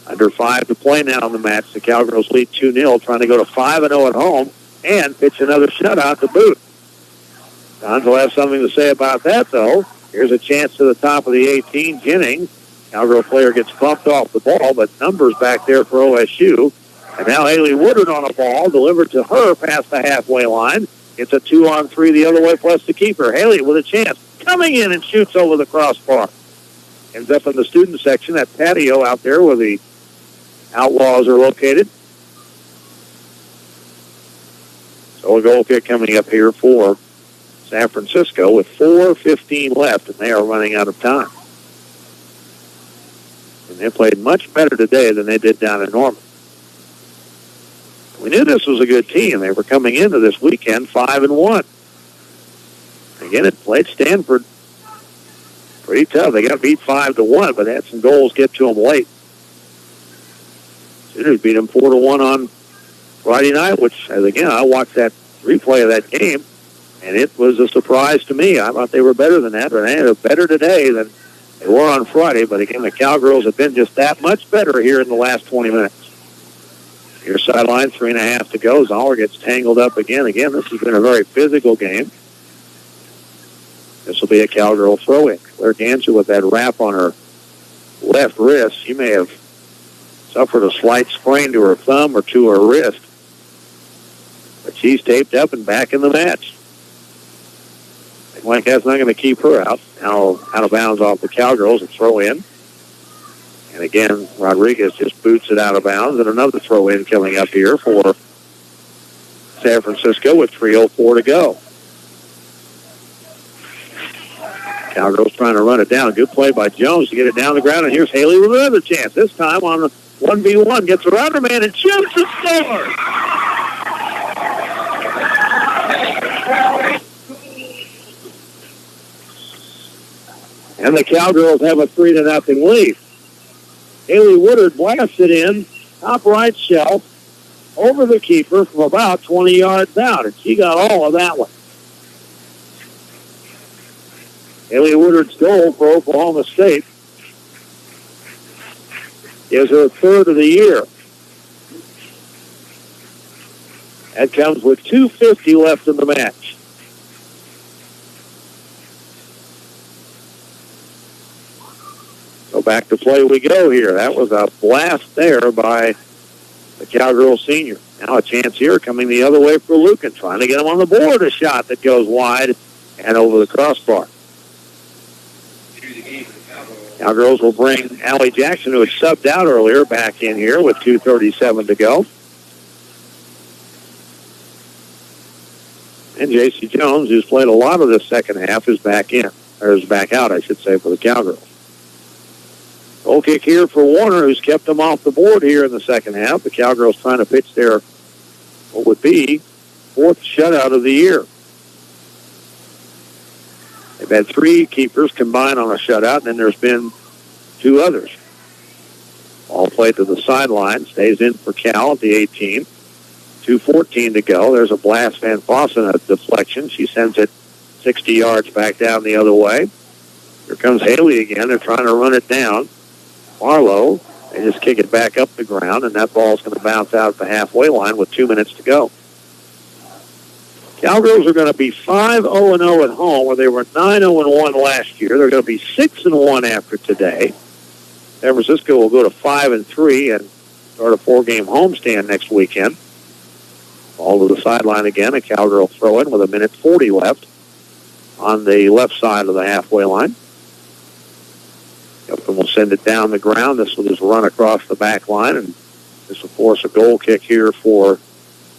S7: Under 5 to play now in the match. The Cowgirls lead 2-0, trying to go to 5-0 at home and pitch another shutout to boot. Dons will have something to say about that, though. Here's a chance to the top of the 18. Jennings. Cowgirl player gets bumped off the ball, but numbers back there for OSU. And now Haley Woodard on a ball, delivered to her past the halfway line. It's a 2-on-3 the other way, plus the keeper. Haley with a chance, coming in and shoots over the crossbar. Ends up in the student section, that patio out there where the Outlaws are located. So a goal kick coming up here for San Francisco with 4:15 left, and they are running out of time. And they played much better today than they did down in Norman. We knew this was a good team. They were coming into this weekend 5-1. Again, it played Stanford pretty tough. They got beat 5-1, but they had some goals get to them late. Sooners beat them 4-1 on Friday night, which, as again, I watched that replay of that game, and it was a surprise to me. I thought they were better than that, but they are better today than they were on Friday. But again, the Cowgirls have been just that much better here in the last 20 minutes. Near sideline, 3.5 to go. Zoller gets tangled up again. Again, this has been a very physical game. This will be a Cowgirl throw-in. Claire Ganser with that wrap on her left wrist. She may have suffered a slight sprain to her thumb or to her wrist. But she's taped up and back in the match. Like that's not going to keep her out. Now out of bounds off the Cowgirls, a throw-in. And again, Rodriguez just boots it out of bounds. And another throw-in coming up here for San Francisco with 3:04 to go. Cowgirls trying to run it down. Good play by Jones to get it down the ground. And here's Haley with another chance. This time on the 1v1. Gets around her man and shoots and scores. And the Cowgirls have a 3-0 lead. Haley Woodard blasts it in, top right shelf, over the keeper from about 20 yards out, and she got all of that one. Haley Woodard's goal for Oklahoma State is her third of the year. That comes with 2:50 left in the match. So back to play we go here. That was a blast there by the Cowgirl senior. Now a chance here coming the other way for Lucan, trying to get him on the board. A shot that goes wide and over the crossbar. Cowgirls will bring Allie Jackson, who had subbed out earlier, back in here with 2:37 to go. And J.C. Jones, who's played a lot of the second half, is back in. Or is back out, I should say, for the Cowgirls. Goal kick here for Warner, who's kept them off the board here in the second half. The Cowgirls trying to pitch their, what would be, fourth shutout of the year. They've had 3 keepers combined on a shutout, and then there's been 2 others. All played to the sideline. Stays in for Cal at the 18. 2:14 to go. There's a blast. Van Fossen, a deflection. She sends it 60 yards back down the other way. Here comes Haley again. They're trying to run it down. Marlowe, they just kick it back up the ground, and that ball's going to bounce out at the halfway line with 2 minutes to go. Cowgirls are going to be 5-0-0 at home, where they were 9-0-1 last year. They're going to be 6-1 after today. San Francisco will go to 5-3 and start a 4-game homestand next weekend. Ball to the sideline again. A Cowgirl throw-in with 1:40 left on the left side of the halfway line. Upton will send it down the ground. This will just run across the back line, and this will force a goal kick here for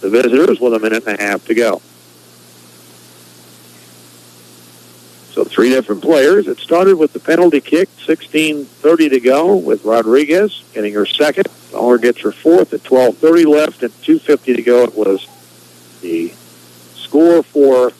S7: the visitors with 1.5 to go. So 3 different players. It started with the penalty kick, 16:30 to go, with Rodriguez getting her second. Zoller gets her fourth at 12:30 left, and 2:50 to go. It was the score for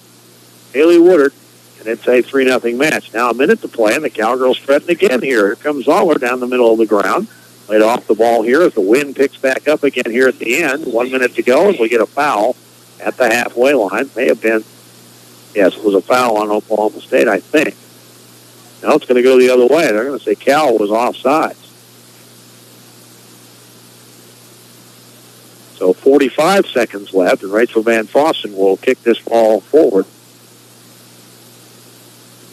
S7: Haley Woodard, and it's a 3-0 match. Now a minute to play, and the Cowgirls threaten again here. Here comes Zoller down the middle of the ground. Laid off the ball here as the wind picks back up again here at the end. 1 minute to go, and we get a foul at the halfway line. May have been, yes, it was a foul on Oklahoma State, I think. Now it's going to go the other way. They're going to say Cal was offsides. So 45 seconds left, and Rachel Van Fossen will kick this ball forward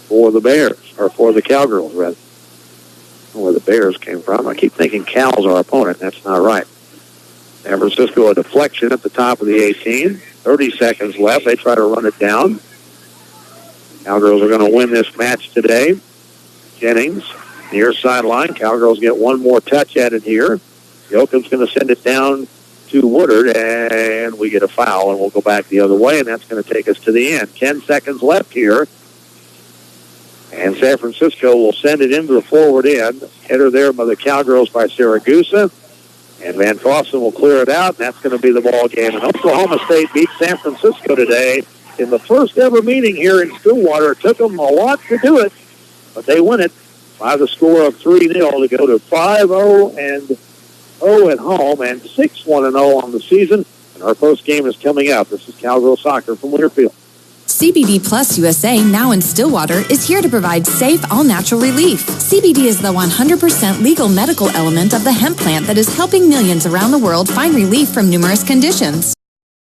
S7: for the Bears, or for the Cowgirls, rather. I don't know where the Bears came from. I keep thinking Cal's our opponent. That's not right. San Francisco, a deflection at the top of the 18. 30 seconds left. They try to run it down. Cowgirls are going to win this match today. Jennings, near sideline. Cowgirls get one more touch at it here. Yoakum's going to send it down to Woodard, and we get a foul, and we'll go back the other way, and that's going to take us to the end. 10 seconds left here. And San Francisco will send it into the forward end. Header there by the Cowgirls by Saragusa. And Van Fossen will clear it out, and that's going to be the ball game. And Oklahoma State beat San Francisco today in the first ever meeting here in Stillwater. It took them a lot to do it, but they win it by the score of 3-0 to go to 5-0-0 at home and 6-1-0 on the season. And our post game is coming up. This is Cowgirl Soccer from Winterfield.
S14: CBD Plus USA, now in Stillwater, is here to provide safe, all-natural relief. CBD is the 100% legal medical element of the hemp plant that is helping millions around the world find relief from numerous conditions.